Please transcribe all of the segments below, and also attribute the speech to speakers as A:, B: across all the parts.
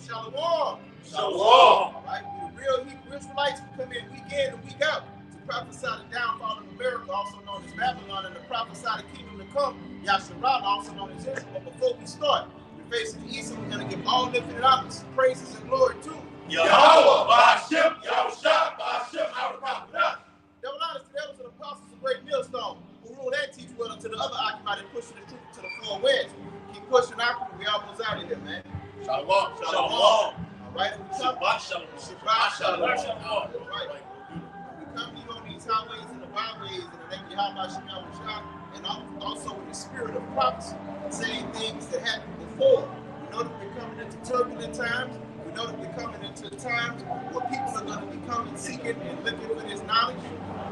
A: Shalom.
B: Shalom.
A: All right, the real Hebrew Israelites will come in week in and week out to prophesy the downfall of America, also known as Babylon, and to prophesy the kingdom to come, Yasharah, also known as Israel. But before we start, we're facing the east, and we're going to give all infinite opposites praises and glory to
B: Yahweh, Ba'ashem, Yahushua, Ba'ashem, Yahushua.
A: Devil honest to them, to the apostles of great millstone, who rule and teach well unto the other occupied and pushing the truth to the four winds. Keep pushing out, we almost out of here, man.
B: Shalom.
A: Shalom. All right, and we come.
B: Shabbat shalom.
A: Shabbat shalom.
B: Shalom.
A: All right. We come to you on these highways and the byways in the name of Yahweh, and also in the spirit of prophecy, saying things that happened before. We know that we're coming into turbulent times. We know that we're coming into times where people are going to be coming seeking and looking for this knowledge.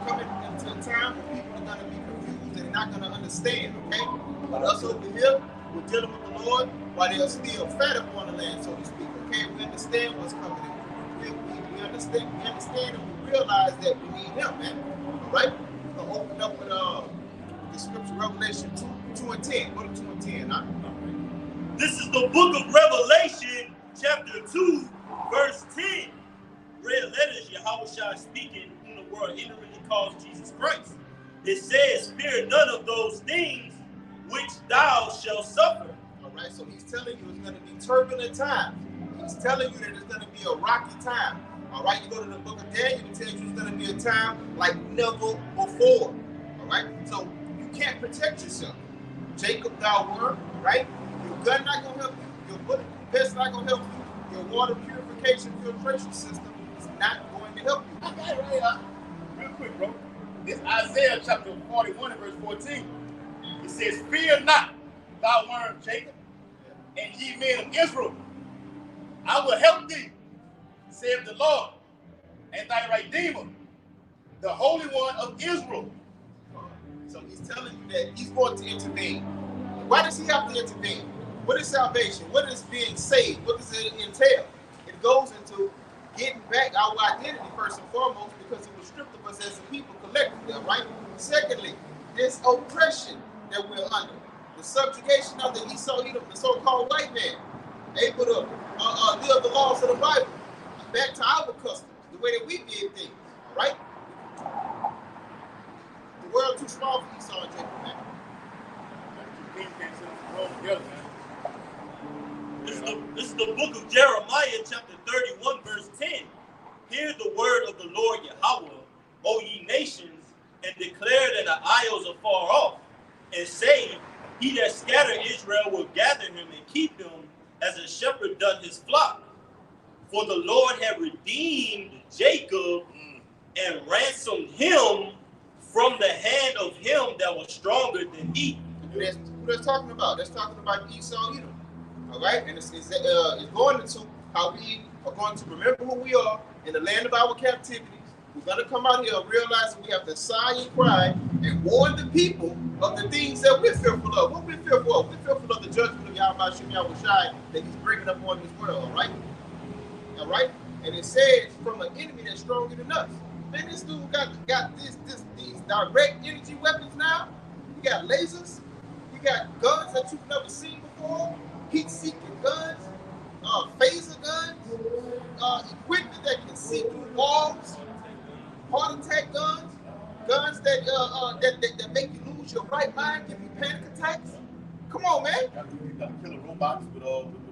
A: We're coming into a time where people are going to be confused and not going to understand, okay? But us over here, we're dealing with the Lord while they're still fat upon the land, so to speak, okay? We understand what's coming in. We understand and we realize that we need him, man. All right? We're going to open up with the scripture, Revelation 2 and 10. Go to 2 and 10, huh?
B: This is the book of Revelation, chapter 2, verse 10. Red letters, Yahushua speaking, whom the world ignorantly calls Jesus Christ. It says, fear none of those things which thou shalt suffer.
A: All right, so he's telling you it's going to be turbulent times. He's telling you that it's going to be a rocky time. All right, you go to the book of Daniel, it tells you it's going to be a time like never before. All right, so you can't protect yourself. Jacob, thou word, right? Your gun not going to help you. Your bulletproof vest not going to help you. Your water purification filtration system is not going to help you.
C: I got it right up. Real quick, bro. This Isaiah chapter 41 and verse 14. It says, fear not, thou worm Jacob, and ye men of Israel. I will help thee, saith the Lord, and thy Redeemer, the Holy One of Israel.
A: So he's telling you that he's going to intervene. Why does he have to intervene? What is salvation? What is being saved? What does it entail? It goes into getting back our identity first and foremost, because it was stripped of us as a people collectively, all right? Secondly, this oppression that we're under, the subjugation of the Esau, the so-called white man, able to live the laws of the Bible back to our customs, the way that we did things, all right? The world too small for Esau and Jacob, man.
B: This is the book of Jeremiah, chapter 31, verse 10. Hear the word of the Lord Yahweh, O ye nations, and declare that the isles are far off, and say, he that scattered Israel will gather him and keep him as a shepherd doth his flock. For the Lord had redeemed Jacob and ransomed him from the hand of him that was stronger than he.
A: That's what it's talking about. That's talking about Esau, Edom. All right? And it's going into how we are going to remember who we are in the land of our captivities. We're going to come out here and realize that we have to sigh and cry and warn the people of the things that we're fearful of. What we're fearful of? We're fearful of the judgment of Yahweh that he's bringing up on this world, all right? All right? And it says from an enemy that's stronger than us. Man, this dude got these direct energy weapons now. He got lasers. He got guns that you've never seen before. Heat-seeking guns. Phaser guns. Equipment that can see through walls. Heart attack guns. Guns that make you lose your right mind, give you panic attacks. Come on, man.
C: You got to kill the robots with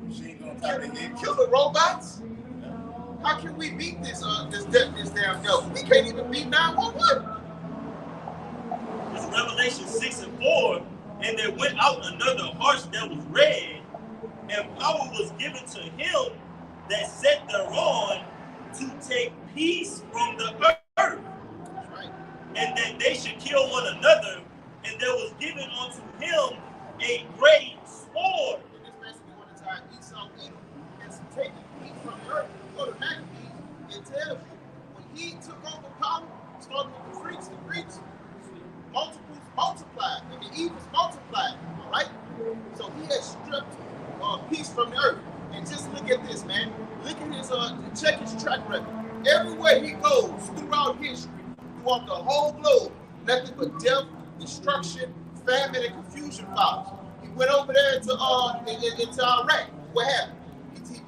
C: machine gun type of head.
A: Kill the robots? How can we beat this damn devil? We can't even beat 911.
B: It's Revelation 6 and 4. And there went out another horse that was red, and power was given to him that sat thereon to take peace from the earth.
A: Right.
B: And that they should kill one another, and there was given unto him a great sword.
A: And this basically what the time Esau Edom is taking peace from the earth. Go to Maccabees, it tells you when he took over power, starting with the Greeks multiplied, and the evils multiplied, all right? So he has stripped peace from the earth. And just look at this, man. Look at his, check his track record. Everywhere he goes throughout history, throughout the whole globe, nothing but death, destruction, famine, and confusion follows. He went over there into Iraq. What happened?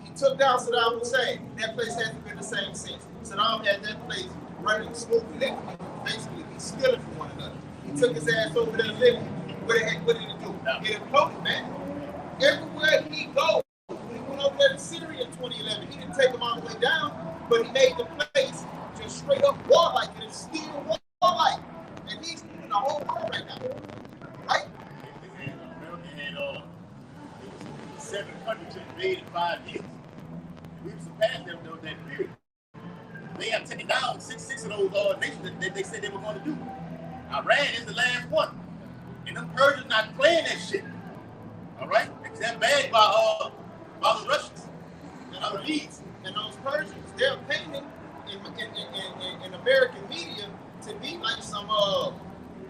A: He took down Saddam Hussein. That place hasn't been the same since. Saddam had that place running smoothly. They basically be stealing from one another. He took his ass over there to Libya. What did he do? It imploded, man. Everywhere he goes, when he went over there to Syria in 2011, he didn't take them all the way down, but he made the place just straight up warlike, and it's still warlike. And he's in the whole world right now. Right?
C: America had 7 countries invaded in 5 years. We surpassed them during that period. They have taken down six of those nations that they said they were going to do. Iran is the last one. And them Persians not playing that shit. All right? Because they're bagged by the Russians and other leads.
A: And those Persians, they're painted in American media to be like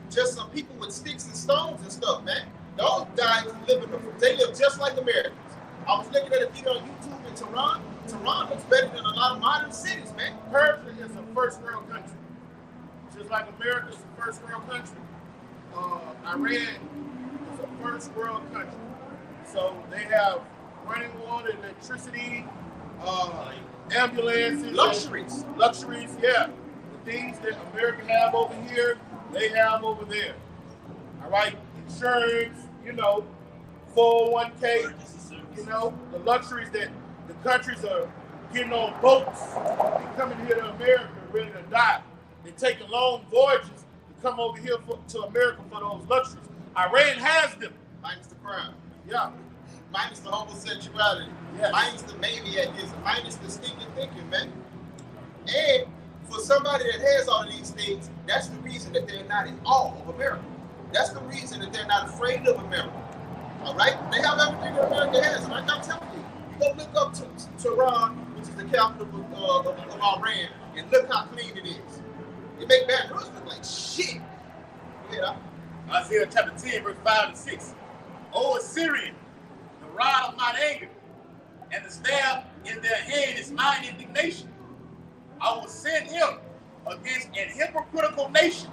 A: just some people with sticks and stones and stuff, man. Those guys they live just like Americans. I was looking at a video on YouTube in Tehran. Tehran looks better than a lot of modern cities, man.
C: Persia is a first world country. Just like America is a first world country. Iran is a first world country. So they have running water, electricity, ambulances. Luxuries, yeah. The things that America have over here, they have over there. All right? Insurance, 401k, the luxuries that the countries are getting on boats and coming here to America ready to die. They're taking long voyages to come over here to America for those luxuries. Iran has them.
A: Minus the crime.
C: Yeah.
A: Minus the homosexuality.
C: Yes.
A: Minus the maniacism. Minus the stinking thinking, man. And for somebody that has all of these things, that's the reason that they're not in awe of America. That's the reason that they're not afraid of America. All right? They have everything that America has. And like I'm telling you, you go look up to Tehran, which is the capital of Iran, and look how clean it is. It make Baton Rouge look like shit. Yeah.
C: Isaiah chapter 10, verse 5 and 6. O Assyrian, the rod of mine anger, and the staff in their hand is mine indignation. I will send him against an hypocritical nation,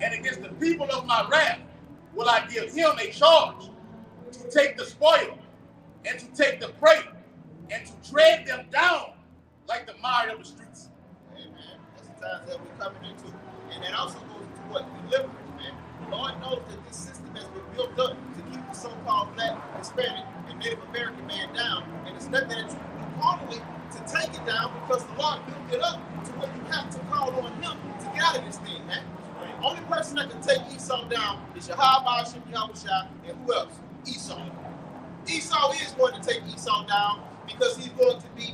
C: and against the people of my wrath will I give him a charge to take the spoil, and to take the prey, and to tread them down like the mire of the streets.
A: Amen. That's the times that we're coming into. And that also goes into what? Deliverance, man. The Lord knows that this system has been built up to keep the so-called Black, Hispanic, and Native American man down. And it's nothing that you can do carnally to take it down, because the Lord built it up to where you have to call on him to get out of this thing, man. The only person that can take Esau down is Yahweh, Shimei, and who else? Esau. Esau is going to take Esau down because he's going to be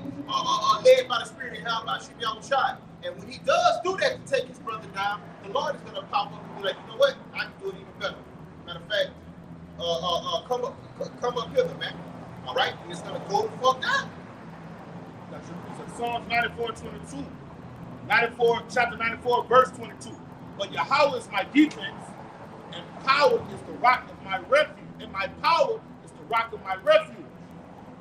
A: led by the Spirit of Yahweh, Shimei. And when he does do that to take his brother down, the Lord is going to pop up and be like, you know what? I can do it even better. Matter of fact, come up hither, man. All right? And it's going to go the fuck down.
C: So Psalms 94:22. Chapter 94, verse 22. But Yahweh is my defense, and power is the rock of my refuge. And my power is the rock of my refuge.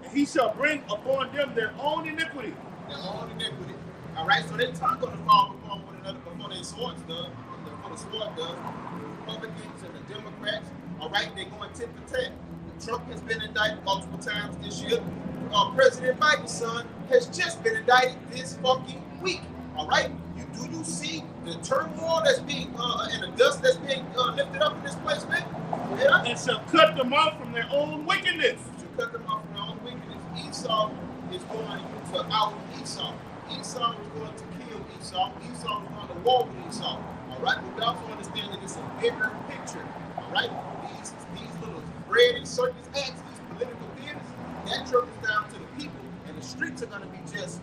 C: And he shall bring upon them their own iniquity.
A: Their own iniquity. All right, so they're not going to fall upon one another before their swords does. Before the sword does. The Republicans and the Democrats, all right, they're going tit for tat. Trump has been indicted multiple times this year. President Biden's son has just been indicted this fucking week. All right, do you see the turmoil that's being and the dust that's being lifted up in this place, man? Yeah.
C: And shall cut them off from their own wickedness.
A: Shall cut them off from their own wickedness. Esau is going to out Esau. Esau is going to kill Esau. Esau is going to war with Esau. All right, but we also understand that it's a bigger picture. All right, these little bread and circus acts, these political theaters, that trickles down to the people, and the streets are going to be just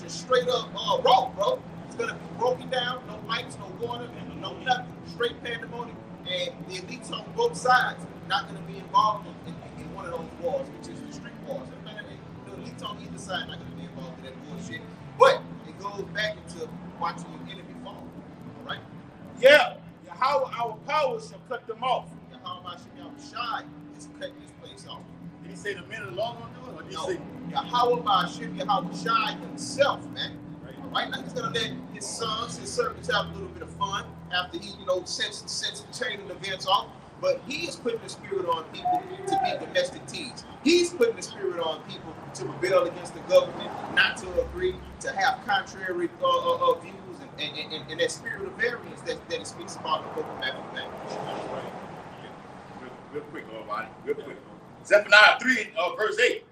A: straight up raw, bro. It's going to be broken down, no lights, no water, no nothing, straight pandemonium, and the elites on both sides not going to be involved in one of those wars, which is the street wars. The elites on either side not going to be involved in that bullshit, but it goes back into watching your enemy fall, all right?
C: Yeah, Yahweh, our power shall cut them off.
A: Yahweh Shai is cutting this place off.
C: Did he say the men of the law gonna do it, or did he say
A: Yahweh Shai himself, man? Right now, he's gonna let his sons, his servants have a little bit of fun after he, sets the chain of events off. But he is putting the spirit on people to be domestic thieves. He's putting the spirit on people to rebel against the government, not to agree, to have contrary views, and that spirit of variance that it speaks about in the book of Matthew.
C: Right. Real quick, everybody. Real quick. Zephaniah 3, verse 8.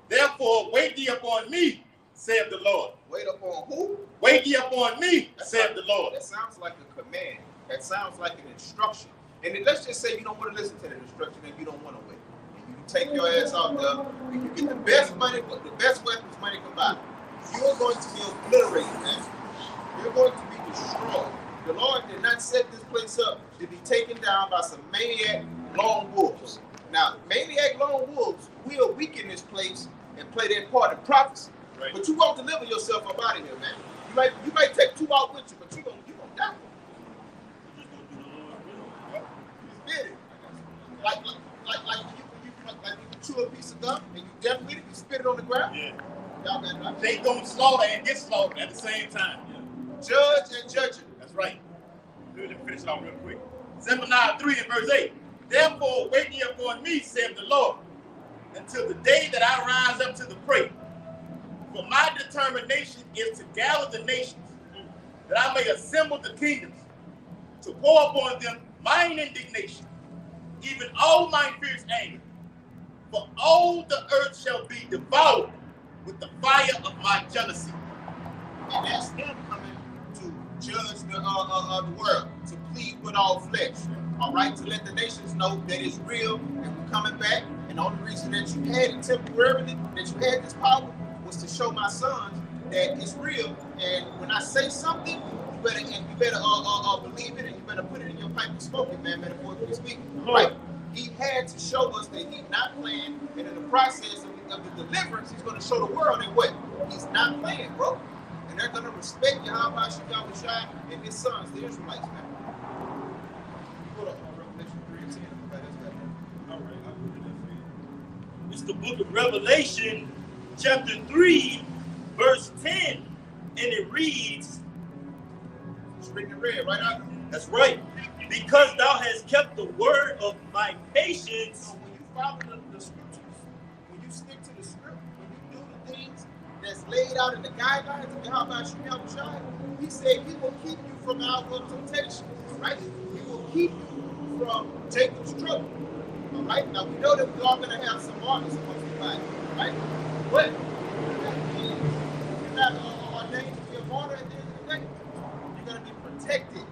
C: Therefore, wait ye upon me, saith the Lord.
A: Wait upon who?
C: Wait ye upon me, saith the Lord.
A: That sounds like a command. That sounds like an instruction. And then let's just say you don't want to listen to the instruction and you don't want to wait. And you take your ass out there and you get the best money, the best weapons money can buy. You're going to be obliterated, man. You're going to be destroyed. The Lord did not set this place up to be taken down by some maniac lone wolves. Now, maniac lone wolves will weaken this place and play their part in prophecy. Right. But you won't deliver yourself up out of here, man. You might take two out with you, but you're gonna die. Like you chew a piece of gum and you deaf with it, you spit it on the ground.
C: Yeah.
A: Y'all got that.
C: They gonna slaughter and get slaughtered at the same time. Yeah.
A: Judge and judge it.
C: That's right. Let me finish it off real quick. Zephaniah 3 and verse 8. Therefore, wait ye upon me, saith the Lord, until the day that I rise up to the prey. For my determination is to gather the nations, that I may assemble the kingdoms, to pour upon them mine indignation, even all my fierce anger. For all the earth shall be devoured with the fire of my jealousy.
A: And that's him coming to judge the world, to plead with all flesh. All right, to let the nations know that it's real and we're coming back. And the only reason that you had it temporarily, that you had this power, was to show my sons that it's real. And when I say something, you better believe it, and you better put it in your pipe and smoke it, man, metaphorically speaking. Right? He had to show us that he's not playing, and in the process of the deliverance, he's going to show the world that what? He's not playing, bro. And they're going to respect Yahweh Shai and his sons, the Israelites, man.
B: It's the book of Revelation, chapter 3, verse 10. And it reads,
A: it's written in red, right out.
B: That's right. Because thou hast kept the word of my patience.
A: So when you follow the scriptures, when you stick to the script, when you do the things that's laid out in the guidelines of Yahweh Shai, he said he will keep you from our temptation, right? He will keep you from Jacob's trouble. All right, now we know that we're all going to have some martyrs amongst the body, right? But you're not ordained to be a martyr at the end of the day. You're going to be protected.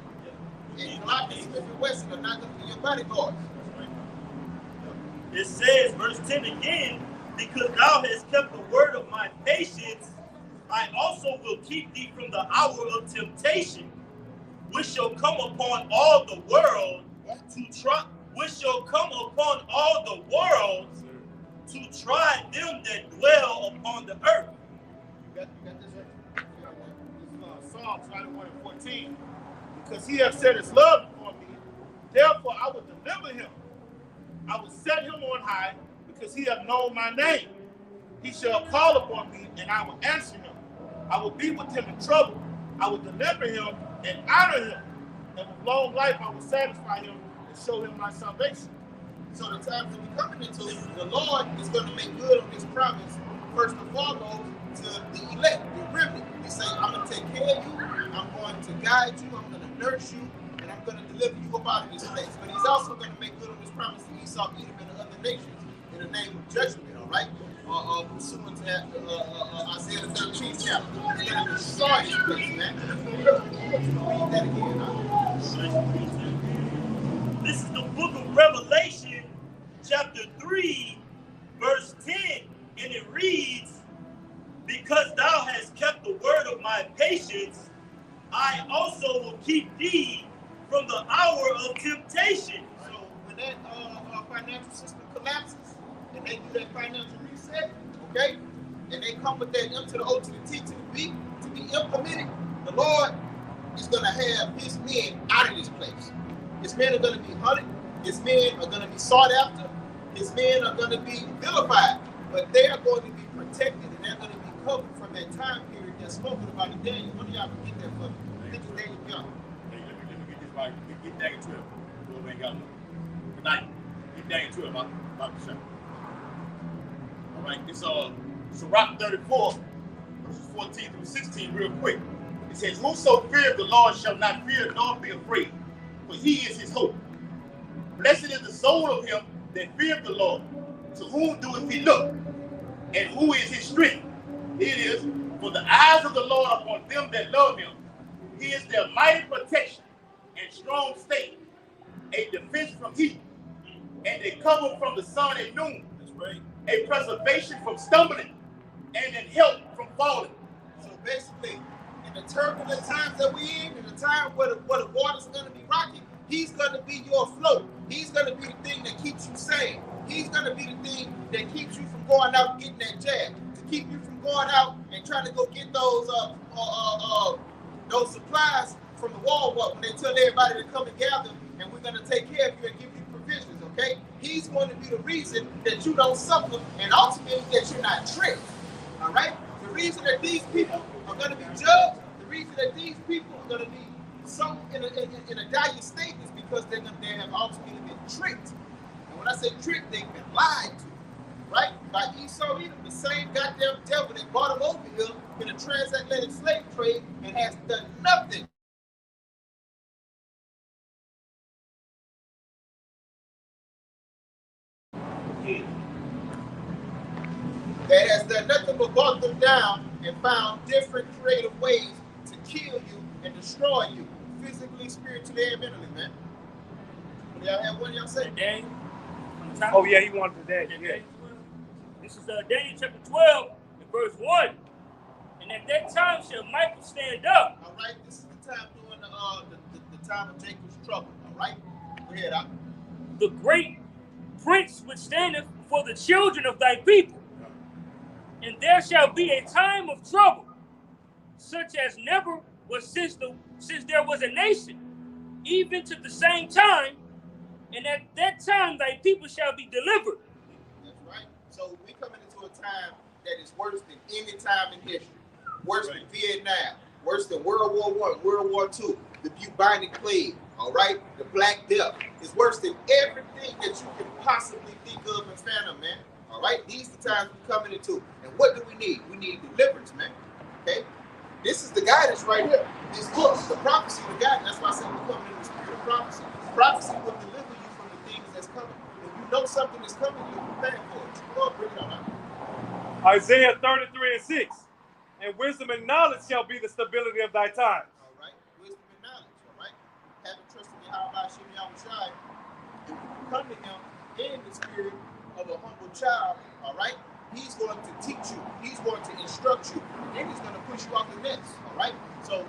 A: And Glock and Smith and Wesson are not going to be your bodyguards.
B: It says, verse 10 again, because thou hast kept the word of my patience, I also will keep thee from the hour of temptation, which shall come upon all the world to try. Which shall come upon all the world to try them that dwell upon the earth.
A: You got this right? This is Psalm 21 and 14. Because he has set his love upon me, therefore I will deliver him. I will set him on high, because he hath known my name. He shall call upon me, and I will answer him. I will be with him in trouble. I will deliver him and honor him. And with long life I will satisfy him, show him my salvation. So the times that we're coming into, the Lord is going to make good on this promise, first and foremost, to the elect, the remnant. He said, I'm going to take care of you, I'm going to guide you, I'm going to nurse you, and I'm going to deliver you up out of this place. But he's also going to make good on this promise to Esau, Edom, and the other nations in the name of judgment, all right? Pursuant to Isaiah the 13th chapter. He's going to destroy this place, man. Read that again, huh?
B: This is the book of Revelation, chapter 3, verse 10, and it reads, because thou hast kept the word of my patience, I also will keep thee from the hour of temptation.
A: So when that financial system collapses, and they do that financial reset, okay, and they come with that M to the O to the T to the B to be implemented, the Lord is going to have his men out of this place. His men are going to be hunted. His men are going to be sought after. His men are going to be vilified. But they are going to be protected, and they're going to be covered from that time period that's spoken about in Daniel. One of y'all can get that for me. I think it's Daniel Young.
C: Hey, let me get this right. Get Daniel 12. Ain't got no. like in Daniel 12, about to show. All right, it's Sirach 34, verses 14 through 16, real quick. It says, "Whoso feareth the Lord shall not fear nor be afraid, for he is his hope. Blessed is the soul of him that feareth the Lord. To whom doeth he look? And who is his strength? It is for the eyes of the Lord upon them that love him. He is their mighty protection and strong stay, a defense from heat, and a cover from the sun at noon. That's right. A preservation from stumbling, and an help from falling."
A: So basically, in the turbulent times that we in the time where the water's going to be rocky, he's going to be your float. He's going to be the thing that keeps you sane. He's going to be the thing that keeps you from going out and getting that jab, to keep you from going out and trying to go get those supplies from the Walmart when they tell everybody to come and gather and we're going to take care of you and give you provisions, okay? He's going to be the reason that you don't suffer and ultimately that you're not tricked, all right? The reason that these people are going to be judged, the reason that these people are going to be so in a dire state is because they have ultimately been tricked. And when I say tricked, they've been lied to, right? By Esau Edom, the same goddamn devil that brought him over here in a transatlantic slave trade and has done nothing. That has done nothing but brought them down and found different creative ways to kill you and destroy you, physically, spiritually, and mentally, man. Y'all have one y'all say?
D: Daniel.
E: Oh yeah, he wanted that. Yeah.
D: This is Daniel chapter 12 and verse 1. And at that time shall Michael stand up.
A: All right, this is the time during the time of Jacob's trouble. All right, go ahead.
D: The great prince which standeth for the children of thy people. And there shall be a time of trouble, such as never was since there was a nation, even to the same time. And at that time thy people shall be delivered.
A: That's right. So we're coming into a time that is worse than any time in history. Worse than Vietnam. Worse than World War I, World War II, the bubonic plague, all right? The Black Death. It's worse than everything that you can possibly think of and fathom, man. All right? These are the times we're coming into. And what do we need? We need deliverance, man. Okay? This is the guidance right here. This book, the prophecy, the guidance. That's why I said we're coming in the spirit of prophecy. Prophecy will deliver you from the things that's coming. If you know something is coming, you're prepared for it. Lord, bring it on out.
E: Isaiah 33:6. And wisdom and knowledge shall be the stability of thy times.
A: All right? Wisdom and knowledge, all right? Having trust in Yahweh Hashem Yahushai, if you come to him in the spirit of a humble child, all right? He's going to teach you. He's going to instruct you. And then he's going to push you off the nest, all right? So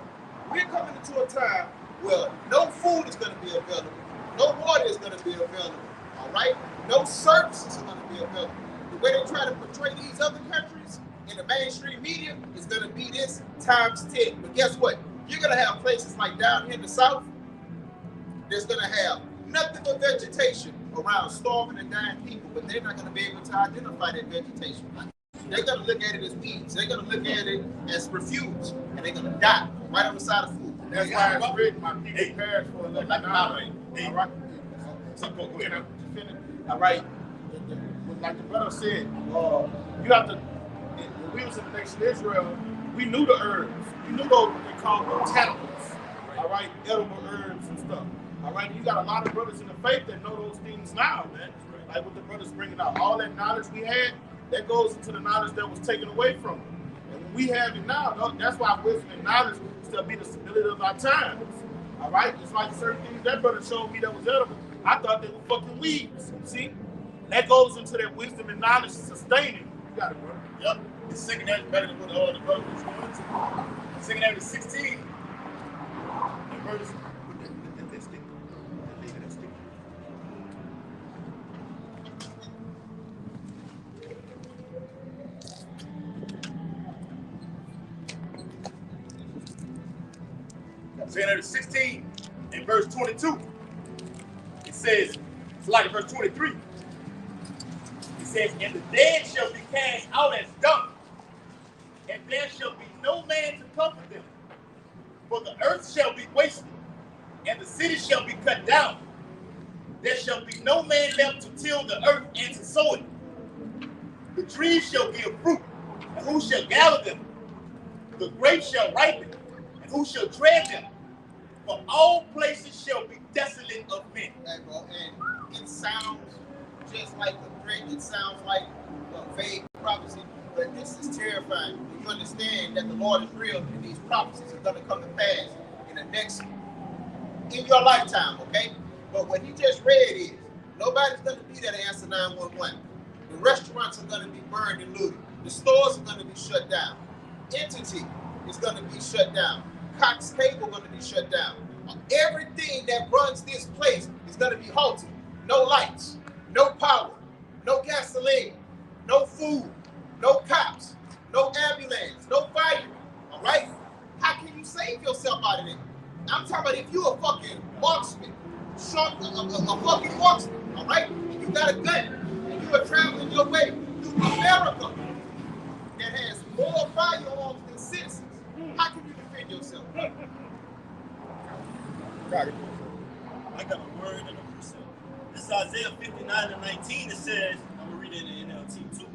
A: we're coming into a time where no food is going to be available. No water is going to be available, all right? No services are going to be available. The way they try to portray these other countries in the mainstream media is going to be this times 10. But guess what? You're going to have places like down here in the South that's going to have nothing but vegetation around starving and dying people, but they're not going to be able to identify that vegetation. They're going to look at it as weeds. They're going to look at it as perfumes, and they're going to die right on the side of food.
C: That's why it's written, my people perish for a little knowledge. All right. All right. Like the brother said, you have to, when we was in the nation of Israel, we knew the herbs. We knew those, what they call botanicals. All right, edible herbs and stuff. All right, you got a lot of brothers in the faith that know those things now, man. Like what the brothers bringing out. All that knowledge we had, that goes into the knowledge that was taken away from them. And when we have it now, that's why wisdom and knowledge still be the stability of our times. All right, it's like certain things that brother showed me that was edible. I thought they were fucking weeds. See, that goes into that wisdom and knowledge sustaining. You got it, bro.
F: Yep. The secondary is better than what all the brother was going into. Secondary is 16. And verse. Let's stick. Leave it and stick. Secondary is 16 and verse 22. It says, it's like verse 23. It says, and the dead shall be cast out as dung, and there shall be no man to comfort them. For the earth shall be wasted, and the city shall be cut down. There shall be no man
C: till the earth and to sow it. The trees shall give fruit, and who shall gather them? The grapes shall ripen, and who shall tread them? For all places shall be desolate of men.
A: And it sounds just like a threat. It sounds like a vague prophecy, but this is terrifying. When you understand that the Lord is real and these prophecies are going to come to pass in your lifetime, okay? But what he just read is, nobody's going to be there to answer 911. The restaurants are going to be burned and looted. The stores are going to be shut down. Entity is going to be shut down. Cox Cable going to be shut down. Everything that runs this place is going to be halted. No lights, no power, no gasoline, no food, no cops, no ambulance, no firemen. All right? How can you save yourself out of it? I'm talking about if you're a fucking marksman, a fucking marksman, all right? And you got a gun, and you are traveling your way through America that has more firearms than citizens. How can you defend yourself?
B: I got a word and a precept. This is Isaiah 59:19. It says, I'm going to read it in the NLT too.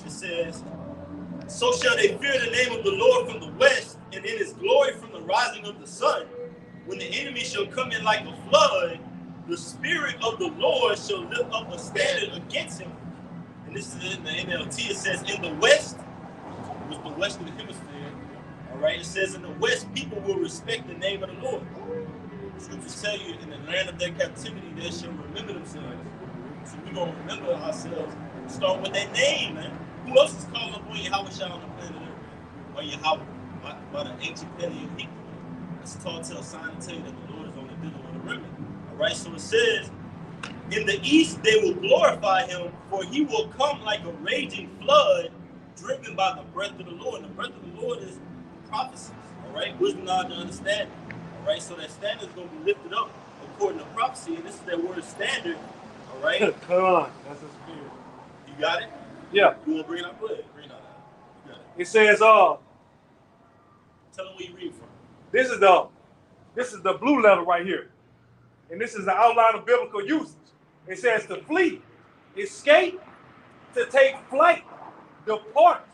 B: It says, so shall they fear the name of the Lord from the west, and in his glory from the rising of the sun. When the enemy shall come in like a flood, the Spirit of the Lord shall lift up a standard against him. And this is in the NLT. It says, in the west, with the western hemisphere, all right, it says, in the west, people will respect the name of the Lord. The scriptures tell you, in the land of their captivity, they shall remember themselves. So we're going to remember ourselves, start with that name, man. Who else is calling upon Yahweh Shah on the planet Earth? Or Yahweh, by the ancient Paleo-Hebrew. That's a tall tale sign to tell you that the Lord is only dealing with a remnant. All right, so it says, in the east they will glorify him, for he will come like a raging flood, driven by the breath of the Lord. And the breath of the Lord is prophecies, all right? Wisdom, knowledge, and understanding, all right? So that standard is going to be lifted up according to prophecy, and this is that word standard, all right?
E: Come on, that's a spirit.
B: You got it?
E: Yeah.
B: You want to bring it out? Go ahead, bring it out. You got it.
E: It says,
B: Tell them where you read from.
E: this is the blue letter right here. And this is the outline of biblical usage. It says to flee, escape, to take flight, depart,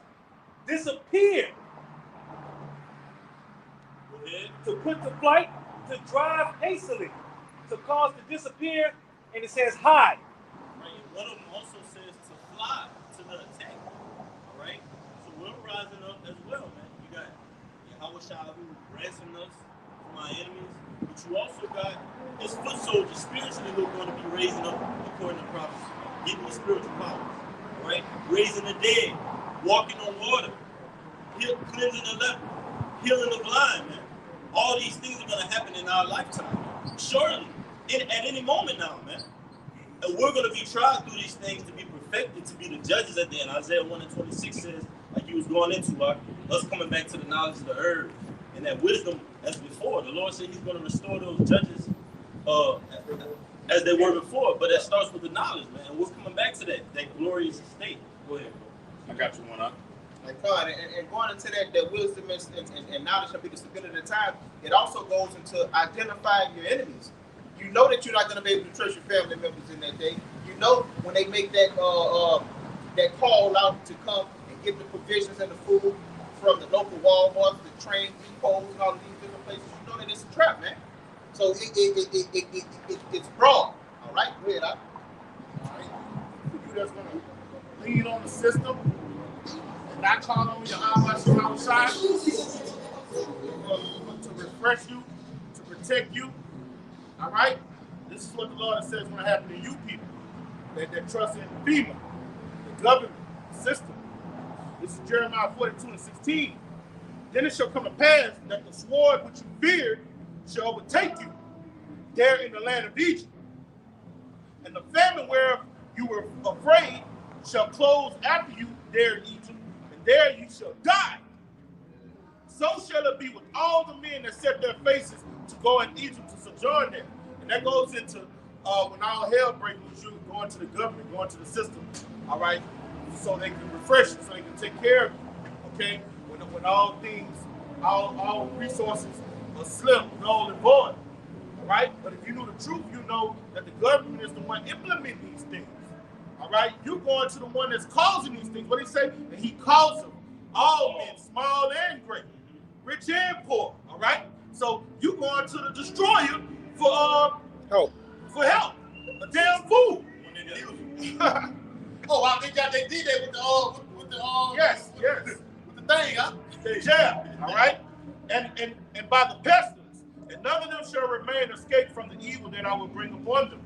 E: disappear.
B: Go ahead.
E: To put to flight, to drive hastily, to cause to disappear, and it says hide.
B: Right. One of them also says to fly to the attack. All right. So we're rising up as well, man. You got Yahweh Shah who ransomed us from our enemies, but you also got his foot soldiers spiritually who are going to be raising up according to prophecy, getting the spiritual powers. All right. Raising the dead, walking on water, cleansing the leper, healing the blind, man. All these things are going to happen in our lifetime. Surely, at any moment now, man. And we're going to be tried through these things to be perfected, to be the judges at the end. Isaiah 1:26 says, like you was going into, us coming back to the knowledge of the earth and that wisdom as before. The Lord said he's going to restore those judges as they were before. But that starts with the knowledge, man. And we're coming back to that glorious state. Go ahead, bro.
C: I got you one up.
A: Like God, and going into that wisdom and knowledge shall be the stability of the time, it also goes into identifying your enemies. You know that you're not going to be able to trust your family members in that day. You know when they make that call out to come and get the provisions and the food from the local Walmarts, the train depots, and all of these different places. You know that it's a trap, man. So it's broad. All right, go ahead. All
C: right. For you that's going to lean on the system, not call on your outside to refresh you, to protect you. All right? This is what the Lord says is going to happen to you people that trust in FEMA, the government, the system. This is Jeremiah 42:16. Then it shall come to pass that the sword which you feared shall overtake you there in the land of Egypt. And the famine whereof you were afraid shall close after you there in Egypt. There you shall die. So shall it be with all the men that set their faces to go in Egypt to sojourn there. And that goes into when all hell breaks loose, you going to the government, going to the system, all right, so they can refresh you, so they can take care of you, okay? When all things, all resources are slim, null and void, all right? But if you know the truth, you know that the government is the one implementing these things.
A: All right, you going to the one that's causing these things. What he say? And he calls them all men, small and great, rich and poor. All right. So you going to the destroyer for help. For help. A damn fool.
C: Oh, I think that they did that with the
A: yes.
C: with the thing, huh?
A: Yeah. All right. And by the pestilence, and none of them shall remain escaped from the evil that I will bring upon them.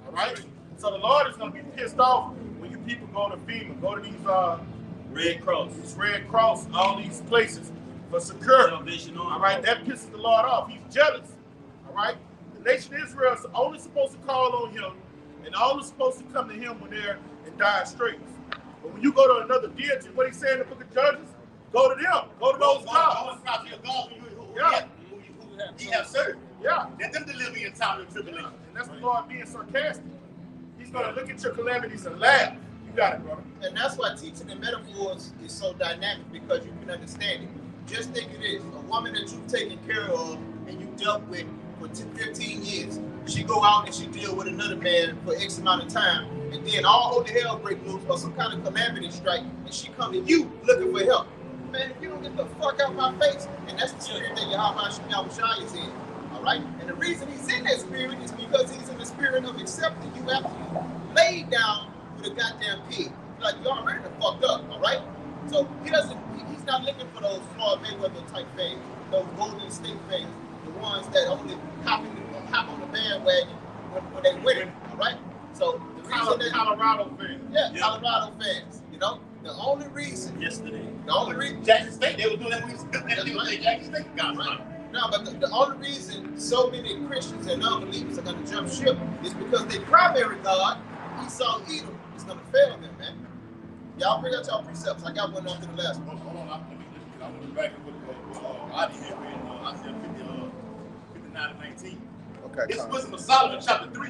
A: All right. So the Lord is going to be pissed off when you people go to FEMA, go to these
B: Red Cross,
A: all these places for security. All right, that pisses the Lord off. He's jealous. All right, the nation of Israel is only supposed to call on Him, and only supposed to come to Him when they're in dire straits. But when you go to another deity, what He say in the Book of Judges? Go to them. Go to those gods.
C: He have served.
A: Yeah.
C: Let them deliver you in time of tribulation.
A: And that's the Lord being sarcastic. He's going to look at your calamities and laugh. You got it, brother. And that's why teaching in metaphors is so dynamic, because you can understand it. Just think it is. A woman that you've taken care of and you dealt with for 15 years. She go out and she deal with another man for X amount of time. And then all holy hell break loose or some kind of calamity strike. And she come to you looking for help. Man, if you don't get the fuck out my face, and that's the spirit that Yahweh is in. All right? And the reason he's in that spirit is because he's in the spirit of accepting you after you laid down with a goddamn pig. Like, you already fucked up, all right? So he's not looking for those Floyd Mayweather type fans, those Golden State fans, the ones that only hop on the bandwagon when they win it, all right? So the reason that Colorado fans. Yeah, Colorado fans, you know? The only reason.
B: Yesterday.
A: The only reason.
C: Jackson State, they were doing that when we was Jackson State.
A: Right. No, but the only reason so many Christians and unbelievers are going to jump ship is because their primary God, Esau Edom, is going to fail them, man. Y'all bring out y'all precepts. I got one after the last one.
C: Hold on, I'm going to back up with I did Isaiah 59 and 19.
A: Okay.
C: It's Wisdom of Solomon, chapter 3,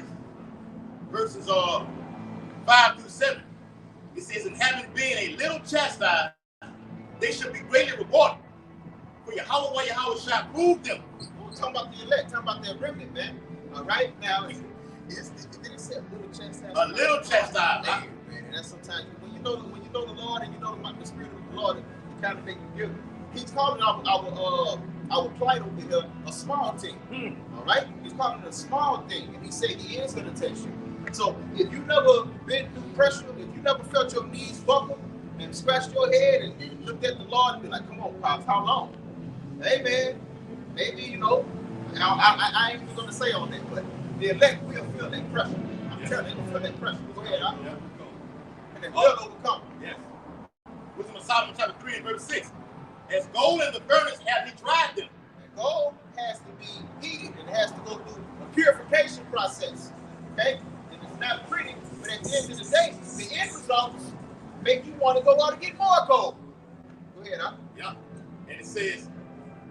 C: verses 5 through 7. It says, and having been a little chastised, they shall be greatly rewarded. For Yahweh shall prove them.
A: We're talking about the elect, talking about their remnant, man. All right? Now, did it say a little chastised?
C: A little chastised.
A: Man, that's sometimes, when you know the Lord and you know the spirit of the Lord, it kind of makes you give. He's calling our plight over here a small thing. All right? He's calling it a small thing. And he said he is going to test you. So if you've never been through pressure, if you never felt your knees buckle and scratched your head and looked at the Lord and be like, come on, Pops, how long? Hey, man, maybe, you know, I ain't even going to say on that, but the elect will feel that pressure. I'm telling you, they'll feel that pressure. Go ahead, and then we'll overcome.
C: Yes. Wisdom of Solomon, chapter 3 and verse 6. As gold in the furnace hath he tried them.
A: And gold has to be heated and has to go through a purification process. Okay? And it's not pretty, but at the end of the day, the end results make you want to go out and get more gold. Go ahead,
C: Yeah. And it says,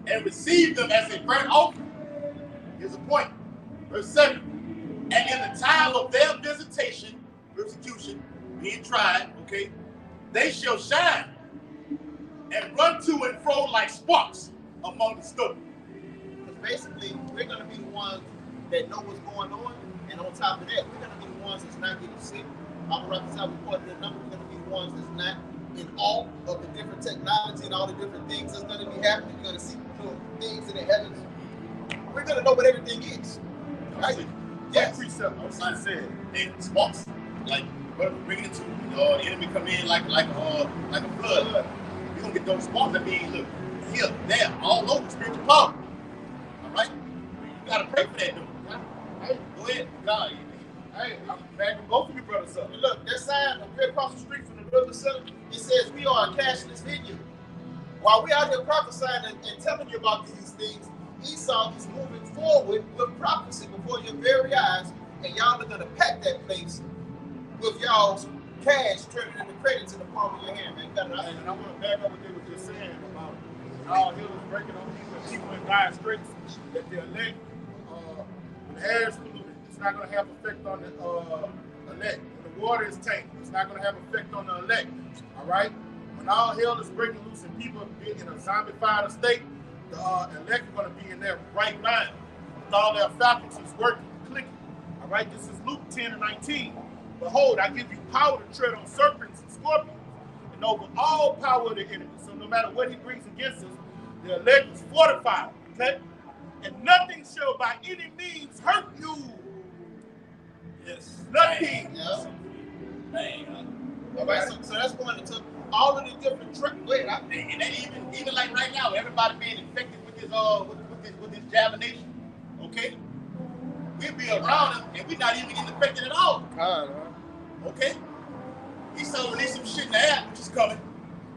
C: and receive them as a burnt offering. Here's a point. Verse 7. And in the time of their visitation, persecution, being tried, okay, they shall shine and run to and fro like sparks among the stubble.
A: Because basically, we're going to be the ones that know what's going on, and on top of that, we're going to be the ones that's not getting sick. I'm going to reconcile report the number. We're going to be the ones that's not in awe of the different technology and all the different things that's going to be happening. You're going to see things in the heavens. We're going to know what everything is. Right? Yes. Precept, I said,
C: and sparks, like what we're bringing it to, the enemy come in like a flood. You're going to get those sparks that mean, look, here, there, all over spiritual power. All right? You got to pray for that, dude. Hey, go ahead. God,
A: hey, I'm back and go for you, brother. So, look, that sign right across the street from the river center, it says we are a cashless venue. While we out here prophesying and telling you about these things, Esau is moving forward with prophecy before your very eyes, and y'all are going to pack that place with y'all's cash turning into credit to the palm of your hand, man. And I want to back up what they were just saying about all hell is breaking on people in dire straits, that the elect, when the air is polluted, it's not going to have effect on the elect. When the water is tainted, it's not going to have effect on the elect. All right? When all hell is breaking loose and people are being in a zombified state, the elect are going to be in their right mind with all their faculties working, clicking. All right? This is Luke 10 and 19.
C: Behold, I give you power to tread on serpents and scorpions, and over all power of the enemy. So no matter what he brings against us, the elect is fortified, okay? And nothing shall by any means hurt you.
B: Yes.
C: Nothing.
A: Yeah.
B: Dang.
A: All right, so that's going into all of the different wait,
C: And then even like right now, everybody being infected with this jabbination, okay? We'll be around him and we're not even getting infected at all. Okay? He saw release some shit in the air, which is coming.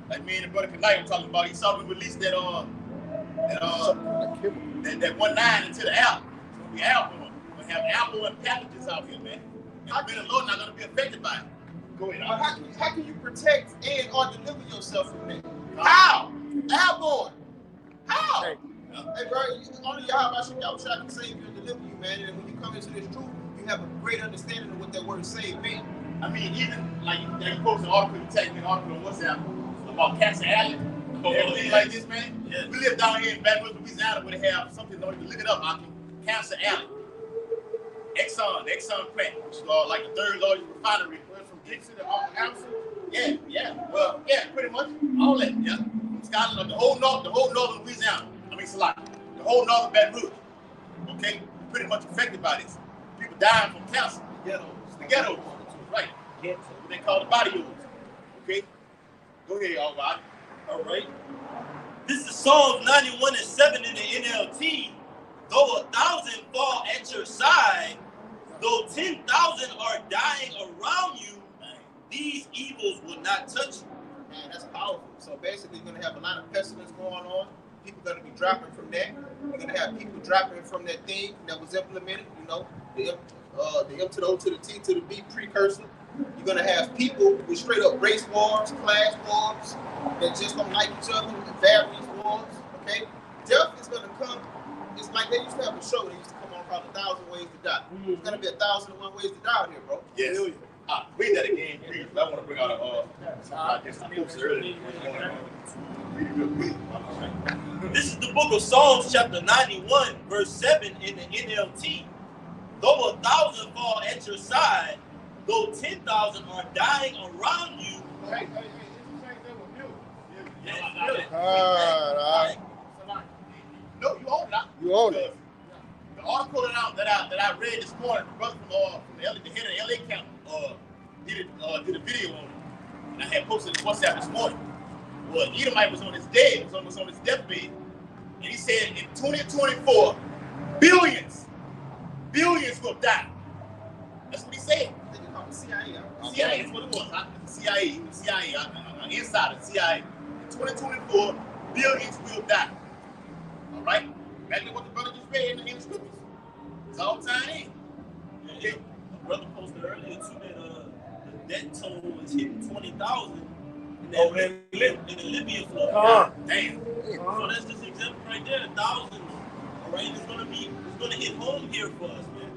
C: Like me and the brother Kanai were talking about. He saw we release that 1.9 into the air. It's gonna be Apple. We're gonna have Apple and packages out here, man. And the Lord not gonna be affected by it. Go ahead.
A: how can you protect and or deliver yourself from that? How? Airborne. How? Hey, bro, only Yahweh shall can save you and deliver you, man. And when you come into this truth, you have a great understanding of what that word save means.
C: I mean, even like you post an article, you text me an article on WhatsApp about Cancer Alley. Everything like this, man. Yeah. We live down here in Baton, Louisiana, where they have something. Don't even look it up, Aki. Cancer Alley. Exxon plant, which is like the third largest refinery. From Dixon to Amazon. Yeah. Well, yeah, pretty much all that. Yeah. Scotland, the whole northern Louisiana. I mean, the whole northern Baton Rouge. Okay, pretty much affected by this. People dying from cancer. The ghettos. Right. What they call the body oils. Okay. Go ahead, all right.
B: This is Psalms 91:7 in the NLT. Though 1,000 fall at your side, though 10,000 are dying around you, these evils will not touch you.
A: Man, that's powerful. So basically, you're going to have a lot of pestilence going on. People are going to be dropping from that. You're going to have people dropping from that thing that was implemented, the M to the O to the T to the B precursor. You're going to have people with straight up race wars, class wars, that just don't like each other, various wars, okay? Death is going to come. It's like they used to have a show. They used to come on called 1,000 Ways to Die. There's going to be 1,001 ways to die out here, bro.
C: Yes. Read that again, please. I want to bring out I posted earlier.
B: This is the book of Psalms, chapter 91, verse 7 in the NLT. Though 1,000 fall at your side, though 10,000 are dying around you.
C: No, you own it.
G: You own it.
C: The article that I read this morning, the brother from the head of the LA county did a video on it, and I had posted it WhatsApp this morning. Well, Edomite was on his deathbed, and he said in 2024, billions will die. That's what he said. CIA is what it was. CIA, inside of CIA. In 2024, billions will die. All right? Exactly what the brother just read in the scriptures. It's all time in.
B: Okay. The brother posted earlier too that the debt toll was hitting 20,000 in the Libya flood.
C: Damn.
B: So that's just an example right there. 1,000. All right, it's gonna hit home here for us, man.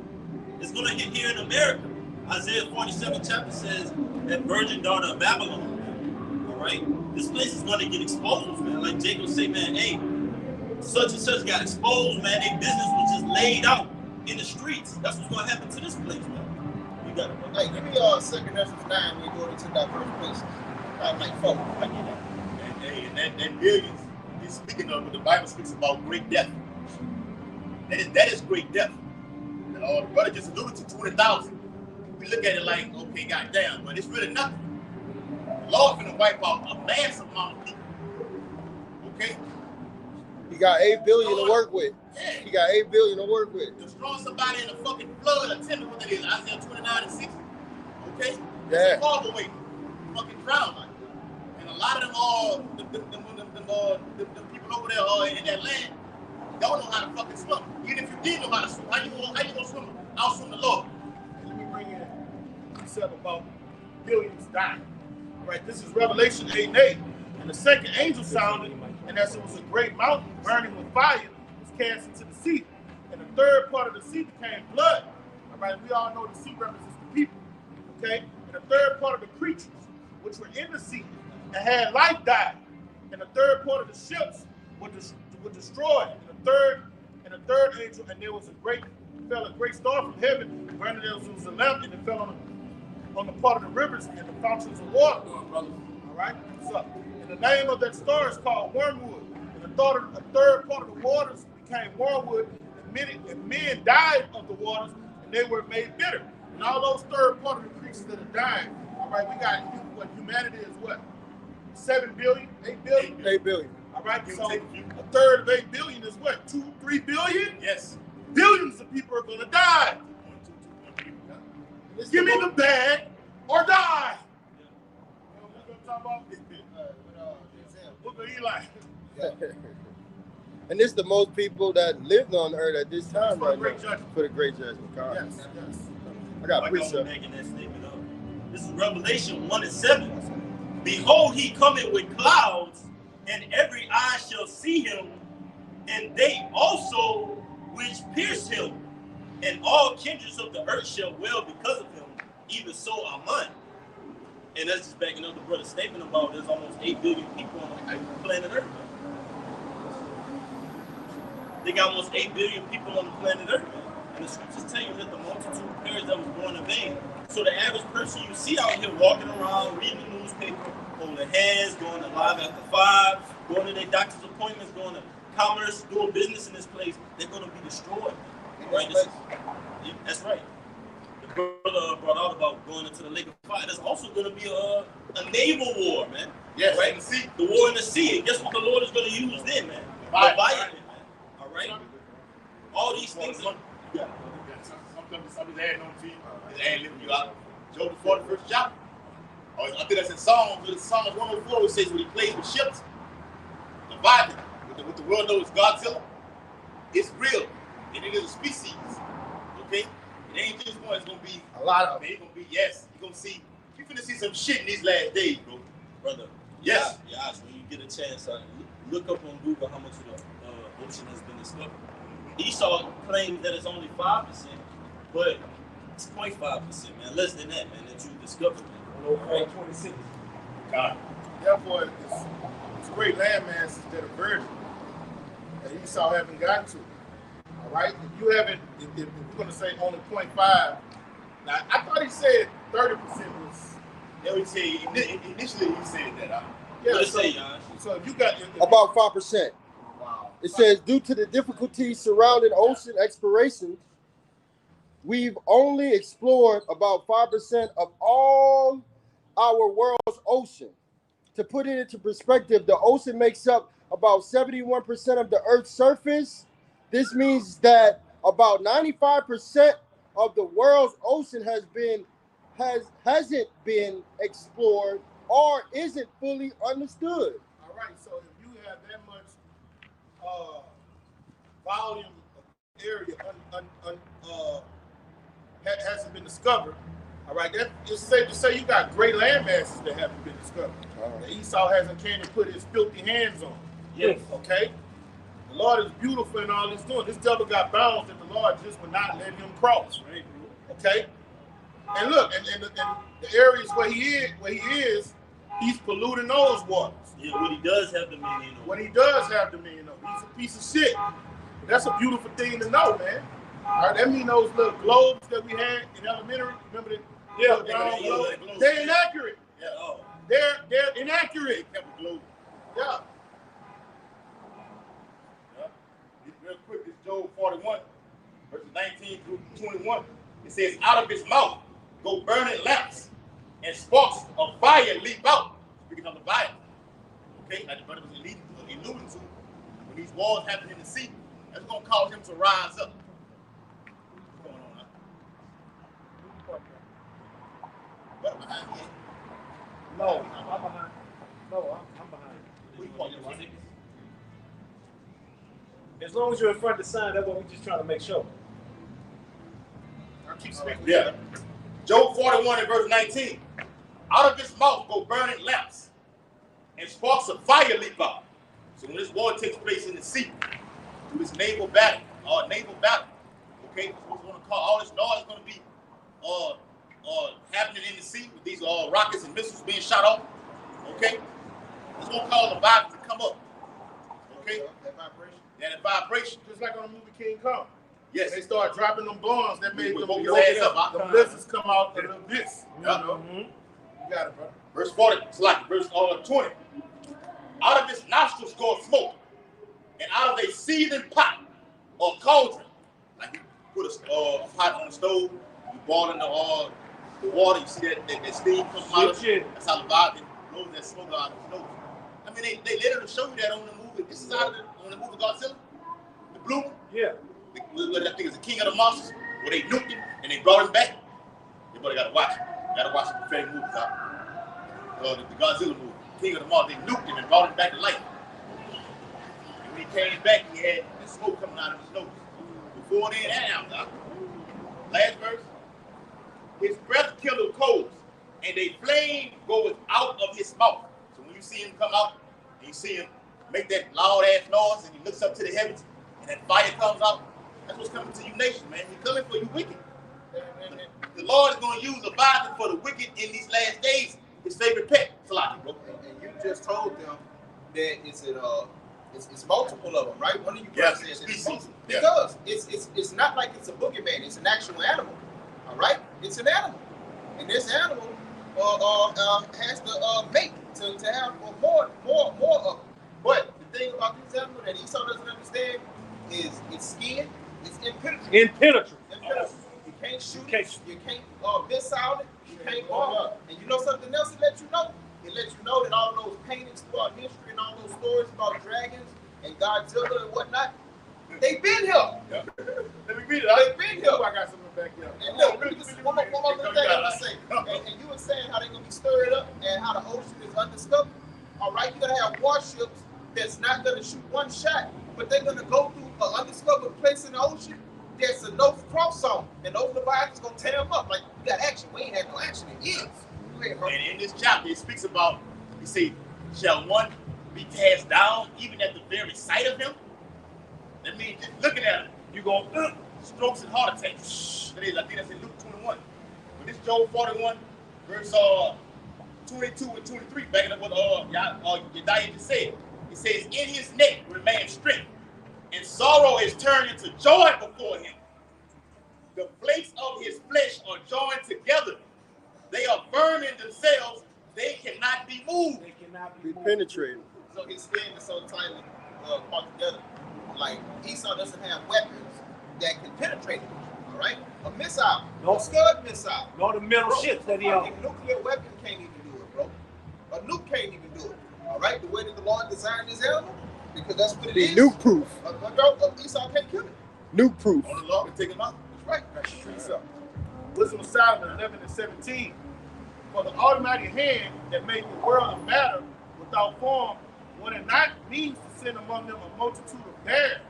B: It's gonna hit here in America. Isaiah 47 chapter says that virgin daughter of Babylon. All right, this place is gonna get exposed, man. Like Jacob say, man, hey, such and such got exposed, man. Their business was just laid out in the streets. That's what's gonna happen to this place, man. You got it, bro.
A: Hey, give me 2 Ezra 9 when you go into that first place. I'm like, fuck. I get that.
C: And that billions, he's speaking of what the Bible speaks about great death. That is great death. The brother just alluded to 20,000. We look at it like, okay, goddamn, but it's really nothing. The Lord finna wipe out a massive amount of people. Okay?
G: He got 8 billion to work with.
C: Yeah.
G: He got 8 billion to work with.
C: Destroy somebody in a fucking flood, or tell me what that is. Isaiah 29:6. Okay?
G: Yeah.
C: It's a horrible way. Fucking drown like that. And a lot of them all, the people over there in that land, don't know how to fucking swim. Even if you did know how to swim, how you gonna swim? I'll swim the Lord. Let me bring in yourself about billions dying. All right, this is Revelation 8:8. And the second angel sounded, and as it was a great mountain burning with fire, was cast into the sea. And the third part of the sea became blood. All right, we all know the sea represents the people. Okay? And the third part of the creatures, which were in the sea and had life, died. And the third part of the ships were destroyed. And the third angel, and there was a great star from heaven, burning as it was a lamp, and it fell on on the part of the rivers and the fountains of water. All right? So, and the name of that star is called wormwood. And a third part of the waters became wormwood, and men died of the waters, and they were made bitter. And all those third part of the creatures that are dying, all right, we got what humanity is what? 7 billion, 8 billion?
G: 8 billion.
C: All right, so a third of 8 billion is what? 2, 3 billion?
F: Yes.
C: Billions of people are going to die. Give me the bag or die. You know what I'm talking about? Book of Eli.
G: And this is the most people that lived on earth at this time
C: For the
G: right
C: great
G: now.
C: judgment.
G: For the great judgment. God.
C: Yes, yes.
G: I got
B: Like
G: precept.
B: making that statement up. This is Revelation 1:7. Behold, he cometh with clouds, and every eye shall see him, and they also which pierced him, and all kindreds of the earth shall wail because of him, even so Amen. And that's just backing up the brother's statement about there's almost 8 billion people on planet Earth. They got almost 8 billion people on the planet Earth, man. And the scriptures tell you that the multitude perished that was born in vain. So the average person you see out here walking around, reading the newspaper, holding hands, going to live after 5, going to their doctor's appointments, going to commerce, doing business in this place, they're going to be destroyed. Right? That's right. The brother brought out about going into the lake of fire. There's also going to be a naval war, man.
F: Yes,
B: right?
F: in the sea.
B: The war in the sea. And guess what the Lord is going to use then, man? Leviathan, man. All right? All these things.
F: Yeah. Something's adding on to you. It's adding you out. Job the 41st chapter. Oh, I think that's in Psalms. Psalms 104 says when he plays with ships, Leviathan, with the world knows Godzilla, it's real. And it is a species. Okay? It ain't just one, it's gonna be
G: A lot of
F: it's gonna be, yes. You're gonna see, you're gonna see some shit in these last days, bro.
B: Brother.
F: Yes.
B: Yeah, when you get a chance, look up on Google how much of the ocean has been discovered. Esau claims that it's only 5%, but it's 0.5%, man. Less than that, man, that you discovered, man.
E: Right. 26.
F: God.
C: Therefore, it's great land masses that are virgin that Esau haven't gotten to. All right? If you haven't, if we're going to say only 0.5, now I thought he said 30% was.
F: Yeah, we say initially he said that.
C: Yeah,
B: What it
C: so,
B: say, y'all?
C: so if you got.
G: about 5%.
C: Wow.
G: It says, due to the difficulties surrounding ocean exploration, we've only explored about 5% of all our world's ocean. To put it into perspective, the ocean makes up about 71% of the Earth's surface. This means that about 95% of the world's ocean hasn't been explored or isn't fully understood.
C: All right, so if you have that much volume of area hasn't been discovered, all right, that is safe to say you got great land masses that haven't been discovered. That Esau hasn't came and put his filthy hands on.
B: Yes.
C: Okay? The Lord is beautiful in all he's doing. This devil got bounds that the Lord just would not let him cross.
B: Right,
C: Okay? And look, and the areas where he is, he's polluting those waters.
B: Yeah, what he does have dominion over.
C: What he does have dominion over, he's a piece of shit. That's a beautiful thing to know, man. All right, that means those little globes that we had in elementary, remember that?
F: Yeah,
C: Globes? They're inaccurate.
F: Yeah. Oh.
C: They're inaccurate.
F: Kept a globe.
C: Yeah.
F: Real quick, this Job 41, verses 19 through 21. It says, out of his mouth go burning lamps, and sparks of fire leap out. Speaking of the fire. Okay, like the brother was alluding to, when these wars happen in the sea, that's going to cause him to rise up. What's going on now? What behind me?
E: No, I'm behind. No, I'm behind.
F: Who you walking with?
E: As long as you're in front of the sign, that's what we're just trying to make sure.
C: I keep speaking.
F: Yeah. Job 41 and verse 19. Out of his mouth go burning lamps, and sparks of fire leap out. So when this war takes place in the sea, through this naval battle, okay, what's going to call all this noise is going to be happening in the sea with these rockets and missiles being shot off. Okay, it's going to cause the vibes to come up. Okay,
C: That vibration.
F: that vibration.
C: Just like on the movie King Kong. Yes.
F: They start dropping them bombs that made
C: We
F: them
C: woke his ass up.
F: the blizzards come out of the abyss. You got it, bro.
C: Verse 40, it's like verse 20. Out of his nostrils goeth smoke, and out of a seething pot or cauldron, like you put a pot on the stove, you boil in the water, you see that steam comes out of it. That's how the Bible blows that smoke out of his nose. I mean, they literally show you that on the movie. This is out of on the movie Godzilla, the blue one.
E: Yeah.
C: I think it's the King of the Monsters, where they nuked him and they brought him back. Everybody gotta watch it. You gotta watch the prophetic movies out. The Godzilla movie, King of the Monsters, they nuked him and brought him back to life. And when he came back, he had the smoke coming out of his nose. Before then and after. Last verse. His breath kindled coals, and a flame goeth out of his mouth. So when you see him come out, and you see him make that loud ass noise, and he looks up to the heavens, and that fire comes out, that's what's coming to you nations, man. He's coming for you wicked. The Lord is going to use a Bible for the wicked in these last days. His favorite pet.
A: And you just told them that it's multiple of them, right? One of you guys says it's multiple. Because it's not like it's a boogeyman. It's an actual animal. All right, it's an animal, and this animal has to mate to have more of them. But the thing about this animal that Esau doesn't understand is its skin is impenetrable. You can't shoot it. You can't missile it. You can't bomb it. And you know something else it lets you know? It lets you know that all those paintings throughout history and all those stories about dragons and Godzilla and whatnot, they've been here.
C: Yeah.
F: Let me read it.
A: They've been here.
F: I got something back here.
A: And look, one more thing I'm gonna say. And you were saying how they're gonna be stirred up and how the ocean is undiscovered. All right, you're gonna have warships that's not gonna shoot one shot, but they're gonna go through an undiscovered place in the ocean. There's a no cross zone, and those Leviathans gonna tear them up. Like, we got action. We ain't had no action in years. Go ahead, bro.
C: And in this chapter, it speaks about, you see, shall one be cast down even at the very sight of him? That means just looking at him, you're going to strokes and heart attacks. That is, I think that's in Luke 21. But this Job 41, verse 22 and 23, backing up what Yediah just said. It says, in his neck remains strength, and sorrow is turned into joy before him. The flakes of his flesh are joined together. They are firm in themselves. They cannot be moved.
E: They cannot
G: Be penetrated.
A: So his skin is so tightly caught together. Like, Esau doesn't have weapons that can penetrate it. All right? A missile.
E: No.
A: A Scud missile.
E: No, the metal ships that he
A: A
E: owns.
A: nuclear weapon can't even do it, bro. A nuke can't even do it. All right? The way that the Lord designed this animal, because that's what it
G: Be
A: is.
G: nuke proof.
A: Esau can't kill it.
G: Nuke proof.
C: On the law, and take him out.
A: That's right. That's the truth.
F: So, Wisdom of Solomon 11 and 17. For the almighty hand that made the world of matter without form, when it not needs to send among them a multitude of bears,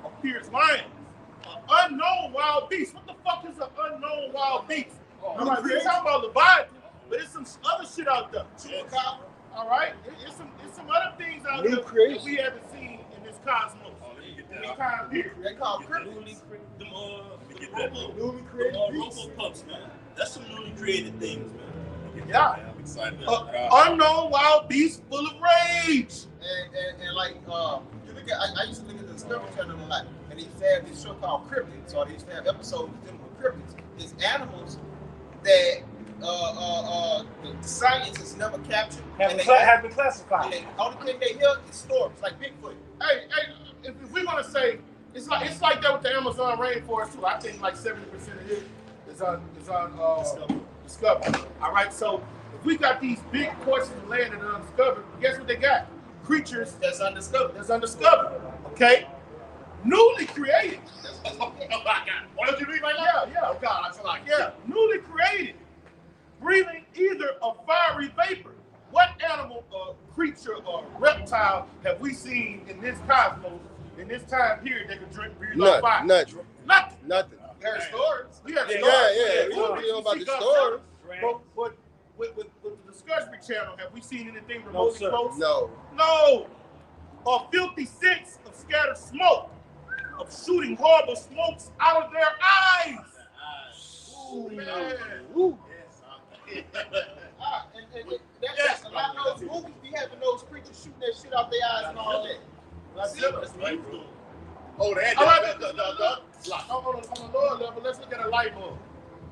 F: or fierce lions, an unknown wild beast. What the fuck is an unknown wild beast? We're talking about Leviathan, but it's some other shit out there. All right, it's some other things out there that we haven't seen in this cosmos.
A: They call cryptids.
B: Newly created pups, man. That's some newly created things, man.
F: Yeah,
C: I'm excited.
F: Unknown wild beast full of rage.
A: And like, you look at, I used to look at the Discovery Channel a lot, and they used to have this show called Cryptids, or they used to have episodes dealing with cryptids. It's animals that the science has never captured.
E: Have been classified.
A: And the only thing they hear is stories, like Bigfoot.
F: Hey, if we're gonna say it's like that with the Amazon rainforest too. I think like 70% of it is on discovered. All right, so if we got these big portions of land that are undiscovered, guess what they got? Creatures
A: That's undiscovered.
F: Okay, newly created.
C: Oh my God. Why don't you read right now?
F: Yeah.
C: Oh God, I feel like
F: Newly created, breathing either a fiery vapor. What animal or creature or reptile have we seen in this cosmos, in this time period, that could breathe like fire?
G: Nothing.
F: Nothing.
A: We heard stories.
F: We have stories.
G: Yeah. We don't know about the stories.
F: But with the Discovery Channel, have we seen anything remotely
E: sir.
F: close?
G: No.
F: A filthy sense of scattered smoke, of shooting horrible smokes out of their eyes. Ooh, man.
G: Ooh.
A: That's a lot of those movies be having those creatures shooting that shit out their eyes and all that.
C: That's right. Oh, that.
F: All right,
C: On the lower level, let's look at a light bulb.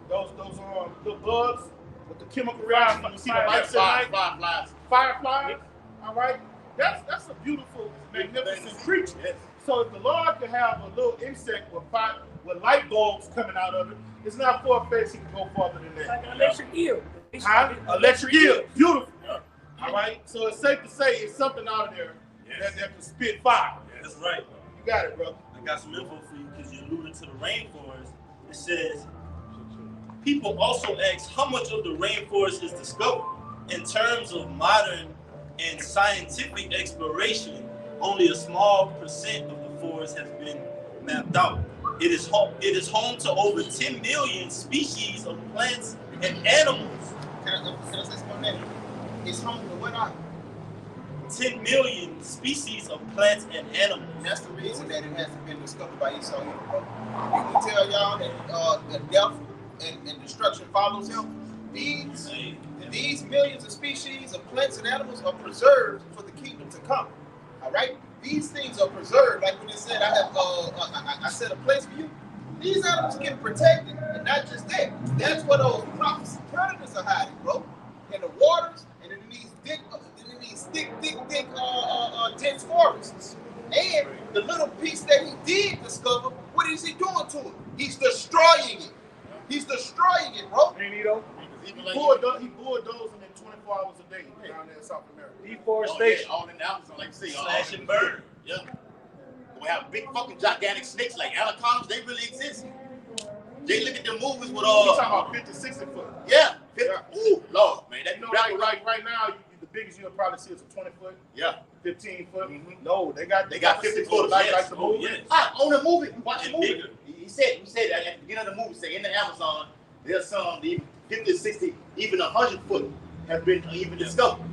C: Those little bugs with the chemical reaction. You see the lights at night. Fireflies. All right. That's a beautiful, magnificent creature.
F: Yes.
C: So if the Lord could have a little insect with light bulbs coming out of it, it's not far-fetched he can go farther than that.
D: Like an electric eel.
C: Electric eel. Beautiful. All right. So it's safe to say it's something out of there that can spit fire.
B: That's right.
C: You got it, brother.
B: I got some info for you because you alluded to the rainforest. It says, people also ask how much of the rainforest is discovered. In terms of modern and scientific exploration, only a small percent of the forest has been mapped out. It is home to over 10 million species of plants and animals.
A: Can I say something on that? It's home to what I?
B: 10 million species of plants and animals.
A: That's the reason that it hasn't been discovered by Esau yet, bro. Did we tell y'all that the death and destruction follows him? These millions of species of plants and animals are preserved for the kingdom to come. All right? These things are preserved. Like when it said, I set a place for you. These animals get protected, and not just that. That's where those prophecy predators are hiding, bro. In the waters and in these thick, dense forests. And the little piece that he did discover, what is he doing to it? He's destroying it. He's destroying it, bro.
E: Ain't he though?
C: He bulldozing in 24 hours a day down there in South America.
E: Deforestation.
C: All in the Amazon, like you say.
B: Slash and burn.
C: Yeah. We have big fucking gigantic snakes like anacondas. They really exist. They look at the movies with all. You talking about 50, 60 foot? Yeah. 50. Yeah. Ooh, Lord, man. That right now, the biggest you'll probably see is a 20 foot. Yeah. 15 foot. Mm-hmm. No, they got 50 foot. Like the movie. Yes. On the movie, watch the movie. He said at the beginning of the movie, say in the Amazon, there's some 50, 60, even 100 foot have been even discovered.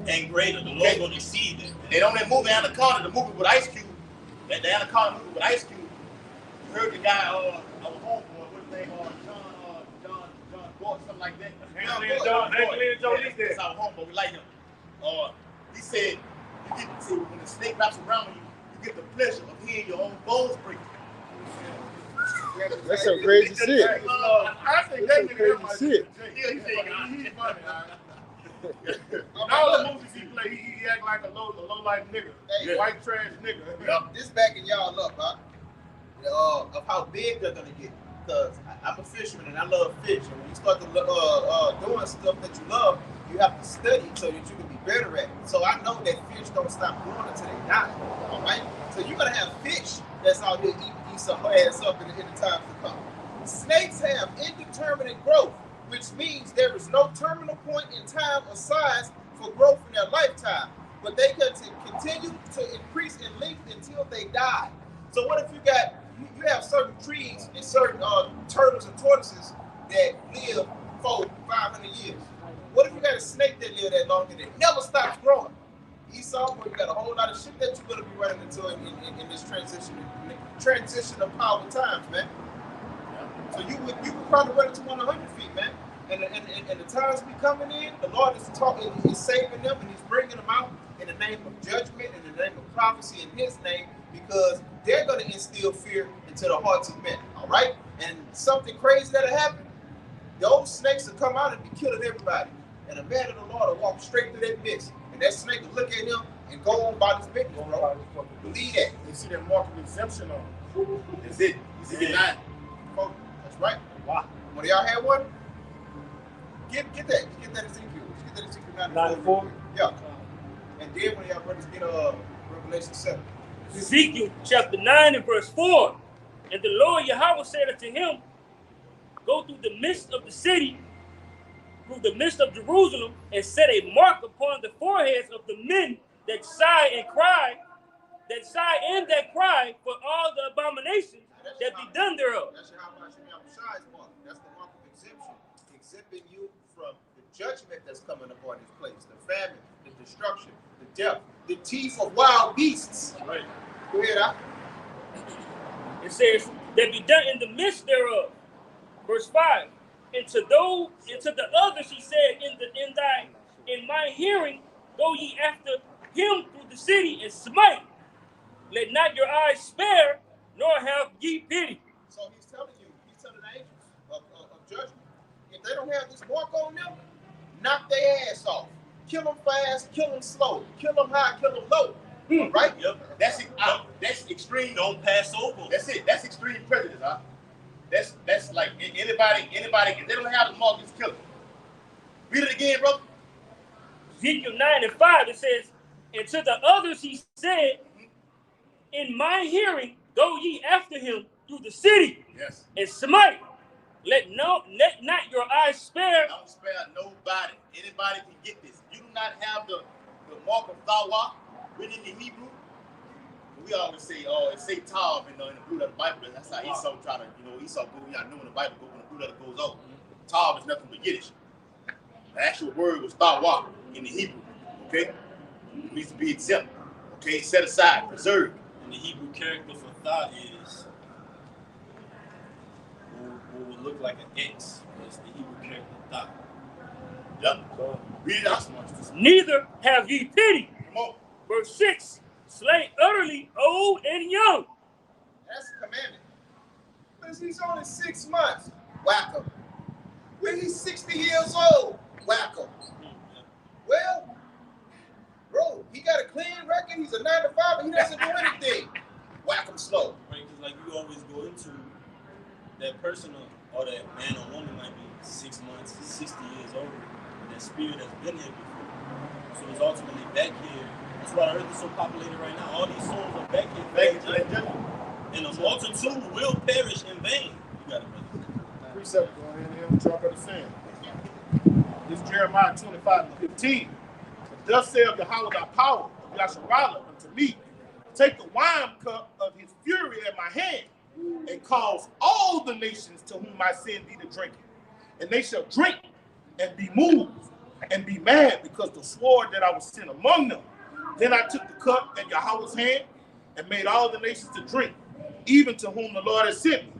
B: And greater, the Lord will exceed it.
C: And on that movie Anaconda, the movie with Ice Cube, the Anaconda movie with Ice Cube, you heard the guy, our homeboy, what's his name, John Gordon, something like that. That's our homeboy, we like him. He said, when the snake wraps around you, you get the pleasure of hearing your own bones break.
G: That's some crazy shit.
C: I think that nigga might be he's funny, all the movies he play, he act like a low life nigga, white trash nigga.
A: Yep. This backing y'all up, huh? Of how big they're gonna get. Because I'm a fisherman and I love fish. And when you start to doing stuff that you love, you have to study so that you can be better at it. So I know that fish don't stop growing until they die. All right. So you're gonna have fish that's out here eat some ass up in the times to come. Snakes have indeterminate growth, which means there is no terminal point in time or size for growth in their lifetime, but they can continue to increase in length until they die. So what if you have certain trees and certain turtles and tortoises that live 400-500 years? What if you got a snake that live that long and it never stops growing? Esau, you got a whole lot of shit that you're gonna be running into in this transition of power times, man. So you would probably run into 100 feet, man. And the times be coming in, the Lord is talking, He's saving them, and He's bringing them out in the name of judgment, in the name of prophecy, in His name, because they're going to instill fear into the hearts of men. All right, and something crazy that'll happen. Those snakes will come out and be killing everybody, and a man of the Lord will walk straight through that mist, and that snake will look at him and go on by his business, bro. Believe that.
C: They see that mark of exemption on him. That's it. He's a nine.
A: That's right.
E: Wow.
A: When y'all had one, get that Ezekiel. Get that Ezekiel 94. Yeah. And then when y'all brothers get Revelation 7.
D: Ezekiel chapter 9 and verse 4. And the Lord Yahweh said unto him, go through the midst of the city, through the midst of Jerusalem, and set a mark upon the foreheads of the men that sigh and that cry for all the abominations that be done thereof.
A: That's Shai's mark. That's the mark of exemption, exempting you from the judgment that's coming upon this place, the famine, the destruction, the death, the teeth of wild beasts.
C: Right.
A: Go ahead,
D: It says that be done in the midst thereof. Verse 5. And to the others he said, in my hearing, go ye after him through the city and smite. Let not your eyes spare, nor have ye pity.
A: So he's telling the angels of judgment, if they don't have this mark on them, knock their ass off. Kill them fast, kill them slow, kill them high, kill them low. Right?
C: Yep. That's extreme.
B: Don't pass over.
C: That's it. That's extreme prejudice, huh? That's like anybody, if they don't have the mark, just kill them. Read it again, bro.
D: Ezekiel 9:5, it says, and to the others he said, in my hearing, go ye after him through the city,
C: Yes.
D: and smite. Let not your eyes spare.
C: Don't spare nobody. Anybody can get this. You do not have the mark of Thawa written in the Hebrew. We always say, oh, it's say Tav in the blue letter Bible. That's how Esau try to, Esau go, y'all know in the Bible, when the blue letter goes off. Tav is nothing but Yiddish. The actual word was Thawa in the Hebrew. Okay? It needs to be exempt. Okay? Set aside, preserved.
B: And the Hebrew character for thought is what would look like an X. That's the Hebrew character thought.
C: Yep. Read it out.
D: Neither have ye pity.
C: Come on.
D: Verse 6, slay utterly old and young.
A: That's a commandment. Because he's only 6 months, whack him. When he's 60 years old, whack him. Well, bro, he got a clean record. He's a 9 to 5, but he doesn't do anything. Whack him slow.
B: Right? Because like you always go into that person or that man or woman might be 6 months, 60 years old, and that spirit has been here before. So it's ultimately back here. That's why the earth is so populated right now. All these souls are back here. And a multitude will perish in vain. You got it, brother.
F: Precept going in here, what y'all got to say. This is Jeremiah 25:15. Thus saith Yahweh thy power of Yasharallah unto me, take the wine cup of his fury at my hand, and cause all the nations to whom I send thee to drink it. And they shall drink and be moved and be mad because the sword that I was sent among them. Then I took the cup at Yahweh's hand and made all the nations to drink, even to whom the Lord has sent me,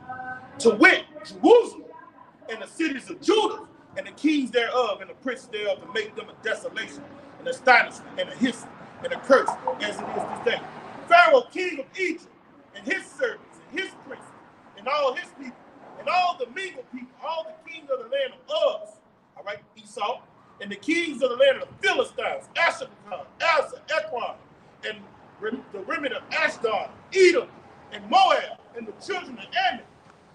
F: to wit, Jerusalem and the cities of Judah and the kings thereof and the princes thereof, to make them a desolation, an astonishment, and a history, and a curse, as it is this day. Pharaoh, king of Egypt, and his servants, and his princes, and all his people, and all the mingled people, all the kings of the land of Uz, all right, Esau, and the kings of the land of the Philistines, Ashkelon, Asa, Ekron, and the remnant of Ashdod, Edom, and Moab, and the children of Ammon,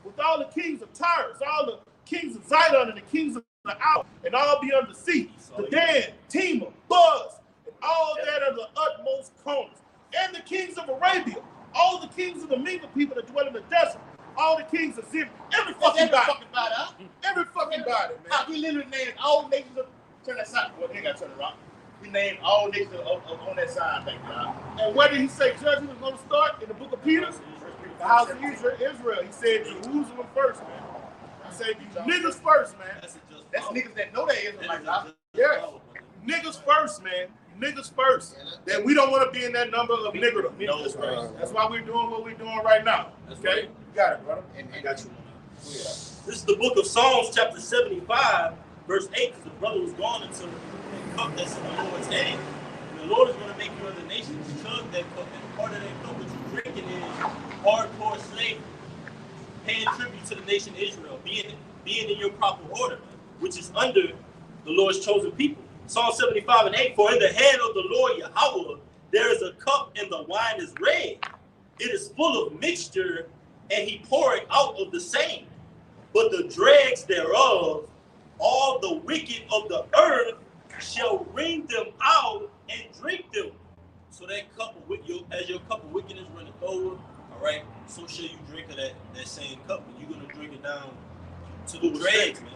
F: with all the kings of Tyrus, all the kings of Zidon, and the kings of the Out, and all beyond the sea, the Dan, Tema, Buz, and all that of the utmost corners, and the kings of Arabia, all the kings of the mingled people that dwell in the desert, all the kings of Zim, every fucking body,
C: huh?
F: every fucking body, man.
C: We literally named all nations of, turn that sign, well, they got to turn it around. We named all nations on that sign thing, y'all.
F: And where did he say judgment was going to start? In the book of Peter? The house of Israel. He said Jerusalem first, man. He said niggas first, man.
C: That's niggas that know they Israelites.
F: Yeah. Niggas first, man. Niggas first. That we don't want to be in that number of niggerdom. That's why we're doing what we're doing right now. Okay? You got it, brother.
B: I got you. This is the book of Psalms, chapter 75, verse 8, because the brother was gone until the cup that's in the Lord's hand. And the Lord is going to make you other nations chug that cup, and part of that cup that you're drinking is hardcore slavery, paying tribute to the nation Israel, being in your proper order, which is under the Lord's chosen people. Psalm 75:8, for in the hand of the Lord Yahweh there is a cup, and the wine is red. It is full of mixture, and he poureth out of the same. But the dregs thereof, all the wicked of the earth, shall wring them out and drink them. So that cup of as your cup of wickedness runneth over, all right, so shall you drink of that same cup. And you're going to drink it down to the dregs, man.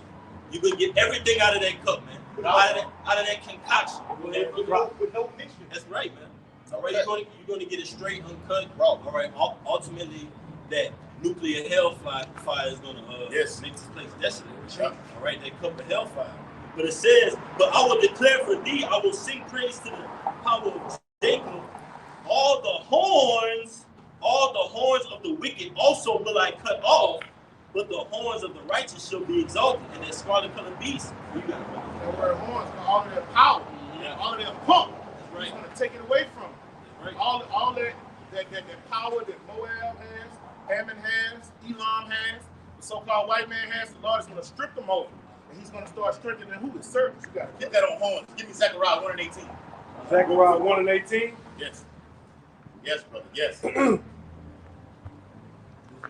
B: You're going to get everything out of that cup, man. Out of that concoction.
C: With no mixture.
B: That's right, man. All right, you're going to get it straight, uncut. All right, ultimately, that nuclear hellfire is going to make this place desolate. All right, that cup of hellfire. But it says, but I will declare for thee, I will sing praise to the power of Jacob. All the horns of the wicked also will I cut off, but the horns of the righteous shall be exalted. And that scarlet colored beast, you got it, brother.
F: That word horns, all of their power, all of their pump.
B: That's right.
F: He's going to take it away from them.
B: Right.
F: All that power that Moab has,
C: Hammond has, Elam has, the so-called white man has. The Lord is going to strip them over. And he's going to start strengthening who? His servants. You got to get that on horns. Give me Zechariah 1 and 18.
E: Zechariah 1 and 18.
C: Yes. Yes, brother. Yes.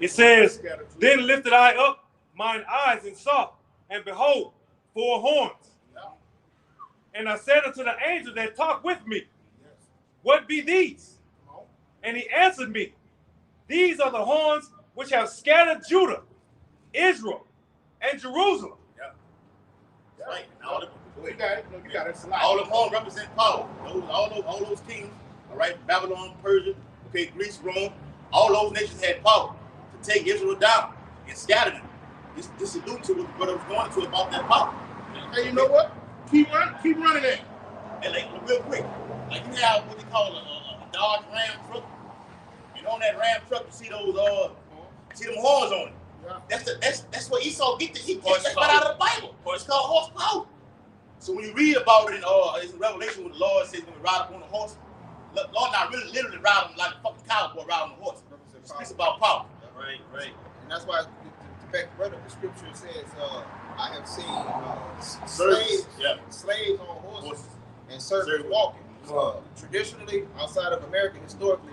E: It says, then lifted I up mine eyes and saw, and behold, 4 horns.
C: Yeah.
E: And I said unto the angel that talked with me,
C: Yes.
E: what be these?
C: Come on.
E: And he answered me, these are the horns which have scattered Judah, Israel, and Jerusalem.
C: Yeah. That's right. All you got it. You got it. All of them horns represent power. All those kings. All right. Babylon, Persia, okay, Greece, Rome. All those nations had power to take Israel down and scatter them. This alluding to what I was going to about that power. Hey, you know what? Keep running it. And like real quick, like you have what they call a Dodge Ram truck. And on that Ram truck, you see those them horns on it. Yeah. That's what Esau get. That's right out of the Bible. It's called horsepower. So when you read about it in Revelation, when the Lord says when we ride up on a horse, Lord not really literally ride him like a fucking cowboy riding a horse. It speaks about power.
A: Right. And that's why to back the the scripture says, I have seen slaves on horses and servants walking. Traditionally, outside of America, historically,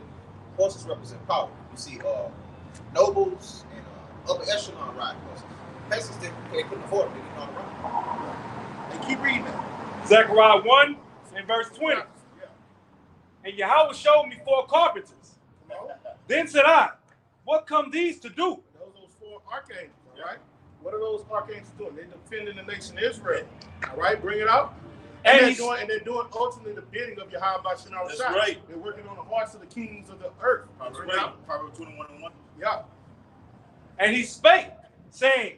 A: horses represent power. You see nobles and upper echelon riding horses. Peasants they couldn't afford it, they didn't know how to ride. And keep reading that.
E: Zechariah 1 and verse 20. And Yahweh showed me 4 carpenters. Then said I, what come these to do?
C: Those 4 archangels, all right? What are those archangels doing? They're defending the nation of Israel. All right, bring it out. And they're doing ultimately the bidding of Yahweh Bashar.
F: That's right.
C: They're working on the hearts of the kings of the earth.
F: Proverbs 21:1.
C: Yeah.
E: And he spake, saying,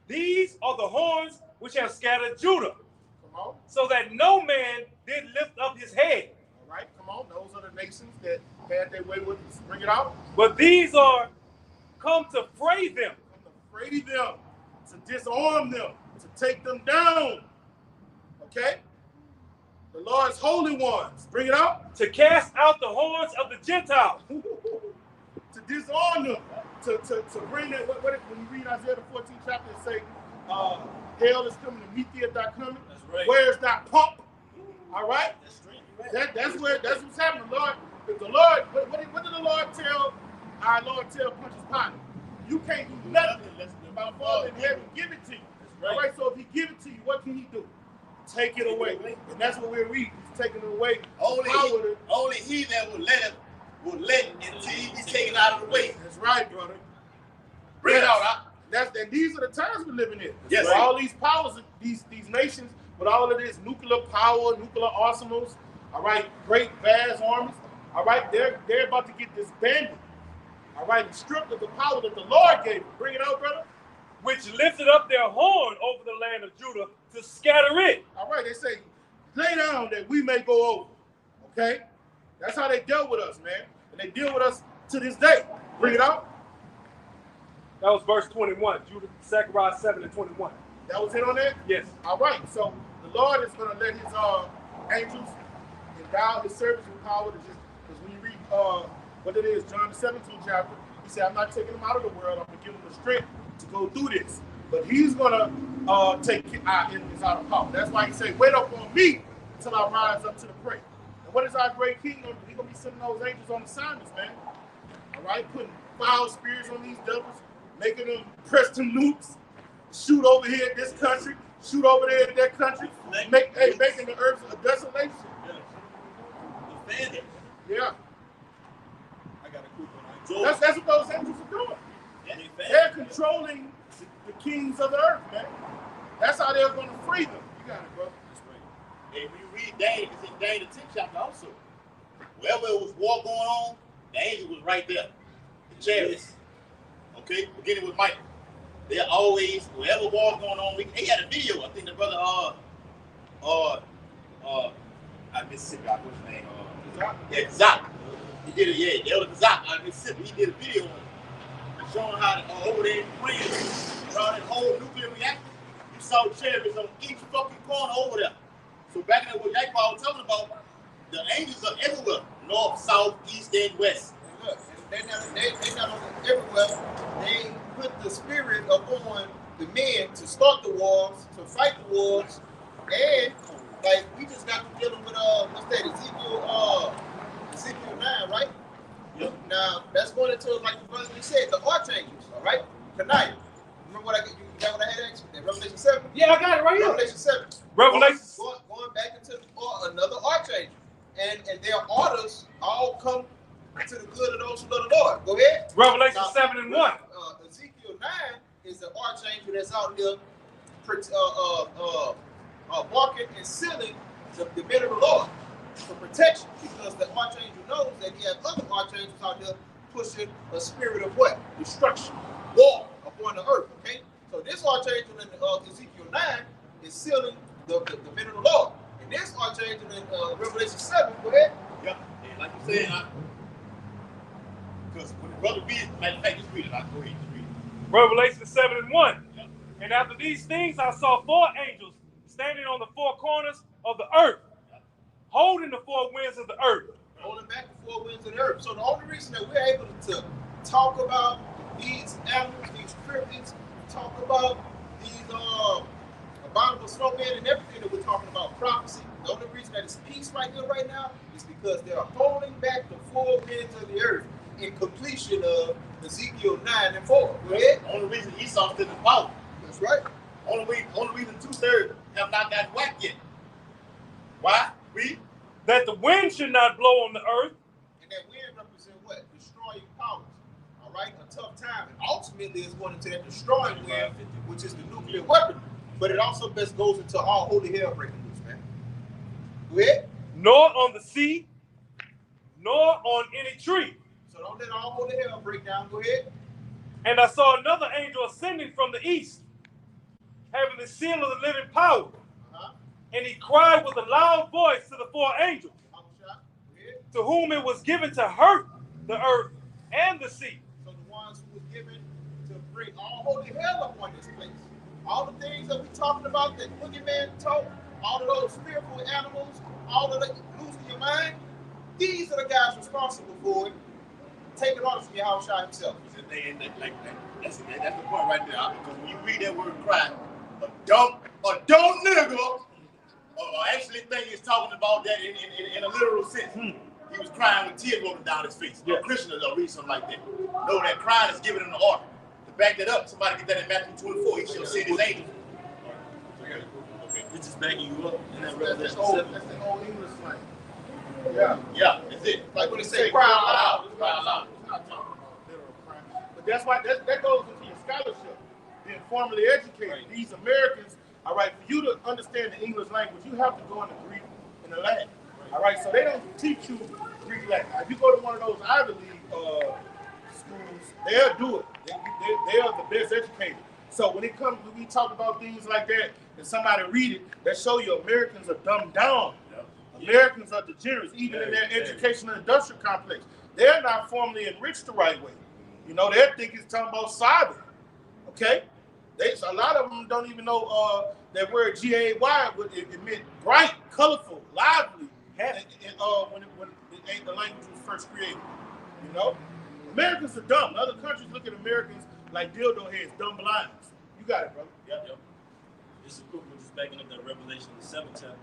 E: these are the horns which have scattered Judah,
C: Come on.
E: so that no man did lift up his head.
C: All right, come on. Those are the nations that had their way with us. Bring it out.
E: But these are come to fray them.
C: To fray them, to disarm them, to take them down. Okay? The Lord's holy ones. Bring it out.
E: To cast out the horns of the Gentiles.
C: To disarm them. To bring that. When you read Isaiah the 14th chapter, it say, hell is coming to meet thee at thy coming.
F: That's right.
C: Where is that pump? All right? That's what's happening. Lord, what did the Lord tell our Lord Pontius Pilate? You can't do nothing unless my Father in heaven give it to you.
F: Right.
C: All right, so if he give it to you, what can he do? Take it away. And that's what we're reading. He's taking it away.
F: Only he that will let it until he be taken out of the way.
C: That's right, brother.
F: Bring it out.
C: And these are the times we're living in.
F: Yes.
C: Where all these powers, these nations, with all of this nuclear power, nuclear arsenals, all right, great vast armies, all right, they're about to get disbanded, all right, and stripped of the power that the Lord gave them. Bring it out, brother.
E: Which lifted up their horn over the land of Judah to scatter it.
C: All right, they say, lay down that we may go over. Okay? That's how they dealt with us, man. And they deal with us to this day. Bring it out.
E: That was verse 21, Zechariah 7 and 21.
C: That was it on that?
E: Yes.
C: All right, so the Lord is going to let his angels endow his servants with power to just, because when you read what it is, John the 17th chapter, he said, I'm not taking them out of the world, I'm going to give them the strength to go through this. But he's going to take our enemies out of power. That's why he said, wait up on me until I rise up to the prey. And what is our great king going to do? He's going to be sending those angels on assignments, man. All right, putting foul spirits on these devils, making them Preston nukes, shoot over here in this country, shoot over there in that country, making the earth a desolation. Yeah.
F: I got a quick one.
C: That's what those angels are doing. They're controlling the kings of the earth, man. That's how they're going to free them. You got it, bro.
F: That's right. And when you read Daniel, it's in Daniel the 10th chapter also. Wherever it was war going on, the angel was right there. The chariots. Okay? Beginning with Michael. They're always, wherever war's going on, they had a video. I think the brother, Mississippi, what's his name? Zach. He did it, Elder Zach out of Mississippi. He did a video on it, showing how over there in France, around that whole nuclear reactor, you saw chariots on each fucking corner over there. So back in what Yakpa was talking about, the angels are everywhere, north, south, east, and west.
A: not only everywhere. They put the spirit upon the men to start the wars, to fight the wars, and like we just got to dealing with what's that, Ezekiel 9, right?
B: Yep.
A: Now that's going into, like the brother just said, the archangels, all right? Tonight. Remember what you got what I had asked you? Revelation 7?
E: Yeah, I got it right here.
A: Revelation 7.
E: Revelation.
A: Going back into another archangel. And their orders all come to the good of those who love the Lord. Go ahead.
E: Revelation 7 and 1.
A: Ezekiel 9 is the archangel that's out here barking and sealing the men of the Lord for protection, because the archangel knows that he has other archangels out there pushing a spirit of what? Destruction, war upon the earth. Okay, so this archangel in Ezekiel 9 is sealing the men of the Lord, and this archangel in Revelation 7. Go ahead.
C: Yeah, and like you said, because when the brother read, matter of fact, just read it. I'll go ahead and read it.
E: Revelation 7 and 1.
C: Yeah.
E: And after these things, I saw 4 angels standing on the 4 corners of the earth, holding the 4 winds of the earth.
A: Holding back the 4 winds of the earth. So the only reason that we're able to talk about these animals, these cryptids, talk about these abominable snowmen and everything that we're talking about, prophecy, the only reason that it's peace right here, right now, is because they're holding back the 4 winds of the earth in completion of Ezekiel 9 and 4. Go ahead.
C: The only reason Esau's still in power.
A: That's right.
C: Only reason 2/3 have not gotten whacked yet. Why?
E: That the wind should not blow on the earth.
A: And that wind represents what? Destroying powers. All right? A tough time. And ultimately, it's going into that destroying wind, which is the nuclear weapon. But it also best goes into all holy hell breaking loose, man. Go ahead.
E: Nor on the sea, nor on any tree.
A: So don't let all holy hell break down. Go ahead.
E: And I saw another angel ascending from the east, having the seal of the living power. And he cried with a loud voice to the 4 angels, to whom it was given to hurt the earth and the sea.
A: So the ones who was given to bring all holy hell upon this place. All the things that we're talking about, that boogeyman told, all of those fearful animals, all of the losing your mind, these are the guys responsible for it. Taking orders from Yahushua himself.
C: That's the point right there. Because when you read that word cry, a dumb nigga, actually think he's talking about that in a literal sense. He was crying with tears rolling down his face. Yeah. A Christian will read something like that. Know that crying is given in the order. To back that up, somebody get that in Matthew 24. He shall send his angels.
B: Okay, it's just backing you up. And
F: That's the old English slang.
C: Yeah, that's it.
A: Like when they say cry out loud.
C: Cry out loud.
F: It's not talking literal crying. But that's why that goes into your scholarship, being formally educated.
B: Right.
F: These Americans, all right, for you to understand the English language, you have to go into Greek and the Latin. All right, so they don't teach you Greek Latin. If you go to one of those Ivy League schools, they'll do it. They are the best educated. So when we talk about things like that, and somebody read it, that show you Americans are dumbed down. Yeah. Americans are degenerates, even in their educational industrial complex. They're not formally enriched the right way. You know, they think it's talking about cyber. Okay? A lot of them don't even know that word G-A-Y, it meant bright, colorful, lively, when the language was first created. You know? Americans are dumb. Other countries look at Americans like dildo heads, dumb blinds. You got it, bro.
B: Yep. This is quick. We're just backing up that Revelation, the 7th chapter,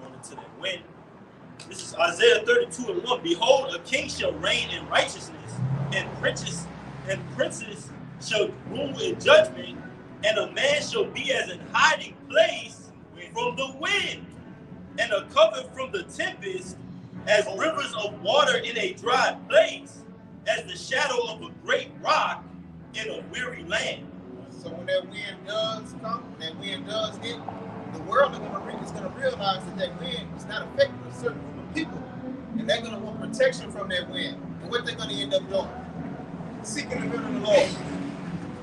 B: going into that wind. This is Isaiah 32 and 1. Behold, a king shall reign in righteousness, and princes shall rule in judgment, and a man shall be as an hiding place from the wind, and a cover from the tempest, as rivers of water in a dry place, as the shadow of a great rock in a weary land.
A: So when that wind does come, when that wind does hit, the world is going to realize that wind is not affecting a certain group of people. And they're going to want protection from that wind. And what they're going to end up doing? Seeking the will of the Lord.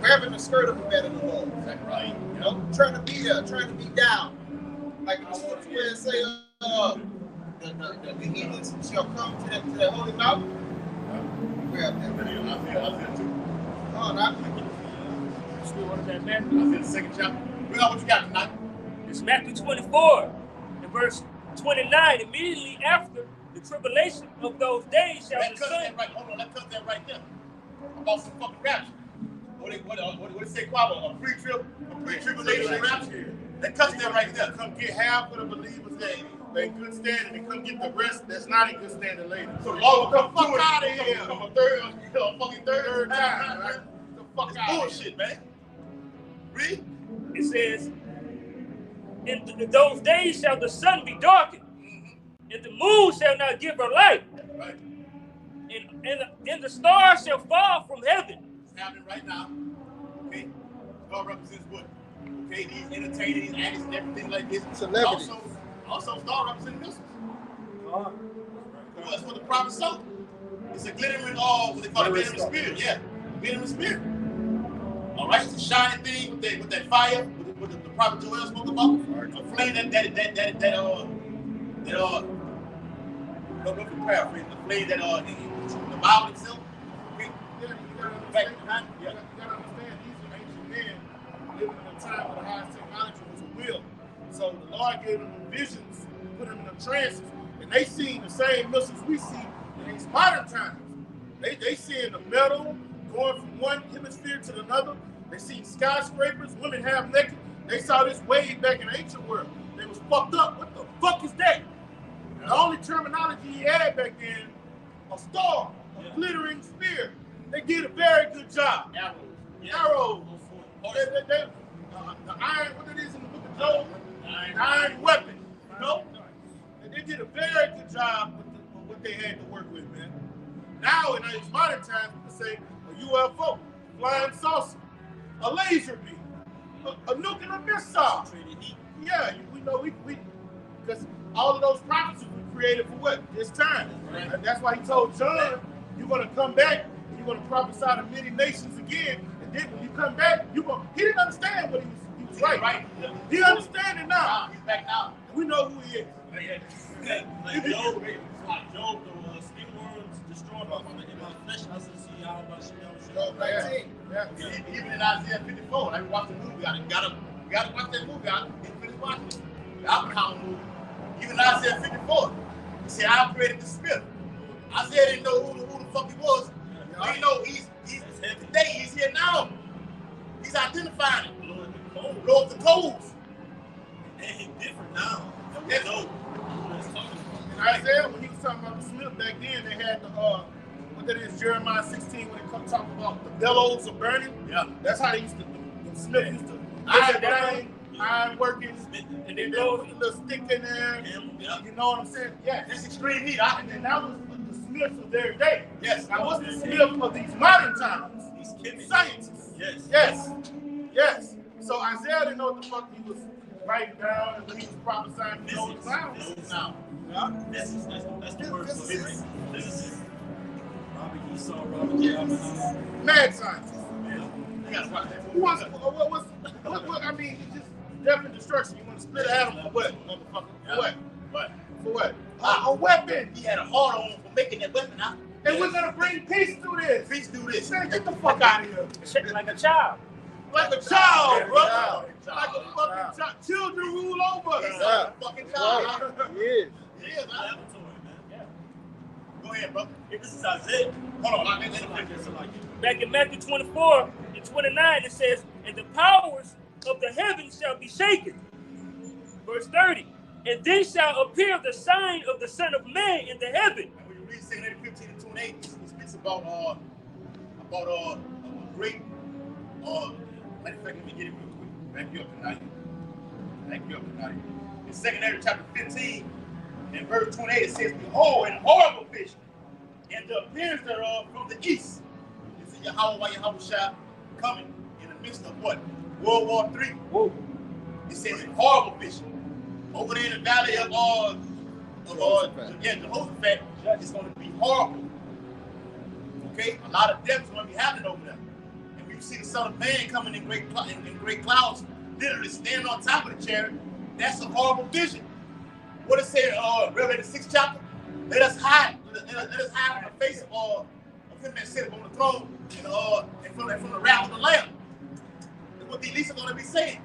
A: Grabbing the skirt of the bed of the Lord. Is that right? You know, trying to be there, trying to be down. Like the scripture where it say, the heathens shall come to that holy mountain. Grab that.
C: I feel too.
A: Oh, not
D: Still want that
C: I
D: Matthew?
C: feel the second chapter. We got what you got tonight.
D: It's Matthew 24, and verse 29. Immediately after the tribulation of those days shall the sun.
C: Hold on, let's cut that right there about some fucking rapture. What they say, Quavo? A pre-tribulation rapture. They cuss that right there.
F: Come get half of the believers that they in good standing and come get the rest that's not in good standing later.
C: So Lord will come
F: Fuck
C: through it.
F: out of here.
C: Come a fucking third time.
F: Right? The fuck
C: It's
F: out of
C: bullshit, man. Read.
D: It says, in those days shall the sun be darkened, and the moon shall not give her light,
C: Right.
D: and the stars shall fall from heaven.
C: It's happening right now. Okay? God represents what? Okay, these entertainers, these actors, and everything like this.
G: Celebrities.
C: Also God represents missiles. That's what the prophet saw. It's a glittering, what they call a glittering spirit. Yeah, glittering spirit. All right, it's a shining thing with that fire, with the prophet Joel spoke about. A flame that paraphrase, the flame that the Bible itself. Okay?
F: You gotta understand, these are ancient men living in a time where the highest technology was a will. So the Lord gave them visions, put them in the trances, and they seen the same missiles we see in these modern times. They seeing the metal going from one hemisphere to another. They see skyscrapers, women half naked. They saw this way back in the ancient world. They was fucked up. What the fuck is that? The only terminology he had back then, a star, a glittering spear. They did a very good job. Arrows. The iron, what it is in the book of Job, the iron weapon. You know? They did a very good job with what they had to work with, man. Now, in these modern times, we can say a UFO, flying saucer, a laser beam, a nuclear missile. Yeah, we know because all of those prophecies were created for what? This time. Right. And that's why he told John, you're going to come back, and you're going to prophesy to many nations again. And then when you come back, he didn't understand what he was right. He understands it now.
C: He's back now.
F: We know who he is.
B: Like Job, the skin worms destroyed in my flesh. I said, see how about
A: Job 19.
F: Yeah.
C: Even in Isaiah 54, like we watched the movie, we gotta watch that movie. I didn't finish watching it. The Abraham movie. Even in Isaiah 54, he said, I created the spirit. Isaiah didn't know who the fuck he was. He know he's today, he's here now. He's identifying it. Blow up the coals.
B: And he's different now.
C: Yes.
F: In Isaiah, when he was talking about the Smith back then, they had the what that is, Jeremiah 16, when it comes talking about the bellows of burning.
C: Yeah.
F: That's how they used to do. The Smith used to iron working, and then there was a little stick in there. You know what I'm saying? Yeah.
C: This extreme heat.
F: And then that was the Smiths of their day.
C: Yes.
F: Now what's the Smith of these modern times?
B: These chemists.
F: Scientists. Yes. So Isaiah didn't know what the fuck he was writing down and when he was prophesying to those clowns.
C: Now.
B: That's the word for physics. This is Robert Esau, Robert J.
F: Mad scientists.
C: You gotta watch that movie.
F: Who wants, what, I mean, it's just death and destruction. You want to split an atom for what, motherfucker? For what?
C: What?
F: For what? A weapon.
C: He had a hard on for making that weapon out.
F: And we're going to bring peace through this.
C: Please do this.
F: Man, get the fuck out of here.
D: Like a child.
F: Like a child, bro.
C: Child.
F: Like a fucking child. Children rule over us.
C: He's a fucking child.
G: Yes.
C: Yeah, man. Go ahead, bro.
B: This is Isaiah.
C: Hold on.
D: Back in Matthew 24 and 29, it says, and the powers of the heavens shall be shaken. Verse 30, and then shall appear the sign of the Son of Man in the heaven.
C: And when you read 2 15 and 28, it speaks about a great matter of fact, let me get it real quick. Back you up tonight. In 2 chapter 15, in verse 28, it says, behold, an horrible vision, and the appearance thereof from the east. It's in Yahweh Shah coming in the midst of what? World War III. Whoa. It says a horrible vision. Over there in the valley of Jehoshaphat, it's going to be horrible. Okay? A lot of death is going to be happening over there. And when you see the Son of Man coming in great clouds, literally standing on top of the chariot, that's a horrible vision. What it said in Revelation 6th chapter? Let us hide. Let us hide from the face of him that sitteth on the throne and from the wrath of the Lamb. That's what the elites are going to be saying.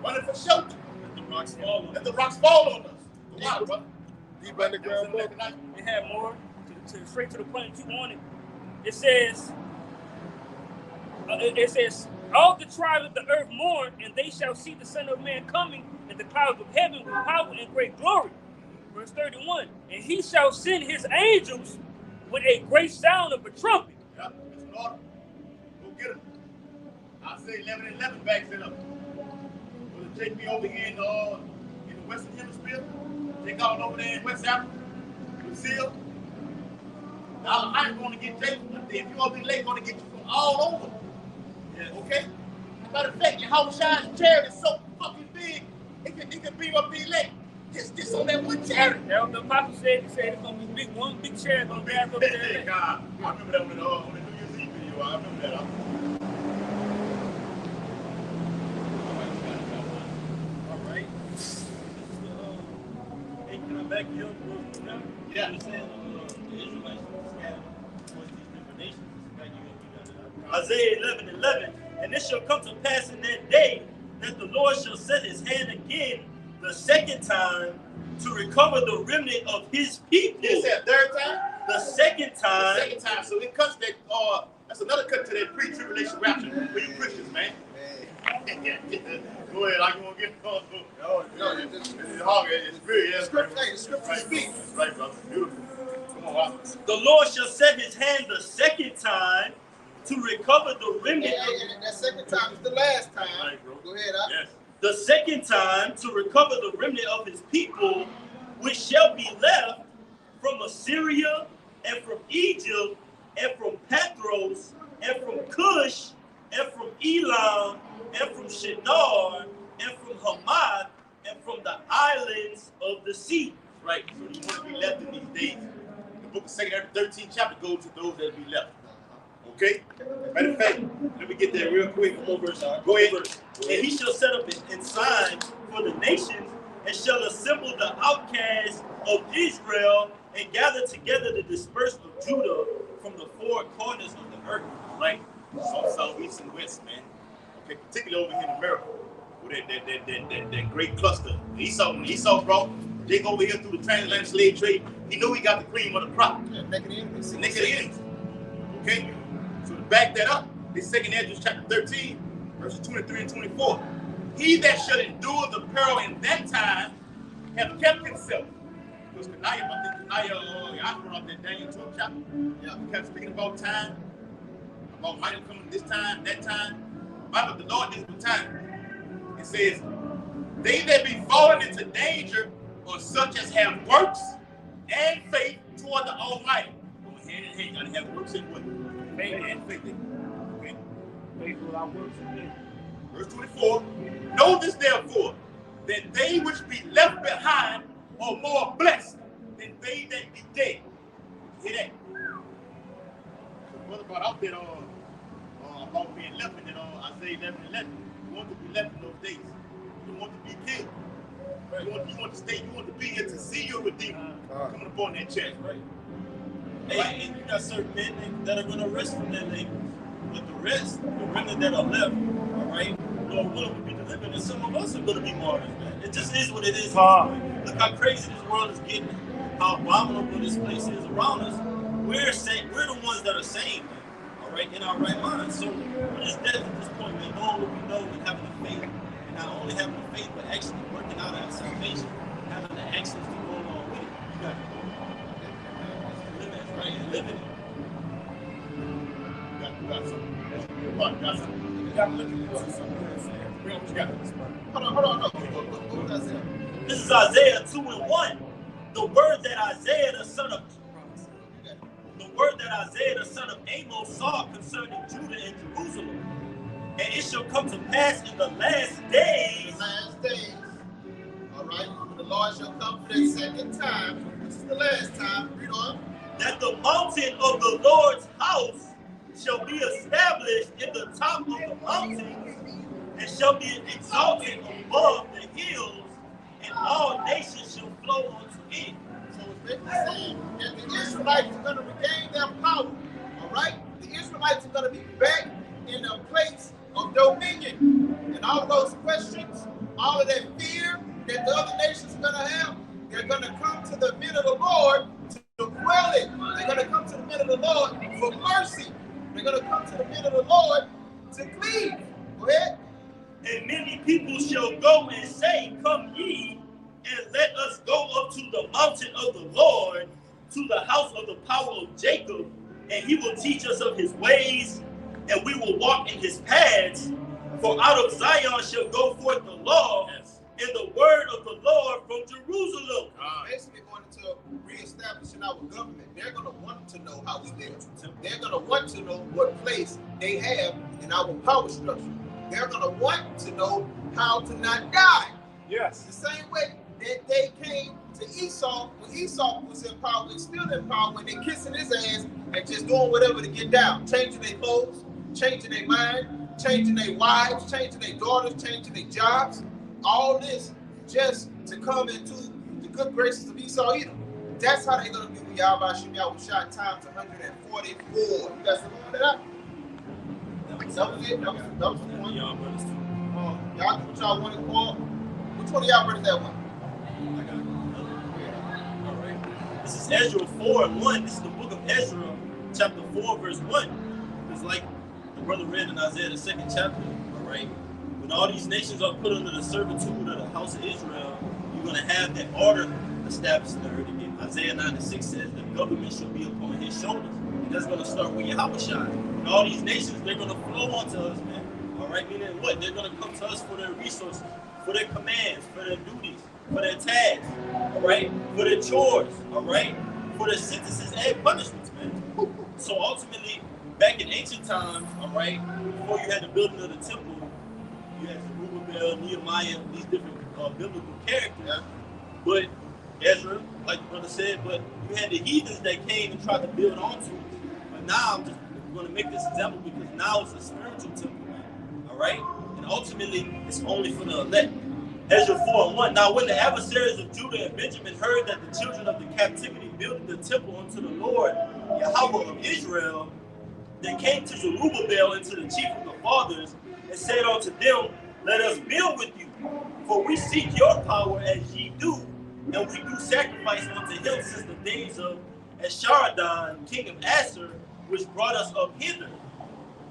C: Running for shelter. Let the rocks fall on us.
G: Deep underground book.
D: It had more, straight to the point, you want it. it says, all the tribes of the earth mourn, and they shall see the Son of Man coming in the clouds of heaven with power and great glory. Verse 31, and he shall send his angels with a great sound of a trumpet.
C: Yep, it's an order. Go get him. I say 11:11 backs it up. Will it take me over here in the Western Hemisphere? Take all over there in West Africa, Brazil. Now, I'm going to get Jason. If you're going to be late, going to get you from all over. Yeah. Okay? Matter of fact, your house shine's chariot is so fucking big, it can beam up the elect. Just on that one chariot.
D: That's what the apostle said. He said it's going to be big. One big chariot going to drive up there.
C: God, I remember that on the New Year's Eve video. I remember that.
B: All right. Hey, can I back you up?
C: Yeah.
B: You're saying the Israelites scattered towards these different nations. Back you up. Isaiah 11:11. And it shall come to pass in that day that the Lord shall set his hand again the second time to recover the remnant of his people.
C: Is that third time?
B: The second time.
C: The second time. So it cuts that. That's another cut to that pre-tribulation rapture for you Christians, man. Go ahead. I can get no. It's hard. It's good. Yeah.
A: The scripture speaks.
C: That's right, brother. Beautiful. Come on,
B: the Lord shall set his hand the second time to recover the remnant.
A: And that second time is the last time.
C: Right, bro.
A: Go ahead,
C: Yes.
B: The second time to recover the remnant of his people, which shall be left from Assyria and from Egypt and from Pathros and from Cush and from Elam and from Shinar and from Hamath and from the islands of the sea.
C: Right. So you want to be left in these days. The book of 2nd 13th chapter goes to those that be left. Okay? Matter of fact, let me get there real quick. Go ahead.
B: And he shall set up a sign for the nations and shall assemble the outcasts of Israel and gather together the dispersed of Judah from the four corners of the earth.
C: Right? South, east, and west, man. Okay, particularly over here in America. With that great cluster. Esau brought Jake over here through the transatlantic slave trade. He knew he got the cream of the crop.
A: Naked enemies.
C: Naked enemies. Okay? So to back that up, this 2nd Ezra chapter 13, verses 23 and 24. He that shall endure the peril in that time have kept himself. Because Kanaya brought up that Daniel 12 chapter. Yeah, we kept speaking about time, about Michael coming this time, that time. Bible, the Lord is the time. It says, they that be fallen into danger are such as have works and faith toward the Almighty. Going hand in hand, you gotta have works and what? Faith and faith. Okay.
E: Faith without works is dead.
C: Verse 24. Know this therefore, that they which be left behind are more blessed than they that be dead. Hear that? So brother brought out that about being left in that Isaiah 11:11. You want to be left in those days. You don't want to be killed. You want to stay. You want to be here to see your Redeemer coming upon that chest.
B: Right. Hey, and you got certain men that are going to rest from that labor. But the rest, the remnant that are left, all right, Lord willing, will be delivered, and some of us are going to be martyrs, man. It just is what it is. Look how crazy this world is getting, how abominable this place is around us. We're the ones that are saved, man, all right, in our right mind. So we're just dead at this point, man, knowing what we know and having the faith. And not only having the faith, but actually working out our salvation, having the actions to go along with it. You got to go. Live it, right? And live it.
C: You got something. You got to look at something.
A: Hold on. What does that?
B: This is Isaiah 2:1. The word that Isaiah the son of Amos saw concerning Judah and Jerusalem. And it shall come to pass in the last days.
A: All right. The Lord shall come for the second time. This is the last time. Read on.
B: That the mountain of the Lord's house shall be established in the top of the mountains, and shall be exalted above the hills, and all nations shall flow unto it.
A: So it's basically saying that the Israelites are going to regain their power. All right? The Israelites are going to be back in a place of dominion. And all of those questions, all of that fear that the other nations are going to have, they're going to come to the men of the Lord to quell it. They're going to come to the men of the Lord for mercy. They're going to come to the men of the Lord to plead. Go ahead.
B: And many people shall go and say, Come ye, and let us go up to the mountain of the Lord, to the house of the power of Jacob, and he will teach us of his ways, and we will walk in his paths. For out of Zion shall go forth the law, and the word of the Lord from Jerusalem.
A: Basically going into reestablishing our government. They're going to want to know how we live. They're going to want to know what place they have in our power structure. They're going to want to know how to not die.
E: Yes.
A: The same way that they came to Esau when Esau was in power and still in power, when they kissing his ass and just doing whatever to get down, changing their clothes, changing their mind, changing their wives, changing their daughters, changing their jobs. All this just to come into the good graces of Esau Edom. That's how they're going to be with Yahweh Shah times 144. You guys remember that? That was it. That was the one.
B: Y'all brothers too.
A: Y'all do what y'all want to call. Which one of y'all brothers that one?
B: I got it. All right. This is Ezra 4:1. This is the book of Ezra, chapter 4, verse 1. It's like the brother read in Isaiah, the 2nd chapter. All right. When all these nations are put under the servitude of the house of Israel, you're going to have that order established in the earth again. Isaiah 9:6 says the government shall be upon his shoulders. And that's going to start with Yahweh Shai. And all these nations, they're going to flow onto us, man. All right, meaning what? They're going to come to us for their resources, for their commands, for their duties, for their tasks, all right, for their chores, all right, for their sentences and punishments, man. So ultimately, back in ancient times, all right, before you had the building of the temple, you had Zerubbabel, Nehemiah, these different biblical characters.
A: Yeah.
B: But Ezra, like the brother said, but you had the heathens that came and tried to build onto it. But now I'm just going to make this example because now it's a spiritual temple, man. All right? And ultimately, it's only for the elect. Ezra 4:1. Now, when the adversaries of Judah and Benjamin heard that the children of the captivity built the temple unto the Lord, Yahweh of Israel, they came to Zerubbabel and to the chief of the fathers and said unto them, Let us build with you, for we seek your power as ye do, and we do sacrifice unto him since the days of Esarhaddon, king of Assur, which brought us up hither.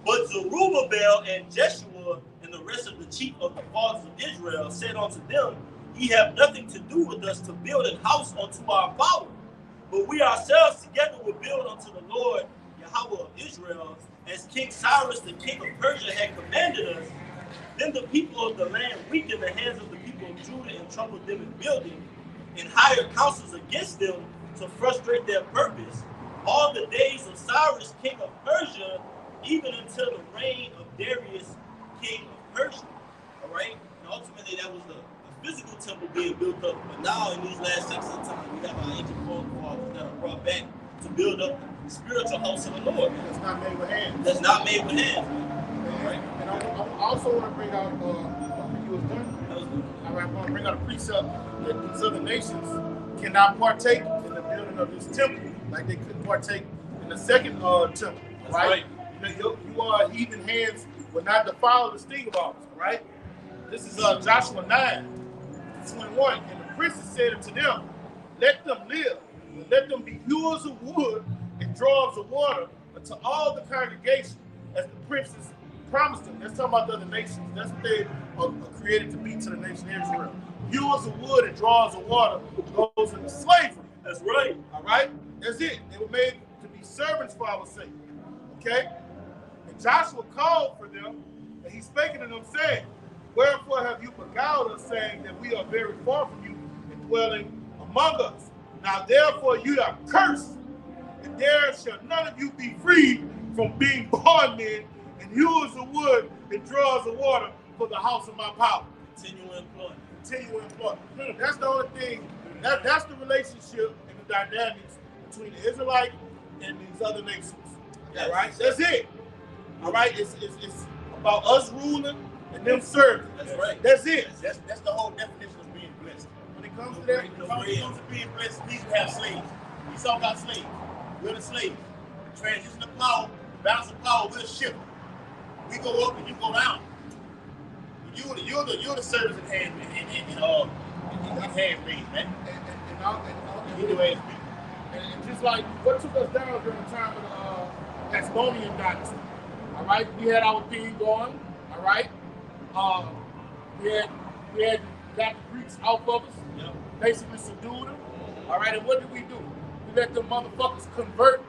B: But Zerubbabel and Jeshua and the rest of the chief of the fathers of Israel said unto them, Ye have nothing to do with us to build an house unto our power, but we ourselves together will build unto the Lord Yahweh of Israel, as King Cyrus the king of Persia had commanded us. Then the people of the land weakened the hands of the people of Judah and troubled them in building, and hired counsels against them to frustrate their purpose, all the days of Cyrus king of Persia, even until the reign of Darius king of Persia. All right? And ultimately that was the physical temple being built up. But now in these last sections of time, we have our ancient forefathers that are brought back to build up the spiritual house of the Lord.
C: That's not made with hands.
B: That's not made with hands. All right?
C: And I also want to bring out, when you was done,
B: That was good.
C: I want to bring out a precept that these other nations cannot partake in the building of this temple, like they couldn't partake in the second temple.
B: That's
C: right? You know, you are heathen hands will not defile the sting of office, right? This is Joshua 9:21. And the princes said unto them, Let them live, and let them be hewers of wood and drawers of water unto all the congregation, as the princes promised them. That's talking about the other nations. That's what they are created to be to the nation of Israel. Hewers of wood and drawers of water goes into slavery.
B: That's right.
C: All right? That's it. They were made to be servants for our sake. Okay? And Joshua called for them, and he spake unto them, saying, Wherefore have you beguiled us, saying that we are very far from you and dwelling among us? Now therefore you are cursed, and there shall none of you be freed from being bondmen and hewers of wood and drawers of water for the house of my power.
B: Continual employment.
C: Continual employment. That's the only thing. That's the relationship and the dynamics between the Israelite and these other nations.
B: Yes.
C: All right? That's it. All right? It's about us ruling and them serving.
B: That's right.
C: That's it.
F: That's the whole definition of being blessed.
C: When it comes to that,
F: When it comes to being blessed, you need to have slaves. Esau got slaves. We're the slaves. The transition of power, the balance of power, we're the ship. We go up and you go down. You're the servants in hand in hand raised, man.
C: and just like what took us down during the time of
F: Macedonian dynasty. All right, we had our thing going. All right, we had got the Greeks off of us, basically subdued them. All right, and what did we do? We let them motherfuckers convert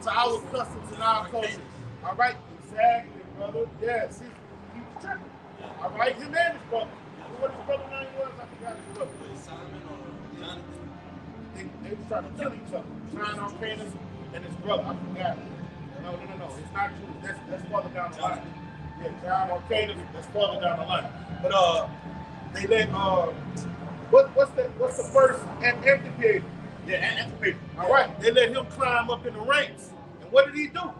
F: to our customs and our culture. All right, exactly, brother. Yes, he was tripping. All right, his name is brother. What his brother name was, I forgot his brother.
B: Simon or Jonathan?
F: They was trying to kill each other. Trying on Candace and his brother. I forgot. No. It's not true. That's further down the line. Yeah, John or Candace, that's further down the line. But they let what's the first Antipater? Yeah, Antipater. All right. They let him climb up in the ranks. And what did he do?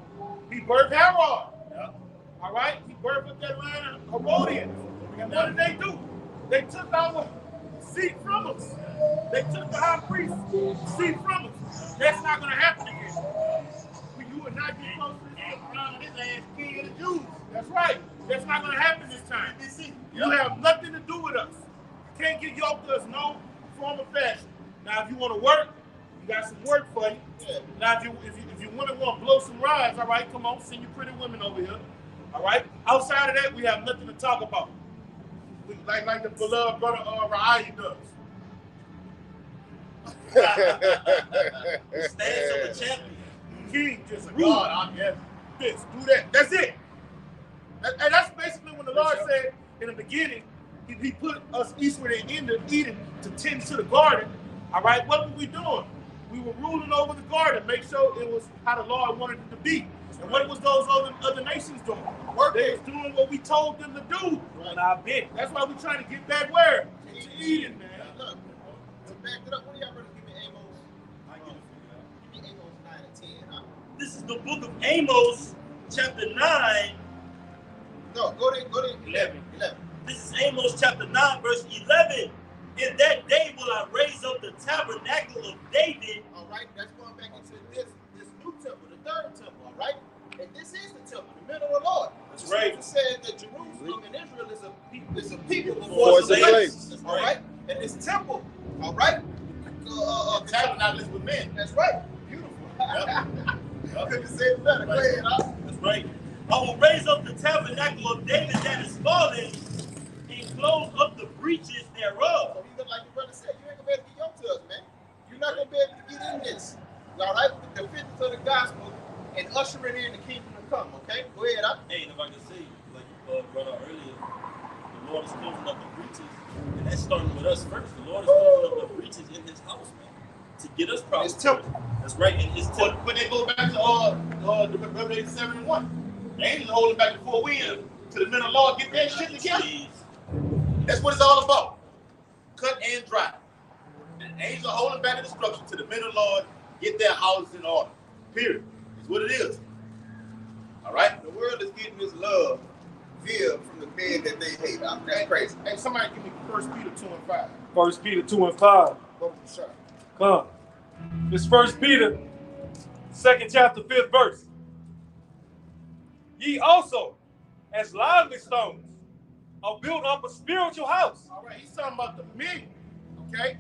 F: He birthed Herod. Yeah. All right? He birthed up that line of Herodians. And what did they do? They took our seat from us. They took the high priest seat from us. That's not going to happen again. You will not get close to this around his ass, king of the Jews. That's right. That's not going to happen this time. You have nothing to do with us. You can't get yoked to us, no form of fashion. Now, if you want to work, you got some work for you. Yeah. Now, if you want to blow some rides, all right, come on, send your pretty women over here. All right? Outside of that, we have nothing to talk about. Like the beloved brother Ra'ayi does.
B: The stance of a champion.
F: King, just a God. This, do that. That's it. And that's basically when the Lord said in the beginning, he put us eastward and into Eden to tend to the garden. All right, what were we doing? We were ruling over the garden, make sure it was how the Lord wanted it to be. And what was those other nations doing? They was doing what we told them to do. And I bet. That's why we're trying to get back where? To Eden, man.
A: Look, to back it up, what do y'all brothers give me Amos? I give it for you. Give me Amos 9 and 10. Huh?
B: This is the book of Amos, chapter 9.
A: No, go to 11.
B: This is Amos chapter 9, verse 11. In that day will I raise up the tabernacle of David.
A: All right, that's going back into this new temple, the third temple, all right? And this is the temple, the middle of the Lord.
B: That's right.
A: It says that Jerusalem and Israel is a people before it's a place. All right? And this temple, all right?
F: Tabernacle is with men.
A: That's right. Beautiful. I couldn't say it better. Go ahead, huh?
B: That's right. I will raise up the tabernacle of David that is fallen and close up the breaches thereof.
A: So you like your brother said, you ain't gonna be able to get yoked to us, man. You're not gonna be able to get in this. All right? The fitness of the gospel and ushering in the kingdom to come, okay? Go ahead, huh?
B: Hey, and if I can say, like you brought out earlier, the Lord is closing up the breaches, and that's starting with us first. The Lord is closing up the breaches in his house, man, to get us proud.
A: His temple.
B: That's right, in his temple.
F: But they go back to the Revelation 7 and 1. The angels are holding back the four winds to the men of law get that shit together. That's what it's all about. Cut and dry. The angels are holding back the destruction to the men of Lord get their houses in order. Period. It's what it is. All right?
A: The world is getting this love via from the men that they hate. That's crazy.
F: Hey, somebody give me 1 Peter 2 and 5.
E: 1 Peter 2 and 5. Come. This 1 Peter, 2nd chapter, 5th verse. Ye also, as lively stones, are built up a spiritual house.
F: All right, he's talking about the men, okay?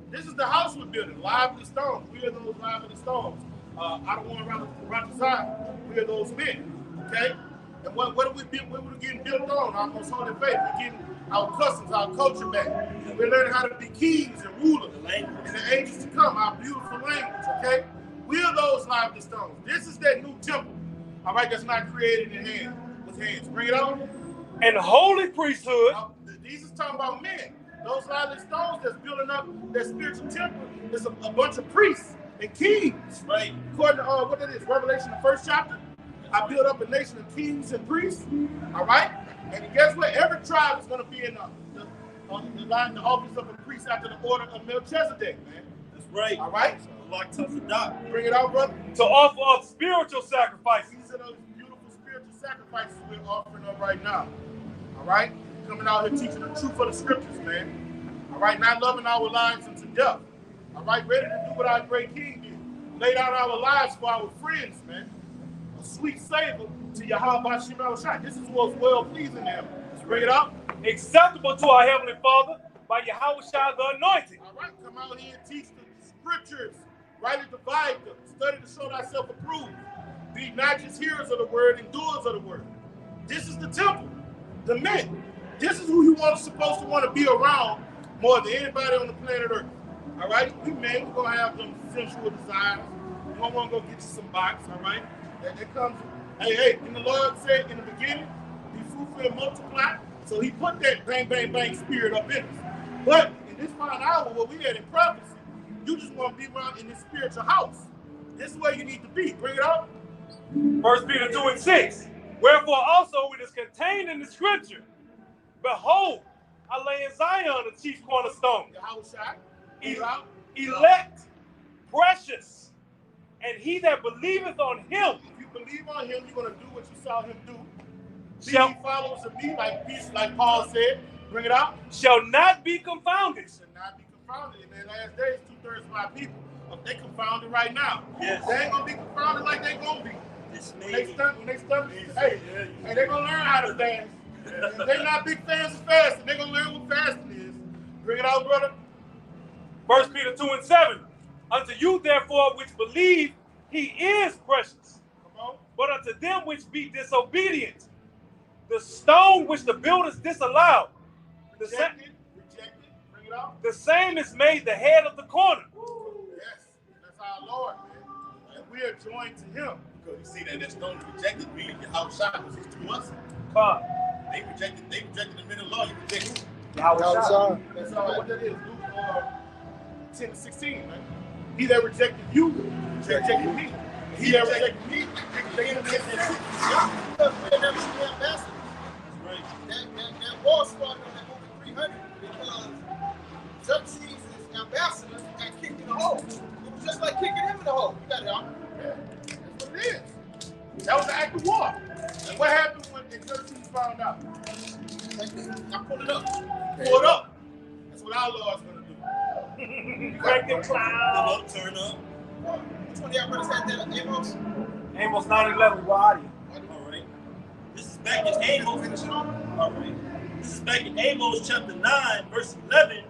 F: This is the house we're building, lively stones. We are those lively stones. I don't want to run the side. We are those men, okay? And what are we getting built on? Our most holy faith. We're getting our customs, our culture back. We're learning how to be kings and rulers and the ages to come, our beautiful language, okay? We are those lively stones. This is that new temple, all right, that's not created in hands, with hands. Bring it on.
E: And holy priesthood.
F: These is talking about men. Those lively stones that's building up that spiritual temple is a bunch of priests and kings.
B: Right.
F: According to what it is, Revelation, the 1st chapter. I built up a nation of kings and priests. All right? And guess what? Every tribe is going to be in the office of a priest after the order of Melchizedek, man.
B: That's right.
F: All right?
B: Locked up for doc.
F: Bring it out, brother.
E: To offer up spiritual sacrifices.
F: These are those beautiful spiritual sacrifices we're offering up right now. All right? Coming out here teaching the truth of the scriptures, man. All right? Not loving our lives into death. All right? Ready to do what our great king did. Laid out our lives for our friends, man. A sweet savor to Yahweh Shemel Shai. This is what's well pleasing to him. Let's bring it up.
E: Acceptable to our Heavenly Father by Yahweh Shai the Anointed.
F: All right? Come out here and teach the scriptures. Rightly divide them. Study to show thyself approved.
C: Be not just hearers of the word and doers of the word. This is the temple. The men. This is who you supposed to want to be around more than anybody on the planet Earth. All right? We men, we're going to have them sensual desires. We're going to want to go get you some box, all right? That comes, hey, and the Lord said in the beginning, be fruitful and multiply. So he put that bang, bang, bang spirit up in us. But in this fine hour where we at in prophecy, you just want to be around in this spiritual house. This is where you need to be. Bring it up.
E: 1 Peter 2:6. Wherefore also it is contained in the scripture, behold, I lay in Zion the chief cornerstone, elect, precious, and he that believeth on him.
C: If you believe on him, you're going to do what you saw him do. Be ye followers of me, like Paul said. Bring it out.
E: Shall not be confounded.
C: Shall not be confounded. In the last days, 2/3 of our people, they confounded right now.
B: Yes.
C: They ain't going to be confounded like they going to be. When they study, hey, they're going to learn how to dance. If they're not big fans of fasting, they're going to learn what fasting is. Bring it out, brother.
E: 1 Peter 2:7. Unto you, therefore, which believe, he is precious.
C: Come on.
E: But unto them which be disobedient, the stone which the builders disallowed,
C: Rejected. Bring it out.
E: the same is made the head of the corner.
C: Yes, that's our Lord, man. And we are joined to him.
F: Because you see that stone rejected me, your house shot was just 2 months.
E: God.
F: They rejected the men of law. You reject who?
G: Outside.
C: That's all what that is. Luke 10:16, man. He that rejected you, rejected me. He that rejected me, rejected me.
A: Because we're never seen ambassadors. That war started on that over 300 because Xerxes' ambassadors got kicked in the hole. It was just like kicking him in the hole. You got it, y'all.
C: Yeah, that's what it is. That was an act of war. And what happened when Xerxes found out?
A: I pulled it up.
C: Pull it up. That's what our Lord's going to do.
E: Crack the
B: The
E: cloud.
B: Lord turn up.
A: Which one of y'all brothers had that? Amos?
E: Amos 9:11. Why?
B: All right. This is back in Amos.
A: Finish it on.
B: All right. This is back in Amos chapter 9, verse 11.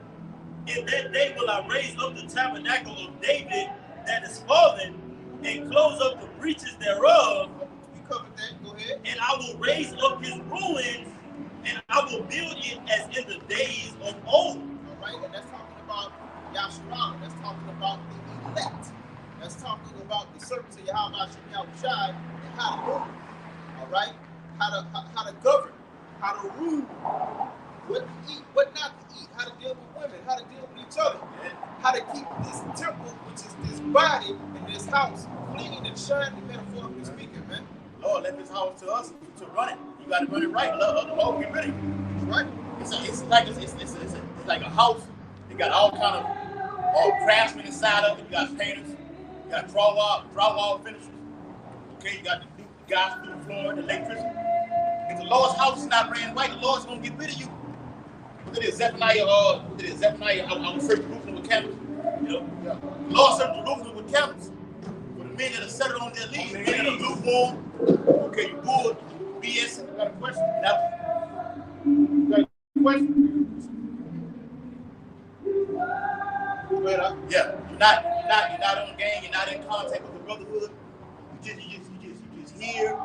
B: In that day will I raise up the tabernacle of David that is fallen, and close up the breaches thereof.
A: We covered that. Go ahead.
B: And I will raise up his ruins, and I will build it as in the days of old.
A: All right. And that's talking about Yahshua. That's talking about the elect. That's talking about the servants of Yahweh Shai and how to rule. All right. How to govern. How to rule. What to eat, what not to eat, how to deal with women, how to deal with each other, how to keep this temple, which is this body and this house, clean and shiny, metaphorically speaking, man.
F: Lord, let this house to us to run it. You got to run it right. Lord, get rid of you.
A: Right?
F: It's like a house. You got all kind of craftsmen inside of it. You got painters. You got drywall finishers. Okay, you got the guys through the floor, the electrician. If the Lord's house is not ran right, the Lord's gonna get rid of you. Look at this, Zephaniah. I was searching Jerusalem with camels. The Lord searched Jerusalem with camels. For the men that are settled on their knees, men that are lukewarm. Okay, you bull, BS.
C: Got a question? Got a question?
F: Yeah, you're not on gang. You're not in contact with the brotherhood. You just here.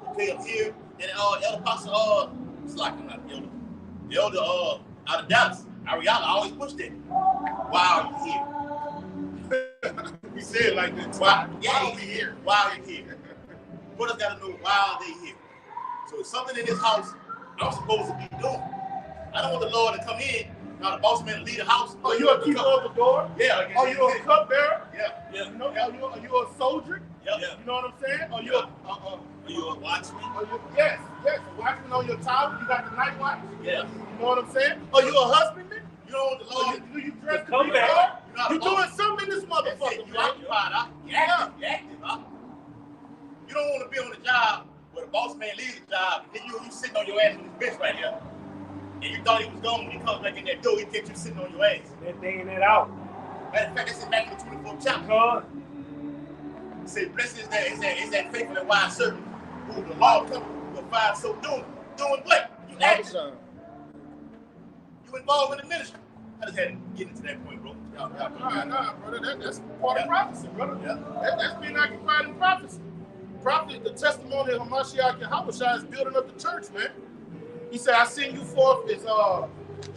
F: Okay, I'm here. And Elder Pastor, it's like I'm not the elder. The elder out of Dallas, Ariana, always pushed it. Why are you here?
C: We say it like that.
F: Why
C: are we here?
F: Why are you here? Brothers got to know why are they here. So it's something in this house I'm supposed to be doing. I don't want the Lord to come in. Now the boss man to leave the house.
C: Oh, you a keeper of the door?
F: Yeah.
C: Oh, you a cupbearer?
F: Yeah.
C: You know, are you a soldier?
F: Yep.
C: You know what I'm saying? Are you
B: Are you a watchman?
C: yes, a watchman on your tower. You got the night watch.
F: Yeah.
C: You know what I'm saying? Are you a husbandman?
F: You know what the Lord?
C: Do you dress to
E: Come
C: be
E: back.
C: God? You doing something in this motherfucker,
F: You
C: man.
F: occupied, huh? You active, huh? You don't want to be on the job where the boss man leaves the job, and then you sitting on your ass on this bench right here. And you thought he was gone when he comes back in that door, he gets you sitting on your ass.
E: They're thinking it out.
F: Matter of fact, that's in Matthew 24th chapter.
E: God.
F: It says, blessed is that faithful and wise servant who the Lord comes will find so doing. Doing what? You active. You involved in the ministry. I just had to get into that point, bro.
C: Nah, brother. That's part of prophecy, brother.
F: Yeah.
C: That's being occupied in prophecy. prophet, the testimony of Hamashiach and Habashah is building up the church, man. He said, I send you forth as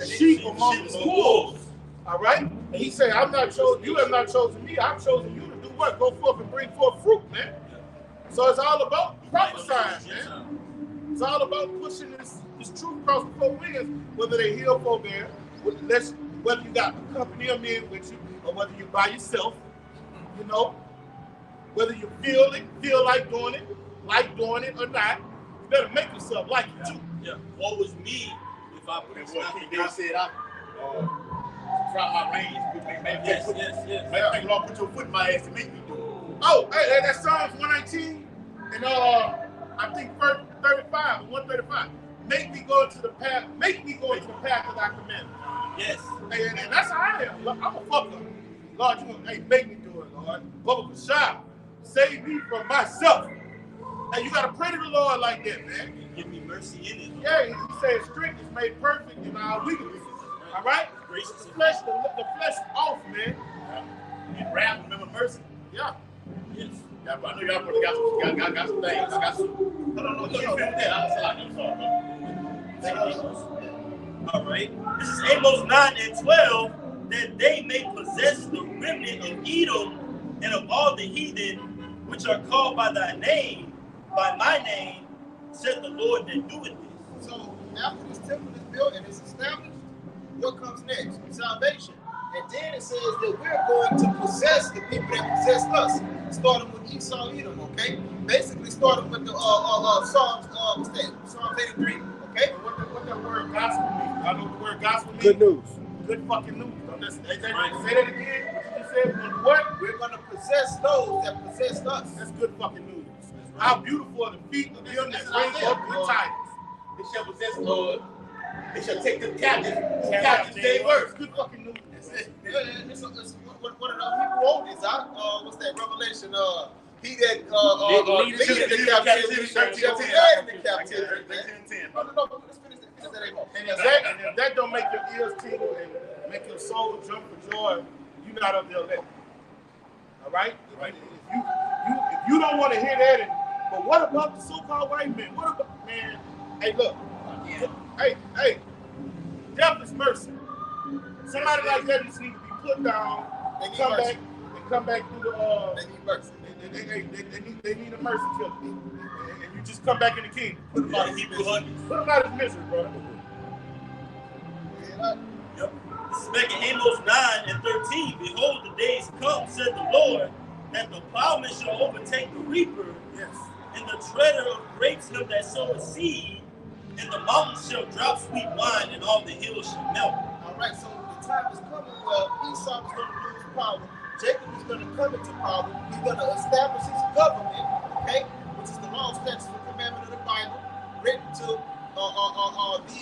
C: sheep among the wolves. All right? And he said, I'm not chosen, you have not chosen me. I've chosen you to do what? Go forth and bring forth fruit, man. So it's all about prophesying, man. It's all about pushing this truth across the four winds, whether they heal for there, whether you got a company of men with you, or whether you're by yourself, you know, whether you feel like doing it or not, you better make yourself like it too.
B: Yeah. What was me if I preach not the
C: They
B: gospel?
C: said, try my reins.
B: Yes.
C: Maybe Lord put your foot in my ass to make me do it. Oh, hey, that's Psalms 119 and I think 35 or 135. Make me go into the path of thy commandments.
B: Yes.
C: And that's how I am. I'm a fucker. Lord, make me do it, Lord. Bubba Kashab, save me from myself. Hey, you gotta pray to the Lord like that, man.
B: Give me mercy in it.
C: Yeah, he said strength is made perfect in our weakness. All right? The flesh off, man.
F: You rap, remember mercy.
C: Yeah.
B: Yes.
F: I know y'all probably got some things. I got some. No. You finish that. I'm sorry.
B: All right. This is Amos 9 and 12. That they may possess the remnant of Edom and of all the heathen which are called by thy name, by my name, said the Lord that doeth this.
A: So after this temple is built and it's established, what comes next? Salvation. And then it says that we're going to possess the people that possessed us, starting with Esau, Edom, okay? Basically starting with the Psalms, Psalms 83, okay?
C: What that word gospel means? I know what the word gospel means.
G: Good news.
C: Good fucking news. Say that again. What you just said? What?
A: We're going to possess those that possessed us.
C: That's good fucking news. How beautiful are the feet of them that bring forth good tidings.
F: They shall possess, Lord. They shall take them captives day works.
C: Good fucking news.
A: It's one of the Hebrew oldies, what's that, Revelation, he that leading the captivity shall be led in the captivity. No, let's finish that.
C: And if that don't make your ears tingle and make your soul jump for joy, you're not of the elect. All right? Right. If you don't want to hear that, but what about the so-called white men? What about, man? Hey, look. Hey, death is mercy. Somebody like that just needs to be put down and come back through the
A: They need mercy.
C: They need a mercy killer. And you just come back in the kingdom. Put them out of his misery, brother.
B: Yep. This is back in Amos 9 and 13. Behold, the days come, said the Lord, that the plowman shall overtake the reaper,
C: Yes.
B: and the treader of grapes him that soweth seed, and the mountains shall drop sweet wine, and all the hills shall melt.
A: All right, so the time is coming where Esau is going to lose power. Jacob is going to come into power. He's going to establish his government, okay, which is the law, statutes, and commandment of the Bible, written to the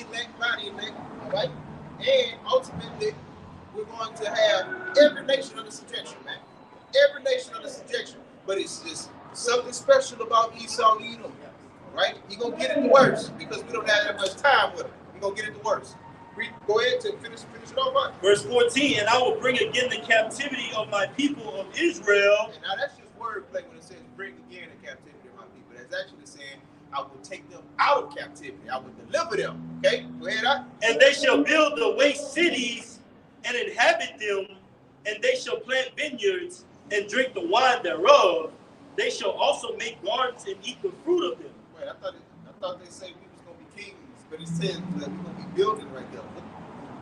A: elect, by the elect, all right? And ultimately, we're going to have every nation under subjection, man. Every nation under subjection. But it's just something special about Esau and Edom, right? You're going to get it the worst because we don't have that much time with him. You're going to get it the worst. Go ahead to finish it off. Right?
B: Verse 14, and I will bring again the captivity of my people of Israel.
A: And now that's just wordplay when it says bring again the captivity of my people. That's actually saying I will take them out of captivity. I will deliver them. Okay? Go ahead.
B: And they shall build the waste cities and inhabit them, and they shall plant vineyards and drink the wine thereof. They shall also make gardens and eat the fruit of them.
A: Wait, I thought they said we was going to be kings, but it says that we're going to be building right there.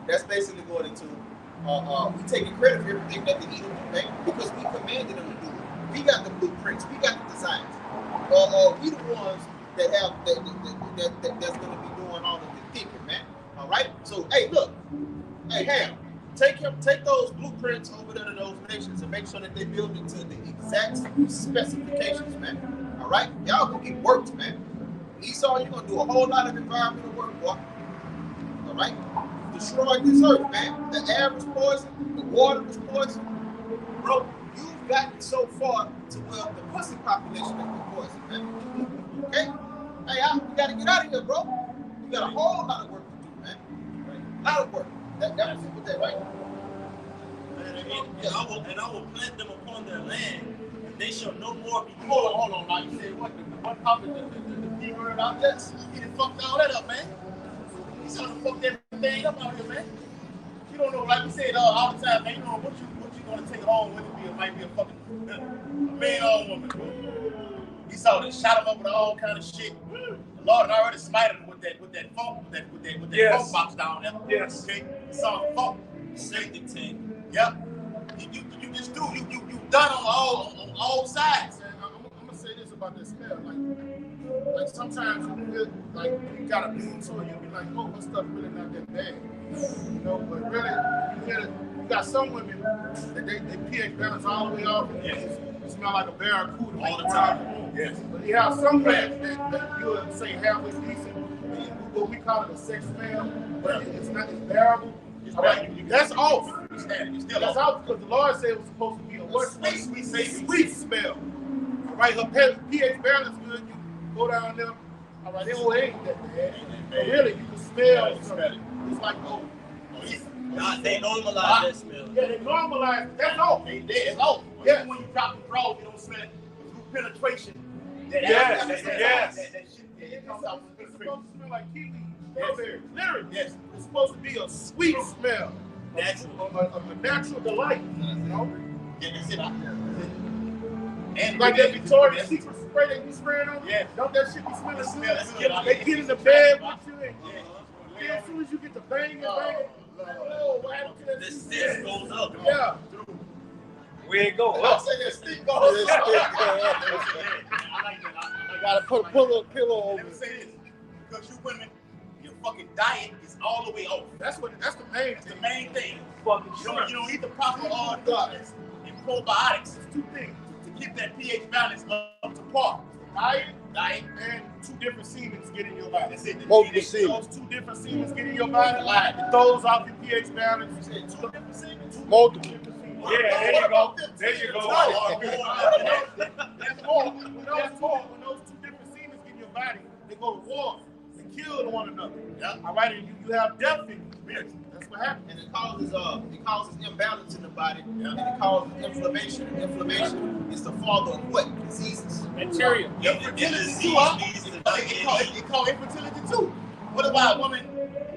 A: That's basically going into we taking credit for everything that they need to do, right? Because we commanded them to do it. We got the blueprints. We got the designs. We the ones that have that's going to be doing all of the thinking, man. All right. So hey, look, hey Ham, take those blueprints over there to those nations and make sure that they build it to the exact specifications, man. All right, y'all gonna get worked, man. Esau, you're gonna do a whole lot of environmental work, boy. All right. Destroyed this earth, man. The air was poison, the water was poison. Bro, you've gotten so far to where the pussy population has been poisoned, man. Okay? Hey, we gotta get out of here, bro. We got a whole lot of work to do, man. Right? A lot of work. That was it, right?
B: And I will plant them upon their land, and they shall no more be.
C: Hold on, now. You said what? What topic? The D word out there? He done fucked all that up, man. He's trying to fuck everything up out here, man. You don't know, like we said all the time, man. You don't know what you gonna take home with it. Might be a fucking man or woman. He saw that, shot him up with all kind of shit. The Lord had already smited him with that phone, with that phone box down there.
E: Yes.
C: Okay. He saw the phone.
B: Safety tank.
C: Yep. You just do. You done on all sides.
A: I'm gonna say this about this smell. Like sometimes you feel like you got a bean to it, you be like, oh, my stuff really not that bad. You know, but really, you got some women that they pH balance all the way off.
C: Yes.
A: It smell like a barracuda
C: All the time. Yes.
A: But you have some women that you would say halfway decent, what we call it a sex smell, but it's not, it's bearable. All right, that's off.
C: You still
A: That's
C: off.
A: out because the Lord said it was supposed to be a what? Sweet smell. All right, her pH balance good. You go down there. All right, it ain't that bad. But really, you can smell something. It's like
B: They normalize that smell.
A: yeah, they normalize it. That's off.
C: It's off.
A: Yeah.
C: Even when you drop the draw, you don't smell it. Through penetration.
E: Yes.
C: That shit, it comes out with
A: It's
C: penetration.
A: supposed to smell like kiwi. Strawberry. Literally.
C: Yes.
A: It's supposed to be a sweet smell.
B: Natural.
A: A natural delight. You know?
C: Yeah, that's it. And
A: Like that Victoria's Secret spray they be spraying on.
C: Yeah.
A: Don't that shit be smelling
C: It
A: good?
C: smells good.
A: They get in the bed with you and as soon as you get the bang, oh, what happened to that
B: The
A: shit?
B: stench goes up.
A: Yeah.
E: We ain't go
C: I
E: up.
C: say that stick goes.
G: I
C: like that.
G: gotta put a pillow over
C: Let me
G: it.
C: say this. Because you women, your fucking diet is all the way off.
A: That's the main
C: That's
A: thing.
C: the main thing.
E: Fucking
C: You don't eat the proper nutrients and probiotics.
A: It's two things.
C: To keep that pH balance up to par.
A: Diet and two different semens get in your body.
C: That's it.
G: Multiple semen.
A: Those two different semens get in your body. It throws off your pH balance.
C: Two different segments.
G: Multiple.
E: Yeah, there you go. There you go.
A: That's more. When those two different semens get in your body, they go to war. They kill one another.
C: Yep.
A: All right, and you have death in you. That's what happens.
F: And it causes imbalance in the body, and it causes inflammation. And inflammation is the father of what? Diseases.
D: Bacteria.
C: Infertility too, huh? They call infertility too. What about a woman?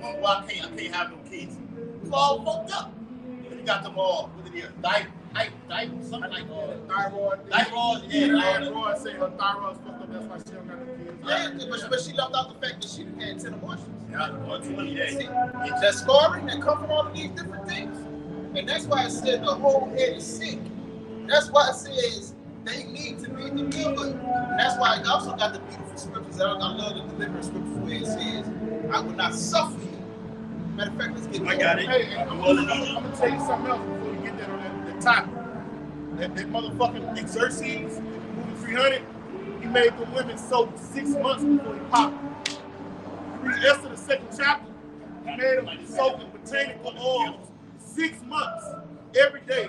C: Well, I can't have no kids. It's all fucked up. You got them all. What it is? Something like
A: Thyroid.
C: thyroid.
A: Thyroid say her thyroid's fucked up. That's why she don't got no kids.
F: Yeah, but she left out the fact that she done had 10 abortions.
C: Yeah.
F: That scarring that come from all of these different things. And that's why it said the whole head is sick. That's why it says they need to be delivered. And that's why I also got the beautiful scriptures. I love the deliverance scriptures where it says, I will not suffer you. Matter of fact, let's get
B: I got it.
A: Hey, I'm gonna tell you something else before you get that on that top. That motherfucking Xerxes, movie 300, he made the women soak 6 months before he popped. You read Esther, the 2nd chapter, he made them soak in botanical oils 6 months every day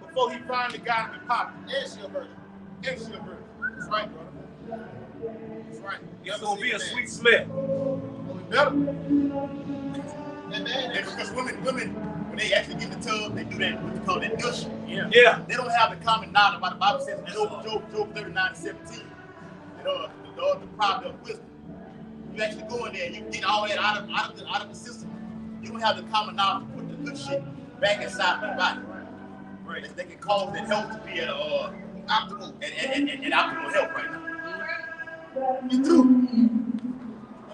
A: before he finally got them and popped.
F: And she a virgin.
A: That's right, brother. That's right.
E: It's gonna be a sweet smell.
A: Well, we better.
F: And man,
C: Because women, when they actually get in the tub, they do that, what they call that gush.
E: Yeah.
C: They don't have the common knowledge about the Bible says in Job 39:17. The product of wisdom. You actually go in there and you get all that out of the system. You don't have the common knowledge to put the good shit back inside your body. Right. That can cause that health to be at optimal and optimal health right now. You do.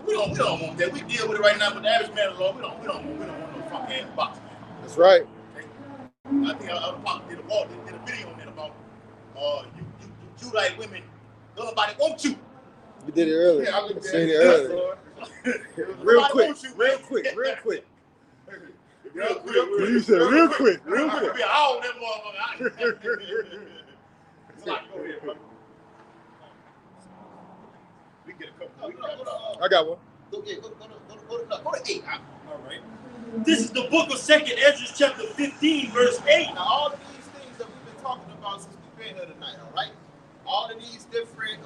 C: We don't want that. We deal with it right now with the average man, Lord. We don't want no fucking ass box, man.
G: That's right.
C: Okay? I think I did a video on that about you like women, don't nobody want you.
G: We did it earlier.
A: Yeah, I looked at
G: Seen it
A: it.
G: earlier. Real
C: Nobody
G: quick.
C: wants you,
G: Real
C: man.
G: quick.
C: Real quick.
G: You said real quick. Real quick.
C: Be all them motherfuckers. It's like, go ahead, bro. We get a couple.
G: I got one.
F: go to 8.
B: All right. This is the book of 2nd Ezra, chapter 15, verse 8.
F: Now, all of these things that we've been talking about since we've been here tonight, all right? All of these different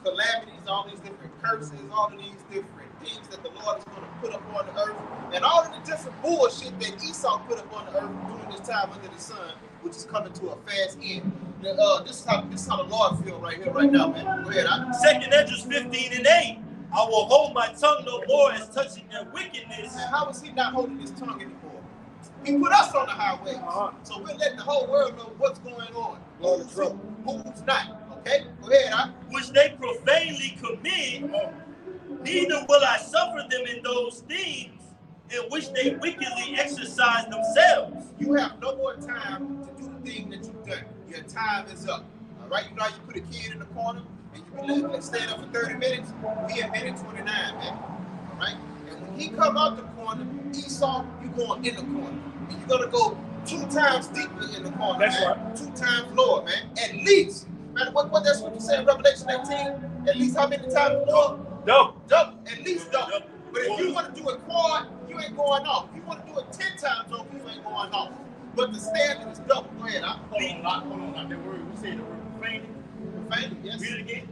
F: calamities, all these different curses, all of these different things that the Lord is going to put up on the earth, and all of the different bullshit that Esau put up on the earth during this time under the sun,
A: which is coming to a fast end. This is how the Lord feels right here, right now, man. Go ahead.
B: 2 Ezra 15:8. I will hold my tongue no more as touching their wickedness.
A: And how is he not holding his tongue anymore? He put us on the highways. So we're letting the whole world know what's going on. Who's not. Okay? Go ahead.
B: Which they profanely commit, neither will I suffer them in those things in which they wickedly exercise themselves.
A: You have no more time to do the thing that you've done. Your time is up. All right? You know how you put a kid in the corner and you be staying up for 30 minutes? We at minute 29, man. All right? And when he come out the corner, Esau, you going in the corner. And you're going to go 2 times deeper in the corner.
E: That's
A: man.
E: right.
A: 2 times lower, man. At least. Man, what that scripture say in Revelation 18? At least how many times lower?
E: Double.
A: Double. At least double. But if you want to do it quad, you ain't going off. If you want to do it 10 times over, you ain't going off. But the standard is double. Go ahead.
C: Hold on. That word, we say the word profanity.
A: Profanity, yes.
C: Read it again.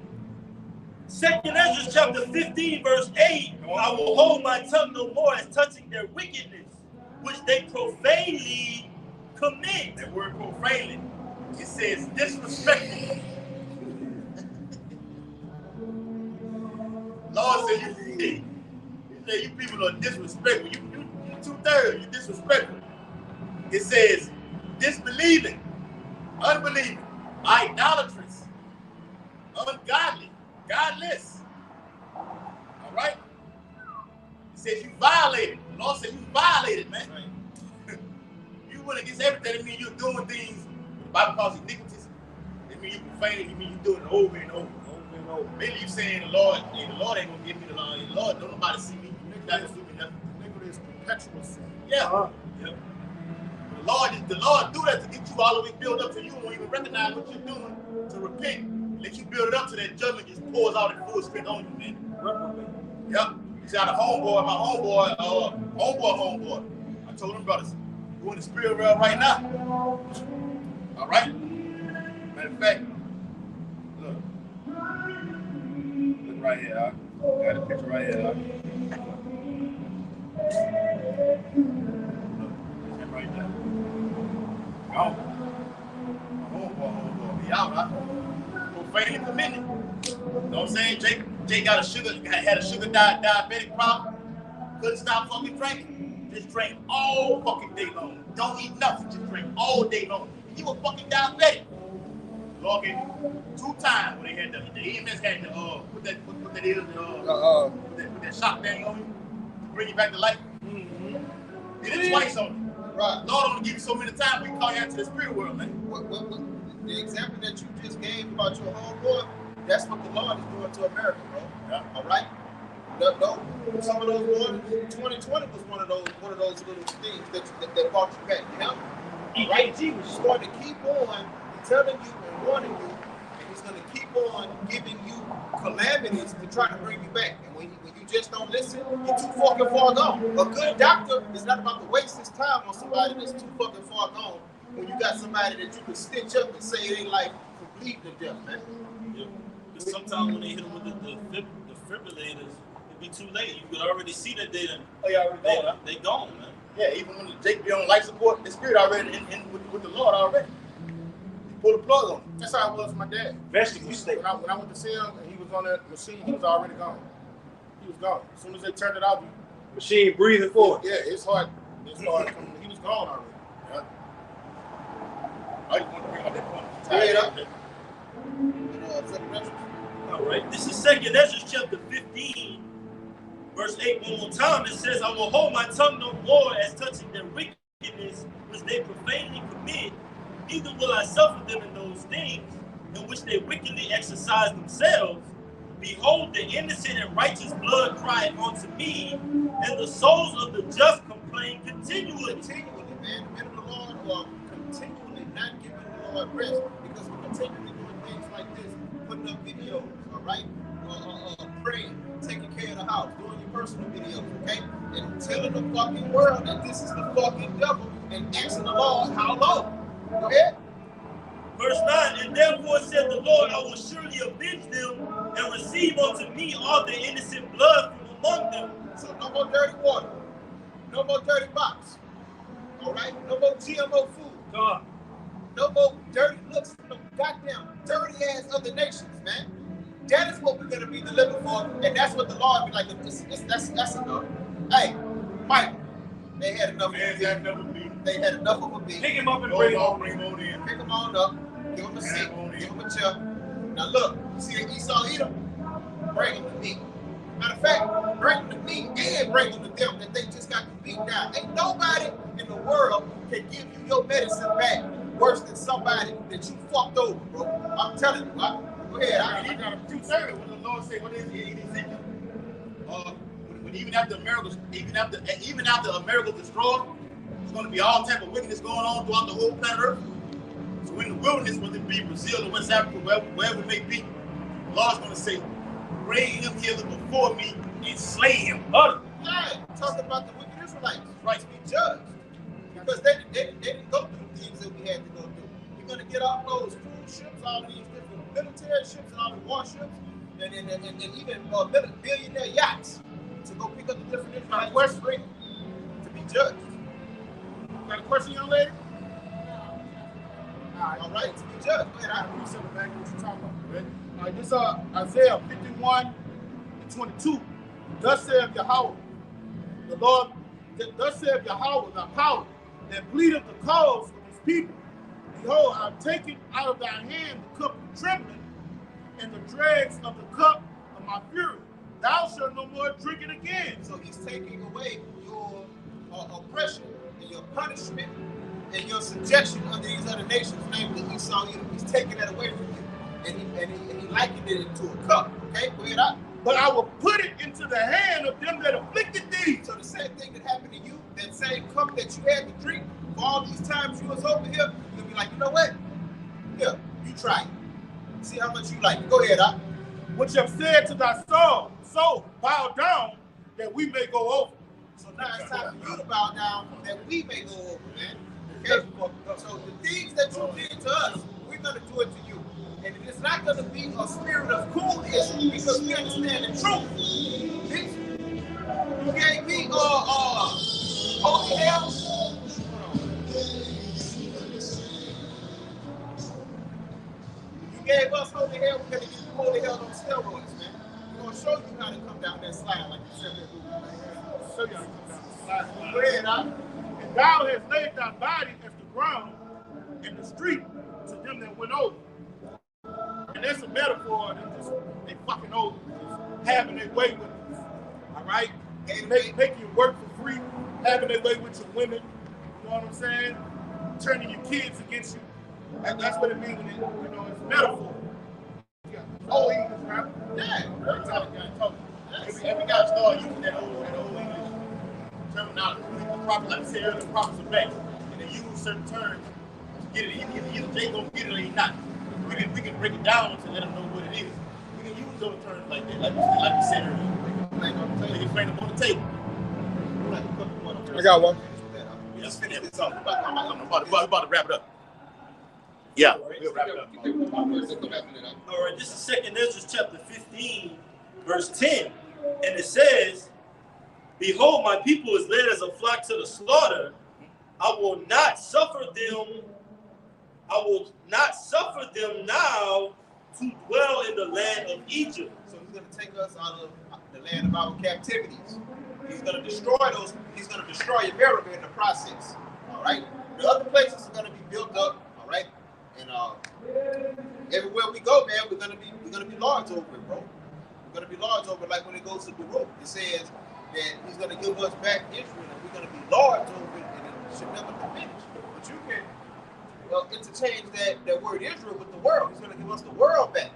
B: 2 Ezra chapter 15 verse 8. I will hold my tongue no more as touching their wickedness, which they profanely commit.
C: That word profanely, it says disrespectful. Lord said you people are disrespectful. You 2/3, you disrespectful. It says disbelieving, unbelieving, idolatrous, ungodly, godless. All right? It says you violated. The Lord said you violated, man. Right. You went against everything. It means you're doing things. The Bible calls iniquities. It means you profaning. It means you doing it over and over. Maybe you saying the Lord ain't gonna give me the law. The Lord, don't nobody see me. Not gonna see me nothing. Iniquity is perpetual sin. Yeah. Yep. The Lord do that to get you all the way built up to you won't even recognize what you're doing to repent. Let you build it up to that judgment just pours out in full strength on you, man. Yep. He's got a homeboy, my homeboy. I told him, brothers, go in the spirit realm right now. All right? Matter of fact, look right here. I got a picture right here. Look, right there. Go. Homeboy. Be out, huh? Profanely committed. You know what I'm saying? Jake had a sugar diabetic problem. Couldn't stop fucking drinking. Just drank all fucking day long. Don't eat nothing. Just drink all day long. He was fucking diabetic. Lord gave me 2 times when they had the EMS had to put that shock thing on you to bring you back to life. Mm-hmm. Did it twice on you. Right. Lord only give you so many times we call you out to the spirit world, man.
A: The example that you just gave about your homeboy, that's what the Lord is doing to America, bro. Yeah. All right. Some of those warnings, 2020 was one of those little things that brought you back. You know. Right. He was going to keep on telling you and warning you, and he's going to keep on giving you calamities to try to bring you back. And when you just don't listen, you're too fucking far gone. A good doctor is not about to waste his time on somebody that's too fucking far gone. When you got somebody that you can stitch up and say it ain't like complete to death, man.
B: Yeah. Because sometimes when they hit them with the defibrillators, it'd be too late. You could already see that they gone. They gone, man.
C: Yeah, even when Jake be on life support, the spirit already in with the Lord already. He pulled the plug on him. That's how it was with my dad.
E: Vegetable steak.
C: When I went to see him and he was on that machine, he was already gone. He was gone. As soon as they turned it off,
E: machine breathing forward.
C: Yeah, his heart coming. He was gone already. Yeah. I just want to bring out that point.
B: All right. This is 2 Ezra chapter 15, verse 8. One more time. It says, I will hold my tongue no more as touching their wickedness, which they profanely commit. Neither will I suffer them in those things in which they wickedly exercise themselves. Behold, the innocent and righteous blood crieth unto me, and the souls of the just complain continually.
A: Continually, man. The men of the Lord who are continually not giving the Lord rest because we're continually doing things like this, putting up videos, all right? Praying, taking care of the house, doing your personal videos, okay? And telling the fucking world that this is the fucking devil and asking the Lord how long. Go ahead.
B: Verse 9, and therefore said the Lord, I will surely avenge them and receive unto me all the innocent blood from among them.
A: So no more dirty water, no more dirty box, all right? No more GMO food.
E: God.
A: No more dirty looks from the goddamn dirty ass other nations, man. That is what we're gonna be delivered for, and that's what the Lord be like. That's enough. Hey, Mike, they had enough. They had enough of a beat.
E: Pick him up and bring him on.
A: Pick him on up. Give him a seat. Give him a chair. Now look, see that Esau Edom? Bring him to me. Matter of fact, bring him to me and bring him to them that they just got to beat down. Ain't nobody in the world can give you your medicine back worse than somebody that you fucked over, bro. I'm telling you. Go ahead.
F: I got a few service when the Lord say, what is it in Ezekiel? When even after America's destroyed, there's going to be all type of wickedness going on throughout the whole planet Earth. So in the wilderness, whether it be Brazil or West Africa, wherever it may be, the Lord's going to say, bring him hither before me and slay him.
A: Yeah, talking about the wicked Israelites, right, to be judged. Because they didn't go through the things that we had to go through. We're going to get all those cruise ships, all these different military ships, and all the warships, and even billionaire yachts to go pick up the different Israelites to be judged.
F: Got a question, young lady?
A: All right, to be judged. Go ahead, I
F: read something back what you're talking about. Right? This Isaiah 51:22. Thus saith Yahweh, the Lord, thus saith Yahweh, the power that pleadeth the cause of his people. Behold, I have taken out of thine hand the cup of trembling and the dregs of the cup of my fury. Thou shalt no more drink it again.
A: So he's taking away your oppression and your punishment and your subjection under these other nations, namely Esau. He's taking that away from you, and he likened it into a cup. Okay, go ahead out.
F: But I will put it into the hand of them that afflicted thee.
A: So the same thing that happened to you, that same cup that you had to drink for all these times you was over here, you're gonna be like, you know what? Here, you try it. See how much you like it. Go ahead, out.
F: Which have said to thy soul, bow down that we may go over.
A: So now it's time for you to bow down that we may go over, man. Okay? So the things that you did to us, we're gonna do it to you. And it's not going to be a spirit of coolness because we understand the truth. You gave me holy hell. You gave us holy hell. We're going to give you holy hell on steroids, man. We're going to show you how to come down that slide like you said.
F: Show you how to come down the slide.
A: Go ahead, huh?
F: And thou hast laid thy body as the ground in the street to them that went over. And that's a metaphor that just they fucking over, just having their way with us. All right? Making you work for free, having their way with your women, you know what I'm saying? Turning your kids against you. That's what it means when it's metaphor. Oh, English rap.
A: Yeah.
F: Every guy start using that old English terminology. The prophets, like I said earlier, the prophets are back. And they use certain terms to get it. Either they gonna get it or they not. We can break it down to let them know what it is. We can use those terms like that, like you said earlier. They can bring them on the table.
G: I got one.
F: Let's finish this up. I'm about to wrap it up. Yeah, we'll wrap it up.
B: All right, this is 2nd Ezra chapter 15, verse 10. And it says, behold, my people is led as a flock to the slaughter. I will not suffer them now to dwell in the land of Egypt.
A: So he's going to take us out of the land of our captivities. He's going to destroy those. He's going to destroy America in the process. All right. The other places are going to be built up. All right. And everywhere we go, man, we're going to be lords over it, bro. We're going to be lords over it, like when it goes to the Rouge. It says that he's going to give us back Israel, and we're going to be lords over it, and it should never diminish. But you can interchange that word Israel with the world. He's going to give us the world back.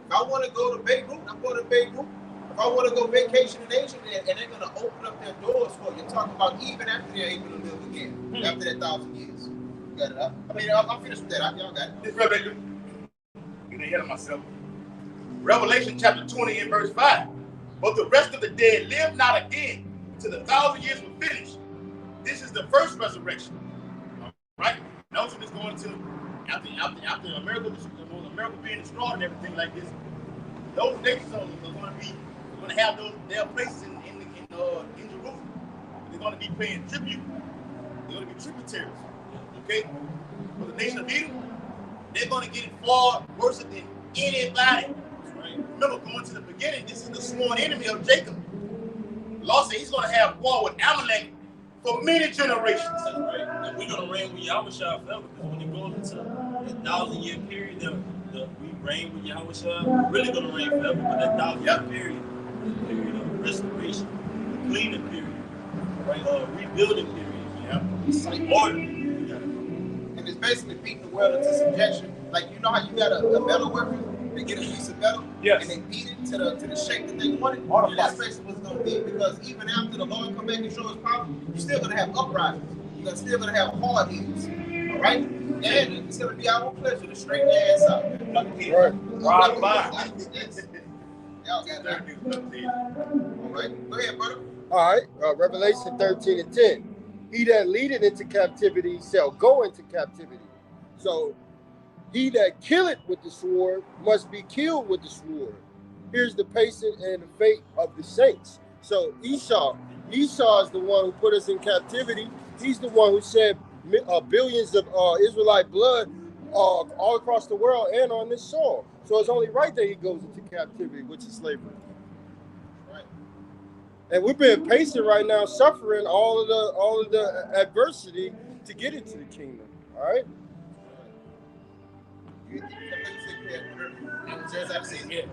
A: If I want to go to Beirut, I'm going to Beirut. If I want to go vacation in Asia, and they're going to open up their doors for you, talking about even after they're able to live again, after that 1,000 years. You got it up? I mean, I'm finished with that. Y'all got it.
F: This Revelation, getting ahead of myself. Revelation chapter 20 and verse 5. But the rest of the dead live not again till the 1,000 years were finished. This is the first resurrection. All right? Notice it's going to after America being destroyed and everything like this. Those nations are going to have their places in Jerusalem. They're going to be paying tribute. They're going to be tributaries. Okay.
C: for the nation of Edom, they're going to get it far worse than anybody. Right? Remember, going to the beginning, this is the sworn enemy of Jacob. The Lord said he's going to have war with Amalek for many generations.
B: That's right. And we're going to reign with Yahushua forever, because when it goes into a 1,000-year period that we reign with Yahushua, we're really going to reign forever. But that 1,000-year period is a period of restoration, a cleaning period, right? A rebuilding period. Yeah. It's like order.
A: And it's basically beating the world into subjection. Like, you know how you got a metal worker? They get a piece of metal,
E: Yes.
A: and they beat it to the shape that they want it. And that's basically what it's going to be, because even after the Lord come back and show his power, you're still going to have uprisings. You're still going to have hard heads. All right? And it's going to be our pleasure to straighten their ass out.
G: Right.
E: Right by.
A: Yes. Y'all got that. All right. Go ahead, brother.
G: All right. Revelation 13 and 10. He that leadeth into captivity shall go into captivity. So he that killeth with the sword must be killed with the sword. Here's the pacing and the fate of the saints. So Esau is the one who put us in captivity. He's the one who shed billions of Israelite blood all across the world and on this soil. So it's only right that he goes into captivity, which is slavery.
A: Right.
G: And we've been patient right now, suffering all of the adversity to get into the kingdom. All right.
D: Yeah.
A: Okay.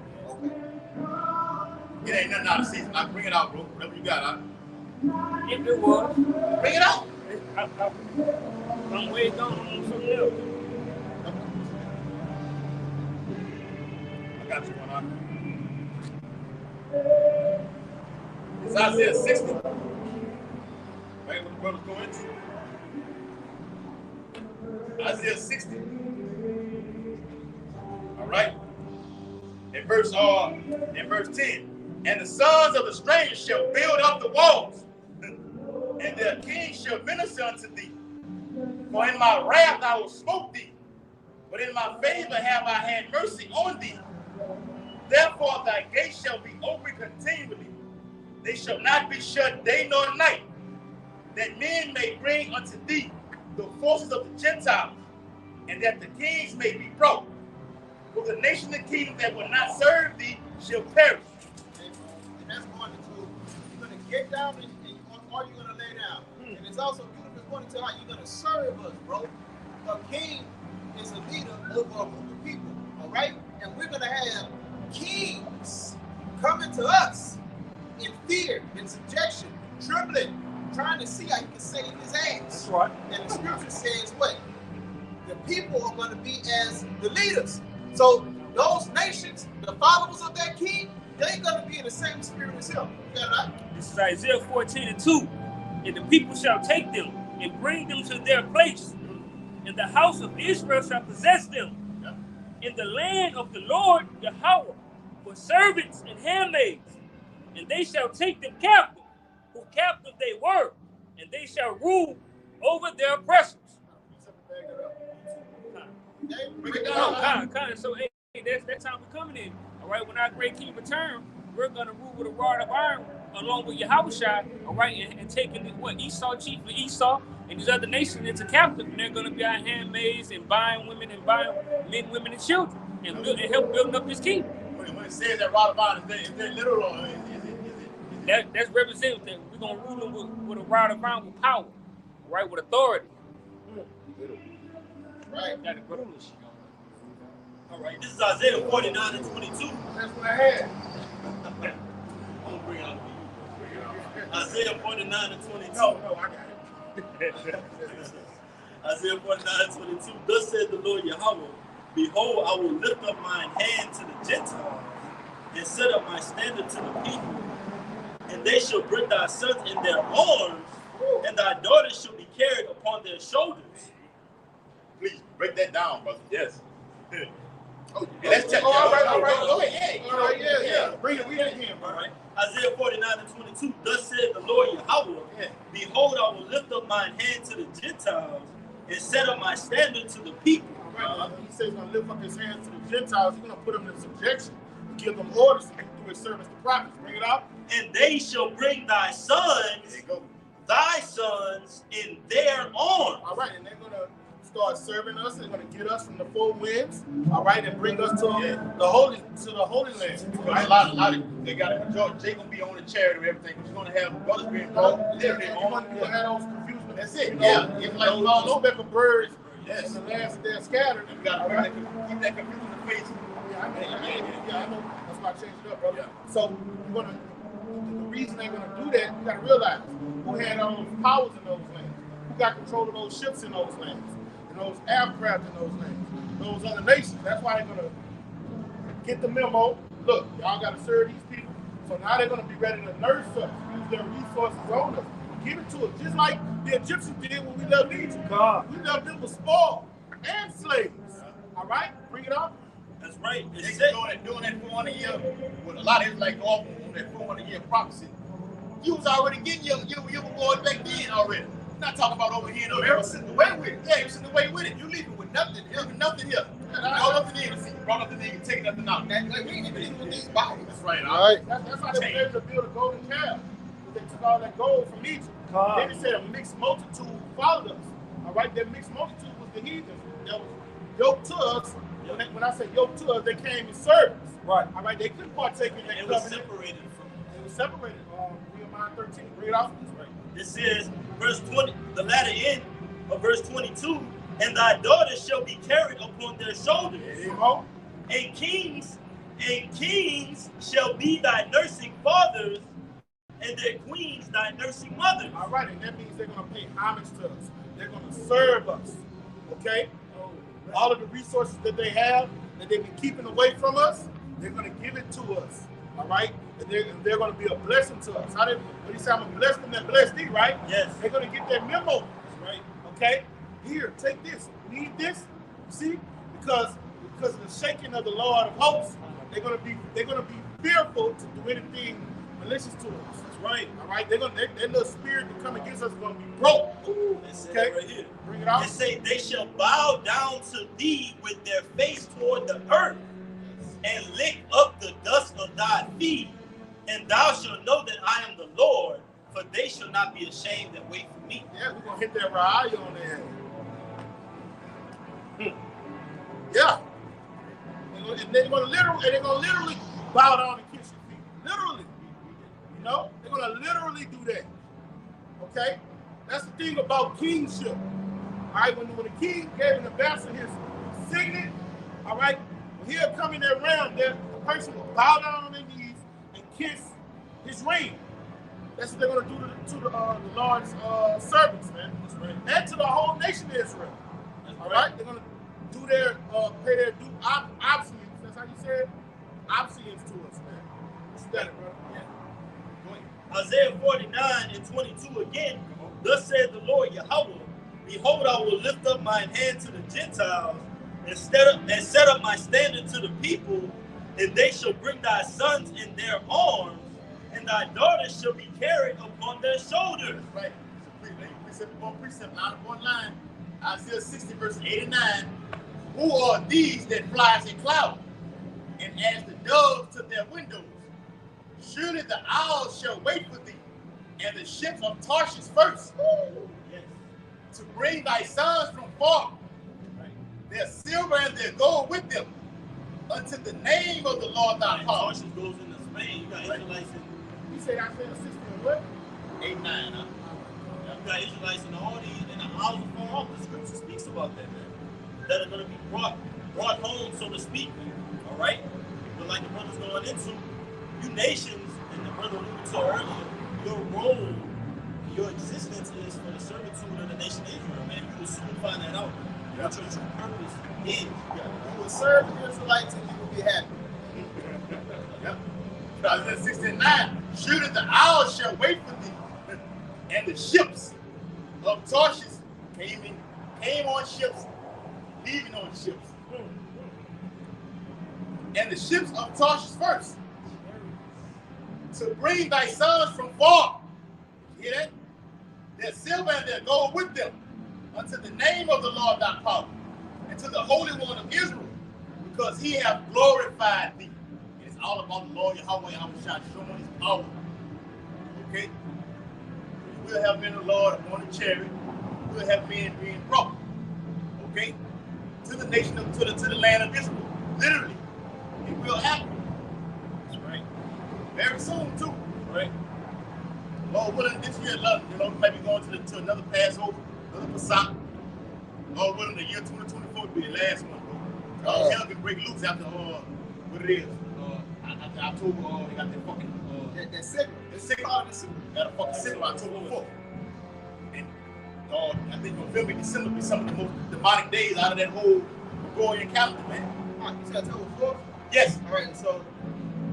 C: It ain't nothing out of season. I bring it out, bro. Whatever you got,
D: If it was,
C: bring it out.
D: I'm way gone on something else.
C: I got you one on. It's Isaiah 60. Right, what the brother's going into. Isaiah 60. All right. In verse 10. And the sons of the stranger shall build up the walls, and their king shall minister unto thee. For in my wrath I will smote thee, but in my favor have I had mercy on thee. Therefore thy gates shall be open continually. They shall not be shut day nor night, that men may bring unto thee the forces of the Gentiles, and that the kings may be brought. For the nation and kingdom that will not serve thee shall perish.
A: And that's going to, you're going to get down or you're going to lay down. And it's also beautiful going to how you're going to serve us, bro. A king is a leader over a group of people, all right? And we're going to have kings coming to us in fear, in subjection, trembling, trying to see how he can save his ass.
E: That's right.
A: And the scripture says what? The people are going to be as the leaders. So those nations, the followers of that king, they're going to be in the same spirit as him. You got that?
D: This is Isaiah 14 and 2. And the people shall take them and bring them to their place. And the house of Israel shall possess them. In the land of the Lord Yahweh, for servants and handmaids. And they shall take them captive, who captive they were. And they shall rule over their oppressors. So hey, that's how we're coming in. All right, when our great king return, we're gonna rule with a rod of iron along with Yahushua, all right, and taking Esau, chiefly Esau, and these other nations into captive, and they're gonna be our handmaids and buying women and buying men, women, and children, and help building up his kingdom.
C: When it says that rod of iron, is that literal or is it?
D: That's representative that we're gonna rule them with a rod of iron with power, all right, with authority.
A: Right.
D: Got to grow this shit.
B: All right, this is Isaiah 49 and 22.
A: That's what I had.
B: I'm gonna bring it out for you. Isaiah 49 and 22.
C: No, I got it.
B: Isaiah 49 and 22. Thus said the Lord Yahweh, behold, I will lift up mine hand to the Gentiles and set up my standard to the people. And they shall bring thy sons in their arms, and thy daughters shall be carried upon their shoulders.
C: Please break that down, brother.
E: Yes.
C: Oh, yeah, let's check. All right. Yeah. Bring it again,
B: All right. Isaiah 49 and 22. Thus said the Lord Yahweh, behold, I will lift up mine hand to the Gentiles and set up my standard to the people.
C: Right. He says he's going to lift up his hands to the Gentiles. He's going to put them in subjection and give them orders to do his servants, the prophets. Bring it out.
B: And they shall bring thy sons in their arms.
C: All right, and they're going to
A: start serving us. They're going to get us from the four winds, all right, and bring us to the holy land.
C: Right? A lot of they got a majority. Jay gonna be on the charity and everything. But you're gonna have brothers being involved.
A: You're going to have those confusion.
C: That's it.
A: You know,
C: It's like
A: those speck of birds
C: Yes.
A: and the last they're scattered.
C: You gotta keep that confusion in the face.
A: Yeah, I know. That's why I changed it up, brother. So the reason they're gonna do that, you gotta realize who had all those powers in those lands, who got control of those ships in those lands, and those aircraft in those lands, those other nations. That's why they're gonna get the memo. Look, y'all gotta serve these people. So now they're gonna be ready to nurse us, use their resources on us, give it to us, just like the Egyptians did when we left Egypt.
E: God.
A: We left them with spoil and slaves. All right, bring it up.
B: That's right.
C: They
B: It's
C: doing that 400 year. With a lot of Israelites go off on that 400 year prophecy. You was already getting your reward back then already. Not talking about over here. No, ever sitting away with it. Yeah, you sitting away with it. You leaving with nothing. You leaving nothing here. Brought nothing in. See, brought nothing in. You taking nothing out. Like, we ain't even with these bodies. That's right.
G: All right.
A: That's how they were able to build a golden calf. They took all that gold from Egypt. Then they said a mixed multitude followed us. All right, that mixed multitude was the heathens that was yoked to us. When I say yoked to us, they came in service.
E: Right.
A: All right, they couldn't partake in that
B: it was
A: covenant.
B: separated from.
A: It was separated. Nehemiah 13. Bring it off.
B: It says, verse 20, the latter end of verse 22, and thy daughters shall be carried upon their shoulders, and kings shall be thy nursing fathers, and their queens thy nursing mothers.
A: All right, and that means they're going to pay homage to us. They're going to serve us. Okay? All of the resources that they have, that they've been keeping away from us, they're going to give it to us. All right? And they're going to be a blessing to us. When you say I'm going to bless them, that bless thee, right?
B: Yes.
A: They're going to get that memo. Right? Okay? Here, take this. Need this. See? Because of the shaking of the Lord of hosts, they're going to be fearful to do anything malicious to us. That's right. All right? Their little spirit to come against us is going to be broke.
B: Okay? Right here.
A: Bring it out.
B: It say, they shall bow down to thee with their face toward the earth, and lick up the dust of thy feet, and thou shalt know that I am the Lord, for they shall not be ashamed that wait for me.
A: Yeah, we're gonna hit that eye on there. Yeah. They're gonna literally bow down and kiss your feet. Literally. You know? They're gonna literally do that. Okay? That's the thing about kingship. Alright, when the king gave an ambassador his signet, alright, when he'll come in that realm, the person will bow down on their knees and kiss his ring. That's what they're going to do to the Lord's servants, man. And to the whole nation of Israel. All right? They're going to do pay their due obedience. That's how you say it? Obedience to us, man. Study, bro. Yeah. Go ahead.
B: Isaiah 49 and 22 again. Thus said the Lord Yahweh, behold, I will lift up mine hand to the Gentiles, and set up my standard to the people, and they shall bring thy sons in their arms, and thy daughters shall be carried upon their shoulders.
C: Right. Precept upon precept, line upon line. Isaiah 60, verse 89. Who are these that flies in cloud, and as the doves to their windows? Surely the owls shall wait for thee, and the ships of Tarshish first.
B: Yes.
C: To bring thy sons from far, their silver and their gold with them, unto the name of the Lord thy God.
B: Tarshish goes into Spain. You got Israelites in.
A: You say Isaiah 60 and what?
C: 8, 9, huh?
B: You got Israelites in all these in the isles of far off. The scripture speaks about that, man. That are going to be brought home, so to speak. All right. But like the brother's going into, you nations, and the brother alluded to earlier, your role, your existence is for the servitude of the nation of Israel, man. You will soon find that out. What your true purpose is.
A: You will serve the Israelites and you will be happy.
C: Yep. Isaiah 69. Surely the owls shall wait for thee, and the ships of Tarshish came on ships, leaving on ships. And the ships of Tarshish first, to bring thy sons from far. Hear that? Their silver and their gold with them, unto the name of the Lord thy power, and to the Holy One of Israel, because he hath glorified thee. And it's all about the Lord Yahweh Yahushua showing his power. Okay? We'll have men of the Lord upon the chariot. We'll have men being brought. okay, to the nation of, to the land of Israel. Literally, it will happen. That's right. Very soon too. Right. Lord willing, this year, maybe going to another Passover, another Pesach. Lord willing, the year 2024 will be the last one, bro. Hell can break loose after what it is. After October, they got that fucking that signal. The signal. Got a fucking signal October 4th. And I think November, December be some of the most demonic days out of that whole Gregorian calendar, man.
A: You said October 4th?
C: Yes.
A: All right, so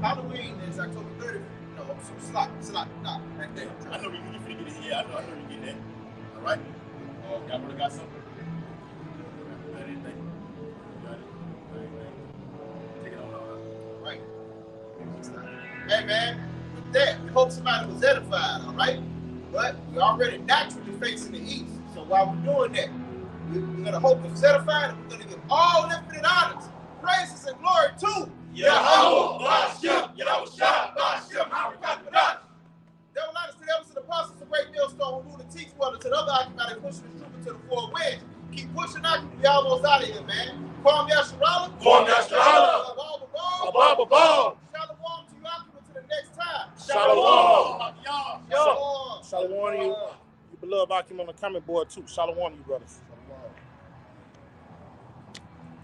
A: Halloween is October 30th. No, so slot, nah, right there.
C: I know you finna get it. Yeah, I know you get that. All right. Y'all really got something? Got anything? Got it? Take it on.
A: Right. Hey, man, with that, we hope somebody was edified, all right? But we're already naturally facing the east. So while we're doing that, we're going to hope it's edified, and we're going to give all infinite honors, praises, and glory to
B: Yahweh, Bashem, Yahweh, Bashem, Harakabadah.
A: Devil light us to the elders and apostles, the great millstone who rule and teach well, to the other occupy and pushing the trooper to the four winds. Keep pushing out, we almost out of here, man. Kwam Yasharala.
B: Kwam Yasharala. Ababa Ball.
A: Shalom to you, occupant, to the next time.
B: Shalom.
A: Shalom.
F: Shalom to you. You beloved Akim on the comment board too. Shalom to you, brothers.